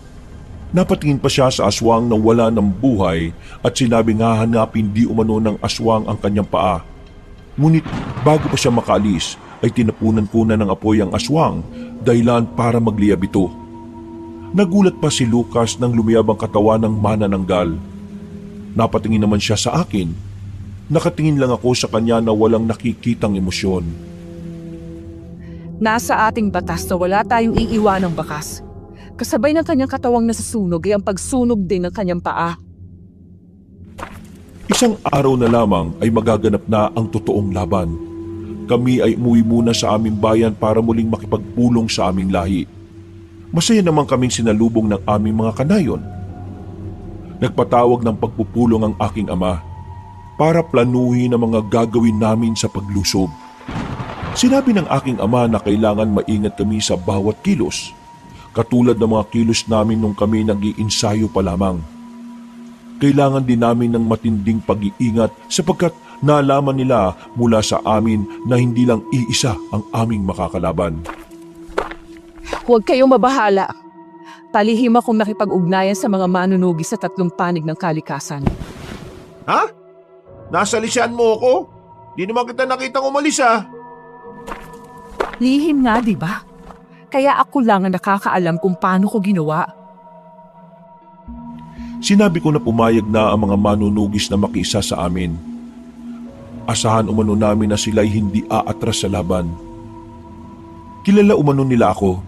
[SPEAKER 1] Napatingin pa siya sa aswang na wala ng buhay at sinabing hahanapin di umano ng aswang ang kanyang paa. Ngunit bago pa siya makaalis ay tinapunan ko na ng apoy ang aswang dahilan para magliyab ito. Nagulat pa si Lucas nang lumiyab ang katawan ng manananggal. Napatingin naman siya sa akin. Nakatingin lang ako sa kanya na walang nakikitang emosyon.
[SPEAKER 4] Nasa ating batas na wala tayong iiwanang bakas. Kasabay ng kanyang katawang nasasunog ay ang pagsunog din ng kanyang paa.
[SPEAKER 1] Isang araw na lamang ay magaganap na ang totoong laban. Kami ay umuwi muna sa aming bayan para muling makipagpulong sa aming lahi. Masaya naman kaming sinalubong ng aming mga kanayon. Nagpatawag ng pagpupulong ang aking ama para planuhin ang mga gagawin namin sa paglusob. Sinabi ng aking ama na kailangan maingat kami sa bawat kilos, katulad ng mga kilos namin nung kami nag-iinsayo pa lamang. Kailangan din namin ng matinding pag-iingat sapagkat nalaman nila mula sa amin na hindi lang iisa ang aming makakalaban.
[SPEAKER 4] Huwag kayong mabahala. Talihim akong nakipag-ugnayan sa mga manunugi sa 3 panig ng kalikasan.
[SPEAKER 3] Ha? Nasa lisyan mo ako? Di naman kita nakitang umalis, ha?
[SPEAKER 4] Lihim nga, di ba? Kaya ako lang ang nakakaalam kung paano ko ginawa.
[SPEAKER 1] Sinabi ko na pumayag na ang mga manunugis na makiisa sa amin. Asahan umano namin na sila'y hindi aatras sa laban. Kilala umano nila ako.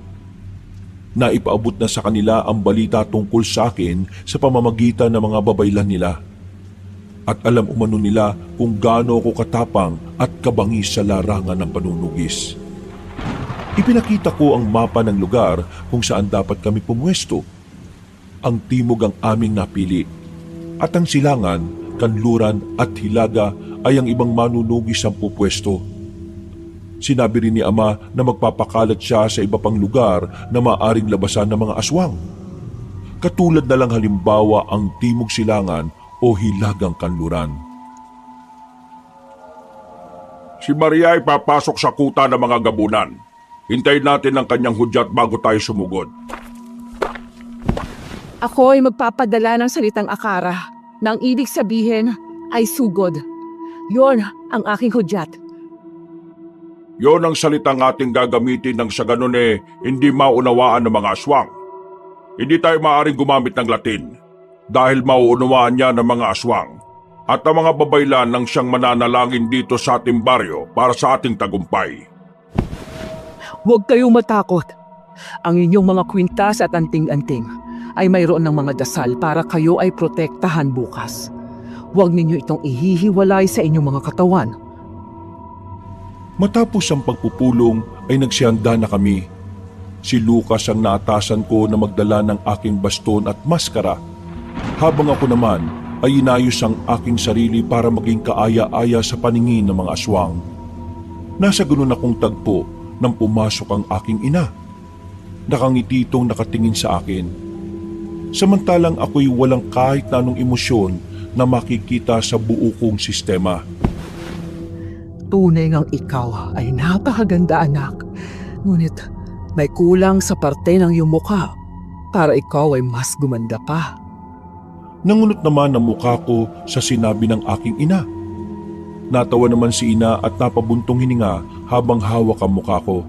[SPEAKER 1] Naipaabot na sa kanila ang balita tungkol sa akin sa pamamagitan ng mga babaylan nila. At alam umano nila kung gaano ako katapang at kabangis sa larangan ng panunugis. Ipinakita ko ang mapa ng lugar kung saan dapat kami pumwesto. Ang timog ang aming napili, at ang silangan, kanluran at hilaga ay ang ibang manunugis ang pupwesto. Sinabi rin ni Ama na magpapakalat siya sa iba pang lugar na maaring labasan ng mga aswang. Katulad na lang halimbawa ang timog silangan o hilagang kanluran.
[SPEAKER 2] Si Maria ay papasok sa kuta ng mga gabunan. Hintayin natin ang kanyang hudyat bago tayo sumugod.
[SPEAKER 4] Ako ay magpapadala ng salitang akara na ang ibig sabihin ay sugod. Yon ang aking hudyat.
[SPEAKER 2] Yon ang salitang ating gagamitin nang sa ganun hindi maunawaan ng mga aswang. Hindi tayo maaaring gumamit ng Latin dahil mauunawaan niya ng mga aswang at ang mga babaylan nang siyang mananalangin dito sa ating baryo para sa ating tagumpay.
[SPEAKER 4] Huwag kayong matakot. Ang inyong mga kwintas at anting-anting ay mayroon ng mga dasal para kayo ay protektahan bukas. Huwag ninyo itong ihihiwalay sa inyong mga katawan.
[SPEAKER 1] Matapos ang pagpupulong ay nagsiyanda na kami. Si Lucas ang naatasan ko na magdala ng aking baston at maskara, habang ako naman ay inayos ang aking sarili para maging kaaya-aya sa paningin ng mga aswang. Nasa ganun akong tagpo nang pumasok ang aking ina. Nakangiti itong nakatingin sa akin. Samantalang ako'y walang kahit na anong emosyon na makikita sa buo kong sistema.
[SPEAKER 4] Tunay ngang ikaw ay napakaganda, anak. Ngunit may kulang sa parte ng iyong mukha para ikaw ay mas gumanda pa.
[SPEAKER 1] Nangunot naman ang mukha ko sa sinabi ng aking ina. Natawa naman si ina at napabuntong hininga habang hawak ang mukha ko.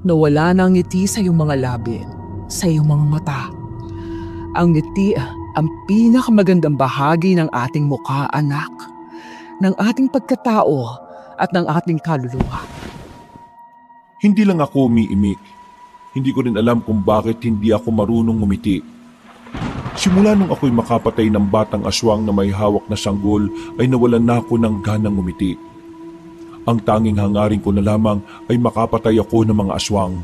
[SPEAKER 4] Nawala na ang ngiti sa iyong mga labi, sa iyong mga mata. Ang ngiti ang pinakamagandang bahagi ng ating mukha, anak. Ng ating pagkatao at ng ating kaluluwa.
[SPEAKER 1] Hindi lang ako umiimik. Hindi ko rin alam kung bakit hindi ako marunong ngumiti. Simula nung ako'y makapatay ng batang aswang na may hawak na sanggol ay nawalan na ako ng ganang ngumiti. Ang tanging hangarin ko na lamang ay makapatay ako ng mga aswang.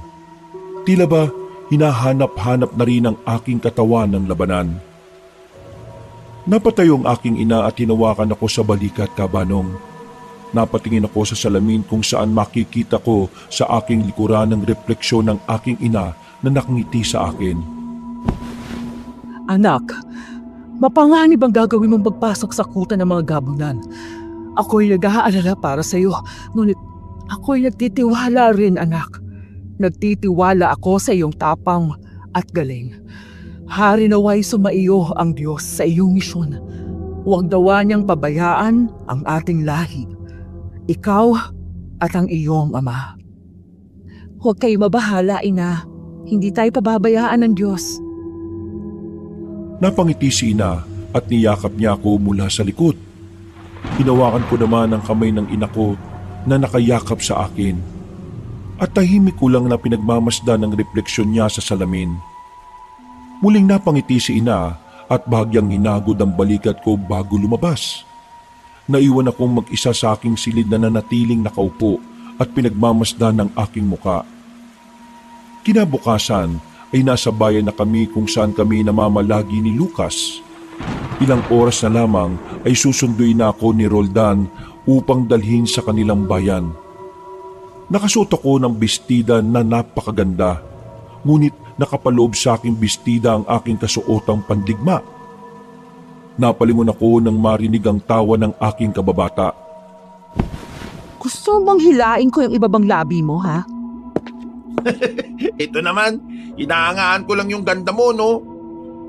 [SPEAKER 1] Tila ba hinahanap-hanap na rin ang aking katawan ng labanan. Napatayo ang aking ina at hinawakan ako sa balikat, Kabanong. Napatingin ako sa salamin kung saan makikita ko sa aking likuran ng refleksyon ng aking ina na nakangiti sa akin.
[SPEAKER 4] Anak, mapanganib ang gagawin mong pagpasok sa kuta ng mga gabunan. Ako'y nag-aalala para sa iyo, ngunit ako'y nagtitiwala rin, anak. Nagtitiwala ako sa iyong tapang at galing. Hari naway sumaiyo ang Diyos sa iyong misyon. Huwag dawa niyang pabayaan ang ating lahi. Ikaw at ang iyong ama. Huwag kayo mabahala, ina. Hindi tayo pababayaan ng Diyos.
[SPEAKER 1] Napangiti si ina at niyakap niya ako mula sa likod. Hinawakan ko naman ang kamay ng ina ko na nakayakap sa akin. At tahimik ko lang na pinagmamasdan ng refleksyon niya sa salamin. Muling napangiti si ina at bahagyang hinagod ang balikat ko bago lumabas. Naiwan akong mag-isa sa aking silid na nanatiling nakaupo at pinagmamasdan ng aking muka. Kinabukasan ay nasa bayan na kami kung saan kami namamalagi ni Lucas. Ilang oras na lamang ay susunduin na ako ni Roldan upang dalhin sa kanilang bayan. Nakasuot ako ng bestida na napakaganda, ngunit nakapaloob sa aking bestida ang aking kasuotang pandigma. Napalingon ako nang marinig ang tawa ng aking kababata.
[SPEAKER 4] Gusto bang hilain ko yung ibabang labi mo, ha?
[SPEAKER 3] Ito naman, inaangaan ko lang yung ganda mo, no?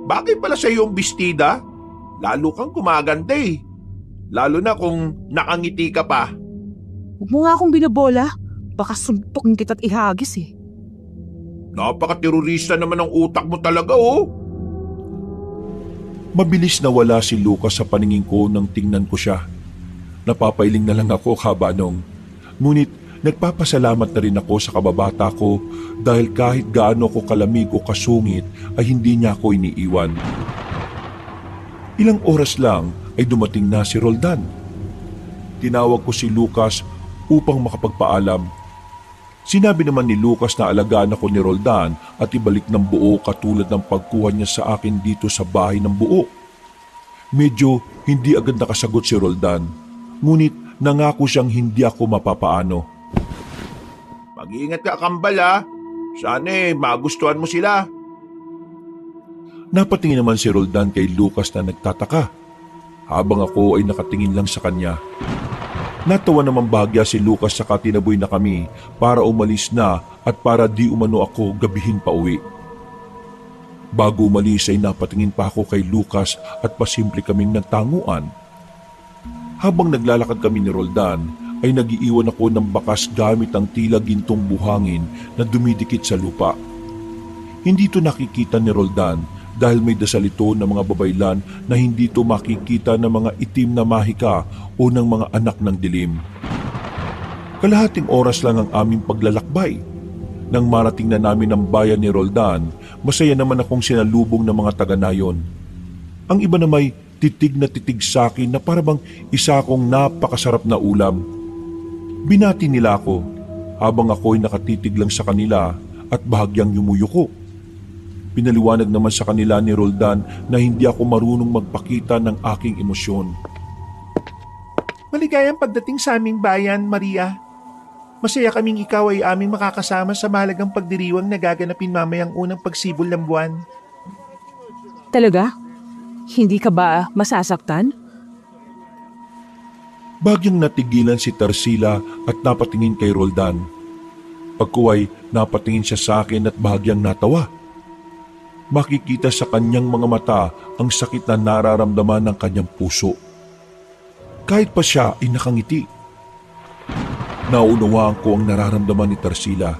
[SPEAKER 3] Bakit pala sa iyong bestida? Lalo kang gumaganda eh. Lalo na kung nakangiti ka pa.
[SPEAKER 4] Huwag mo nga akong binabola. Baka suntukin kita't ihagis eh.
[SPEAKER 3] Napaka-terorista naman ang utak mo talaga oh.
[SPEAKER 1] Mabilis nawala si Lucas sa paningin ko nang tingnan ko siya. Napapailing na lang ako, Kabanong. Ngunit nagpapasalamat na rin ako sa kababata ko dahil kahit gaano ko kalamig o kasungit ay hindi niya ako iniiwan. Ilang oras lang ay dumating na si Roldan. Tinawag ko si Lucas upang makapagpaalam. Sinabi naman ni Lucas na alagaan ako ni Roldan at ibalik ng buo katulad ng pagkuha niya sa akin dito sa bahay ng buo. Medyo hindi agad nakasagot si Roldan, ngunit nangako siyang hindi ako mapapaano.
[SPEAKER 3] Mag-iingat ka, kambal ha. Sana magustuhan mo sila.
[SPEAKER 1] Napatingin naman si Roldan kay Lucas na nagtataka, habang ako ay nakatingin lang sa kanya. Natawa naman bahagya si Lucas sa tinaboy na kami para umalis na at para di umano ako gabihin pa uwi. Bago umalis ay napatingin pa ako kay Lucas at pasimple kaming nagtanguan. Habang naglalakad kami ni Roldan ay nagiiwan ako ng bakas gamit ang tila gintong buhangin na dumidikit sa lupa. Hindi ito nakikita ni Roldan dahil may dasal ito ng mga babaylan na hindi ito makikita ng mga itim na mahika o ng mga anak ng dilim. Kalahating oras lang ang aming paglalakbay. Nang marating na namin ang bayan ni Roldan, masaya naman akong sinalubong ng mga taga-nayon. Ang iba na may titig na titig sa akin na parabang isa akong napakasarap na ulam. Binati nila ako habang ako'y nakatitig lang sa kanila at bahagyang yumuyuko. Pinaliwanag naman sa kanila ni Roldan na hindi ako marunong magpakita ng aking emosyon.
[SPEAKER 5] Maligayang pagdating sa aming bayan, Maria. Masaya kaming ikaw ay aming makakasama sa mahalagang pagdiriwang na gaganapin mamayang unang pagsibol ng buwan.
[SPEAKER 4] Talaga? Hindi ka ba masasaktan?
[SPEAKER 1] Bagyang natigilan si Tarsila at napatingin kay Roldan. Pagkuway, napatingin siya sa akin at bahagyang natawa. Makikita sa kanyang mga mata ang sakit na nararamdaman ng kanyang puso. Kahit pa siya ay nakangiti. Naunawaan ko ang nararamdaman ni Tarsila.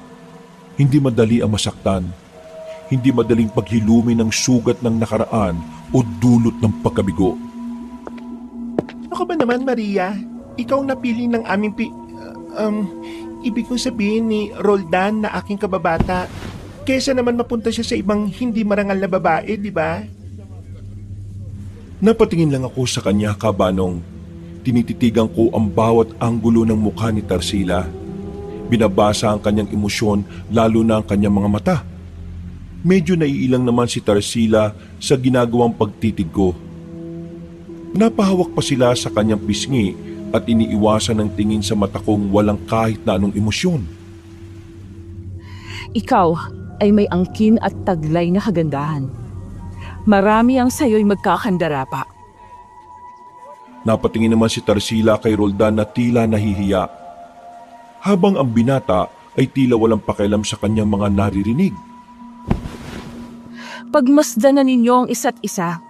[SPEAKER 1] Hindi madali ang masaktan. Hindi madaling paghilumin ng sugat ng nakaraan o dulot ng pagkabigo.
[SPEAKER 5] Ako ba naman, Maria? Ikaw ang napili ng aming ibig kong sabihin ni Roldan na aking kababata. Kesa naman mapunta siya sa ibang hindi marangal na babae, di ba?
[SPEAKER 1] Napatingin lang ako sa kanya, Kabanong. Tinititigan ko ang bawat anggulo ng mukha ni Tarsila. Binabasa ang kanyang emosyon, lalo na ang kanyang mga mata. Medyo naiilang naman si Tarsila sa ginagawang pagtitig ko. Napahawak pa sila sa kanyang pisngi at iniiwasan ng tingin sa mata kong walang kahit na anong emosyon.
[SPEAKER 4] Ikaw ay may angkin at taglay na kagandahan. Marami ang sayo'y magkakandara pa.
[SPEAKER 1] Napatingin naman si Tarsila kay Roldan na tila nahihiya. Habang ang binata ay tila walang pakialam sa kanyang mga naririnig.
[SPEAKER 4] Pagmasdan na ninyo ang isa't isa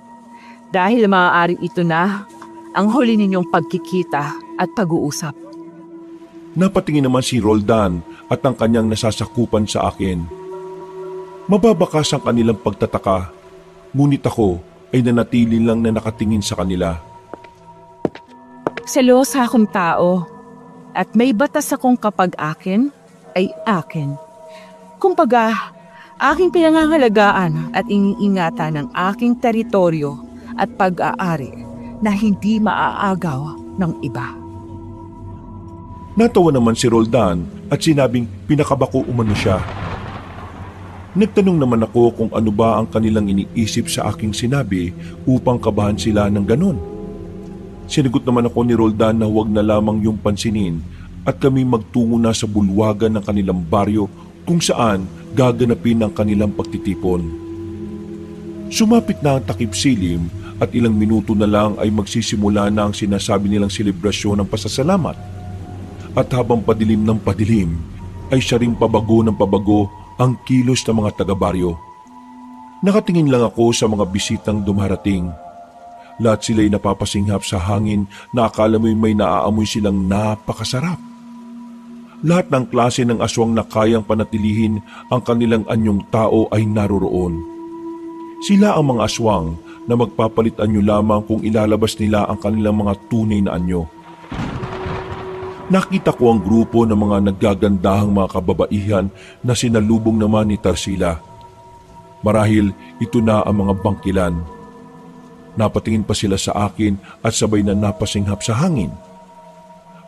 [SPEAKER 4] dahil maaaring ito na ang huli ninyong pagkikita at pag-uusap.
[SPEAKER 1] Napatingin naman si Roldan at ang kanyang nasasakupan sa akin. Mababakas ang kanilang pagtataka, ngunit ako ay nanatili lang na nakatingin sa kanila.
[SPEAKER 4] Selosa akong tao at may batas akong kapag akin ay akin. Kumbaga, aking pinangangalagaan at iniingatan ng aking teritoryo at pag-aari na hindi maaagaw ng iba.
[SPEAKER 1] Natawa naman si Roldan at sinabing pinakabako umano siya. Nagtanong naman ako kung ano ba ang kanilang iniisip sa aking sinabi upang kabahan sila ng ganon. Sinagot naman ako ni Roldan na huwag na lamang yung pansinin at kami magtungo na sa bulwagan ng kanilang baryo kung saan gaganapin ang kanilang pagtitipon. Sumapit na ang takip silim at ilang minuto na lang ay magsisimula na ang sinasabi nilang selebrasyon ng pasasalamat. At habang padilim ng padilim ay siya ring pabago ng pabago ang kilos ng mga taga-baryo. Nakatingin lang ako sa mga bisitang dumarating. Lahat sila'y napapasinghap sa hangin na akala mo'y may naaamoy silang napakasarap. Lahat ng klase ng aswang na kayang panatilihin ang kanilang anyong tao ay naroroon. Sila ang mga aswang na magpapalit anyo lamang kung ilalabas nila ang kanilang mga tunay na anyo. Nakita ko ang grupo ng mga naggagandahang mga kababaihan na sinalubong naman ni Tarsila. Marahil ito na ang mga bangkilan. Napatingin pa sila sa akin at sabay na napasinghap sa hangin.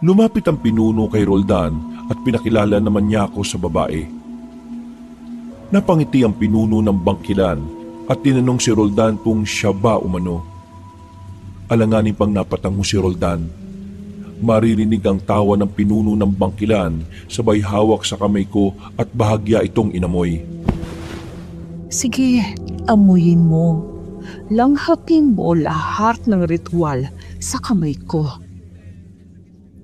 [SPEAKER 1] Lumapit ang pinuno kay Roldan at pinakilala naman niya ako sa babae. Napangiti ang pinuno ng bangkilan at tinanong si Roldan kung siya ba umano. Alanganin pang napatango si Roldan. Maririnig ang tawa ng pinuno ng bangkilan, sabay hawak sa kamay ko at bahagya itong inamoy.
[SPEAKER 4] Sige, amuyin mo. Langhatin mo lahat ng ritual sa kamay ko.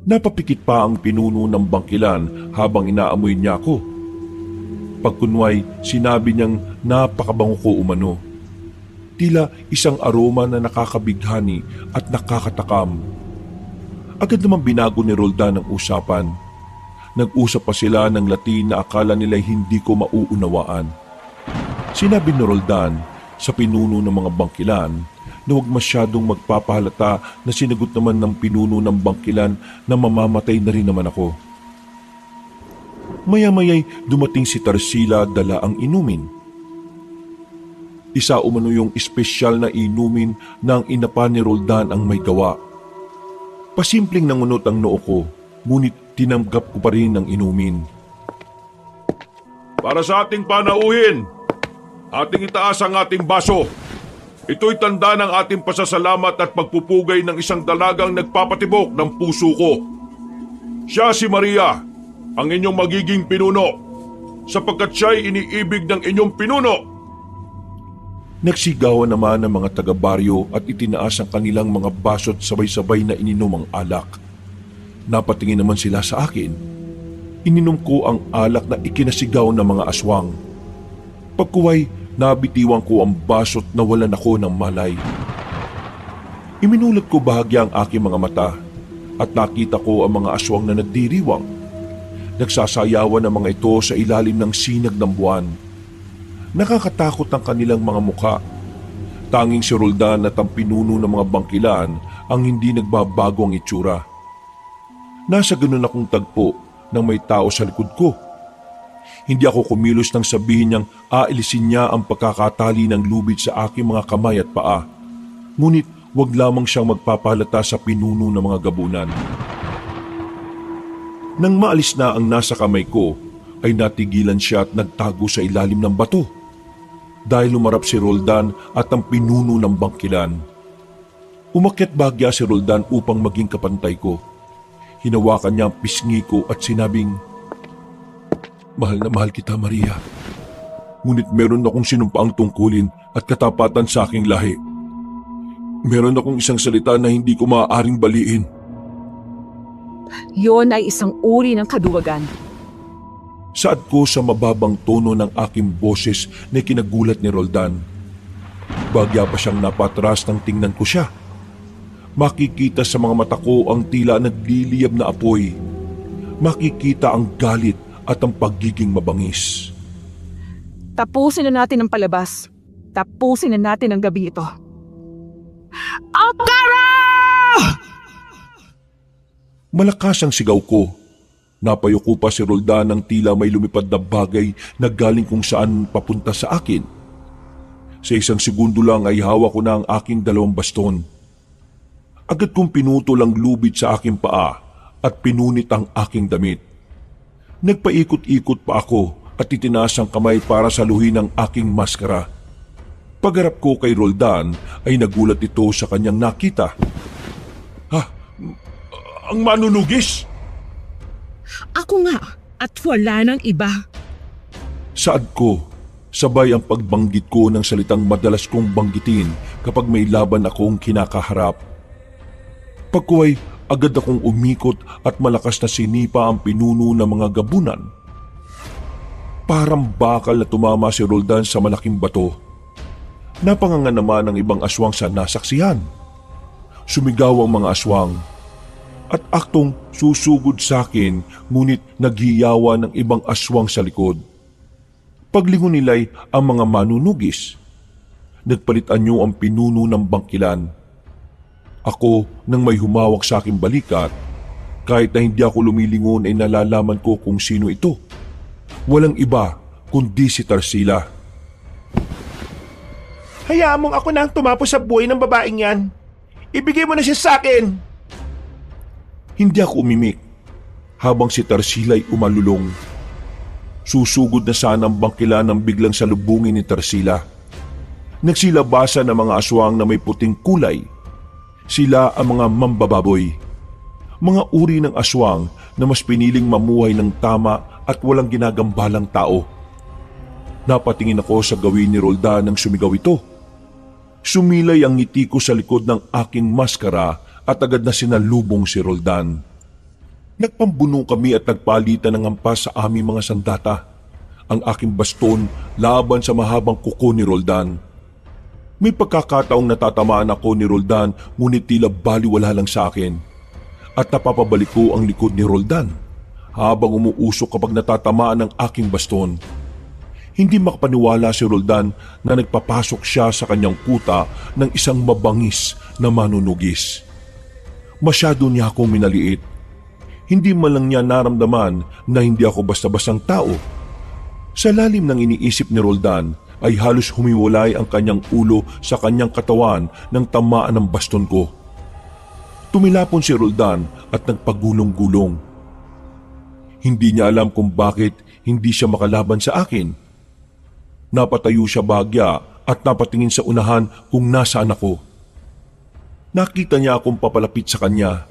[SPEAKER 1] Napapikit pa ang pinuno ng bangkilan habang inaamoy niya ako. Pagkunway, sinabi niyang napakabango ko umano. Tila isang aroma na nakakabighani at nakakatakam. Agad naman binago ni Roldan ang usapan. Nag-usap pa sila ng Latin na akala nila hindi ko mauunawaan. Sinabi ni Roldan sa pinuno ng mga bangkilan na huwag masyadong magpapahalata na sinagot naman ng pinuno ng bangkilan na mamamatay na rin naman ako. Maya-maya'y dumating si Tarsila dala ang inumin. Isa umano yung espesyal na inumin na ang inapa ni Roldan ang may gawa. Pasimpleng nangunot ang noo ko, ngunit tinanggap ko pa rin ang inumin.
[SPEAKER 2] Para sa ating panauhin, ating itaas ang ating baso. Ito'y tanda ng ating pasasalamat at pagpupugay ng isang dalagang nagpapatibok ng puso ko. Siya si Maria, ang inyong magiging pinuno, sapagkat siya'y iniibig ng inyong pinuno.
[SPEAKER 1] Nagsigawan naman ang mga taga-baryo at itinaas ang kanilang mga basot sabay-sabay na ininom ang alak. Napatingin naman sila sa akin. Ininom ko ang alak na ikinasigaw ng mga aswang. Pagkuway, nabitiwan ko ang basot na walan ako ng malay. Iminulat ko bahagya ang aking mga mata at nakita ko ang mga aswang na nagdiriwang. Nagsasayawan ang mga ito sa ilalim ng sinag ng buwan. Nakakatakot ang kanilang mga mukha. Tanging si Roldan at ang pinuno ng mga bangkilan ang hindi nagbabago ang itsura. Nasa ganun akong tagpo nang may tao sa likod ko. Hindi ako kumilos nang sabihin niyang aalisin niya ang pagkakatali ng lubid sa aking mga kamay at paa. Ngunit wag lamang siyang magpapalata sa pinuno ng mga gabunan. Nang maalis na ang nasa kamay ko, ay natigilan siya at nagtago sa ilalim ng bato. Dahil lumarap si Roldan at ang pinuno ng bangkilan. Umakyat bahagya si Roldan upang maging kapantay ko. Hinawakan niya ang pisngi ko at sinabing, "Mahal na mahal kita, Maria. Ngunit meron akong sinumpaang tungkulin at katapatan sa aking lahi. Meron akong isang salita na hindi ko maaaring baliin."
[SPEAKER 4] Yon ay isang uri ng kaduwagan.
[SPEAKER 1] Saad ko sa mababang tono ng aking boses na kinagulat ni Roldan. Bagya pa siyang napatras nang tingnan ko siya. Makikita sa mga mata ko ang tila nagliliyab na apoy. Makikita ang galit at ang pagiging mabangis.
[SPEAKER 4] Tapusin na natin ang palabas. Tapusin na natin ang gabi ito. Akara!
[SPEAKER 1] Malakas ang sigaw ko. Napayuko pa si Roldan ng tila may lumipad na bagay na galing kung saan papunta sa akin. Sa isang segundo lang ay hawak ko na ang aking dalawang baston. Agad kong pinutol ang lubid sa aking paa at pinunit ang aking damit. Nagpaikot-ikot pa ako at itinaas ang kamay para saluhin ang aking maskara. Pagharap ko kay Roldan ay nagulat ito sa kanyang nakita. "Ha? Ang manunugis?"
[SPEAKER 4] Ako nga at wala nang iba.
[SPEAKER 1] Saad ko, sabay ang pagbanggit ko ng salitang madalas kong banggitin kapag may laban akong kinakaharap. Pagkuway, agad akong umikot at malakas na sinipa ang pinuno ng mga gabunan. Parang bakal na tumama si Roldan sa malaking bato. Napanganga naman ang ibang aswang sa nasaksihan. Sumigaw ang mga aswang. at aktong susugod sa akin ngunit naghiyawa ng ibang aswang sa likod. Paglingon nila'y ang mga manunugis. Nagpalit anyo ang pinuno ng bangkilan. Ako nang may humawak sa aking balikat, kahit na hindi ako lumilingon ay nalalaman ko kung sino ito. Walang iba kundi si Tarsila.
[SPEAKER 5] Hayaan mong ako na ang tumapos sa buhay ng babaeng yan. Ibigay mo na siya sa akin.
[SPEAKER 1] Hindi ako umimik habang si Tarsila'y umalulong. Susugod na sana ang bangkila nang biglang salubungin ni Tarsila. Nagsilabasa ng mga aswang na may puting kulay. Sila ang mga mambababoy. Mga uri ng aswang na mas piniling mamuhay ng tama at walang ginagambalang tao. Napatingin ako sa gawin ni Roldan nang sumigaw ito. Sumilay ang ngiti ko sa likod ng aking maskara at agad na sinalubong si Roldan. Nagpambuno kami at nagpalitan ng hampas sa aming mga sandata. Ang aking baston laban sa mahabang kuko ni Roldan. May pagkakataong natatamaan ako ni Roldan ngunit tila baliwala lang sa akin. At napapabalik ko ang likod ni Roldan habang umuusok kapag natatamaan ng aking baston. Hindi makapaniwala si Roldan na nagpapasok siya sa kanyang kuta ng isang mabangis na manunugis. Masyado niya akong minaliit. Hindi man lang niya naramdaman na hindi ako basta-bastang tao. Sa lalim ng iniisip ni Roldan ay halos humiwalay ang kanyang ulo sa kanyang katawan ng tamaan ng baston ko. Tumilapon si Roldan at nagpagulong-gulong. Hindi niya alam kung bakit hindi siya makalaban sa akin. Napatayo siya bahagya at napatingin sa unahan kung nasaan ako. Nakita niya akong papalapit sa kanya.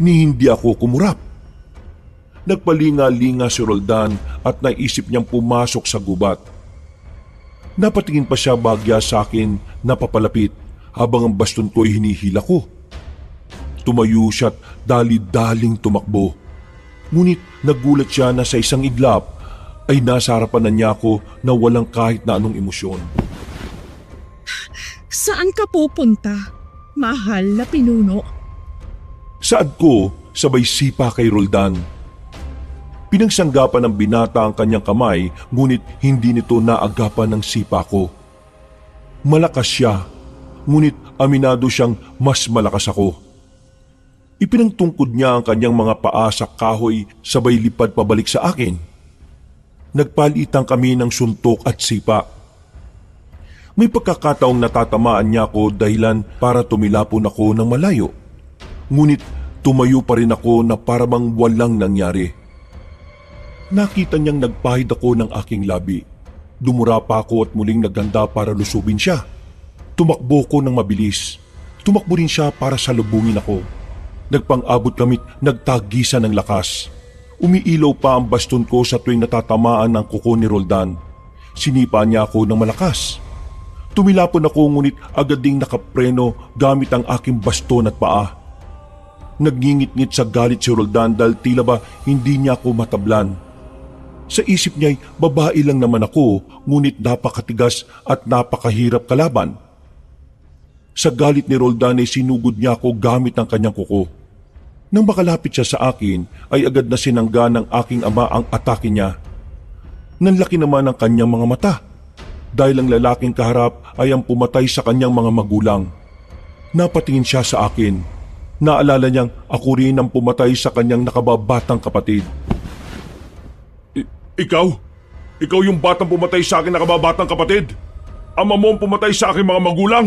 [SPEAKER 1] Ni hindi ako kumurap. Nagpalinga-linga si Roldan at naisip niyang pumasok sa gubat. Napatingin pa siya bahagya sa akin na papalapit habang ang baston ko ay hinihila ko. Tumayo siya at dali-daling tumakbo. Ngunit nagulat siya na sa isang iglap ay nasa harapan na niya ako na walang kahit na anong emosyon.
[SPEAKER 6] Saan ka pupunta, mahal na pinuno?
[SPEAKER 1] Saad ko sabay sipa kay Roldan. Pinagsanggapan ng binata ang kanyang kamay ngunit hindi nito naagapan ng sipa ko. Malakas siya, ngunit aminado siyang mas malakas ako. Ipinangtungkod niya ang kanyang mga paa sa kahoy sabay lipad pabalik sa akin. Nagpalitan kami ng suntok at sipa. May pagkakataong natatamaan niya ako dahilan para tumilapon ako ng malayo. Ngunit tumayo pa rin ako na parang walang nangyari. Nakita niyang nagpahid ako ng aking labi. Dumura pa ako at muling naghanda para lusubin siya. Tumakbo ko ng mabilis. Tumakbo rin siya para salubungin ako. Nagpang-abot kami't nagtagisan ng lakas. Umiilaw pa ang baston ko sa tuwing natatamaan ng kuko ni Roldan. Sinipa niya ako ng malakas. Tumilapon ako ngunit agad ding nakapreno gamit ang aking baston at paa. Nagngingit-ngit sa galit si Roldan dahil tila ba hindi niya ako matablan. Sa isip niya'y babae lang naman ako ngunit napakatigas at napakahirap kalaban. Sa galit ni Roldan ay sinugod niya ako gamit ang kanyang kuko. Nang makalapit siya sa akin ay agad na sinangga ng aking ama ang atake niya. Nanlaki naman ang kanyang mga mata dahil ang lalaking kaharap ay ang pumatay sa kanyang mga magulang. Napatingin siya sa akin. Naalala niyang ako rin ang pumatay sa kanyang nakababatang kapatid. Ikaw? Ikaw yung batang pumatay sa akin nakababatang kapatid? Ama mo ang pumatay sa aking mga magulang?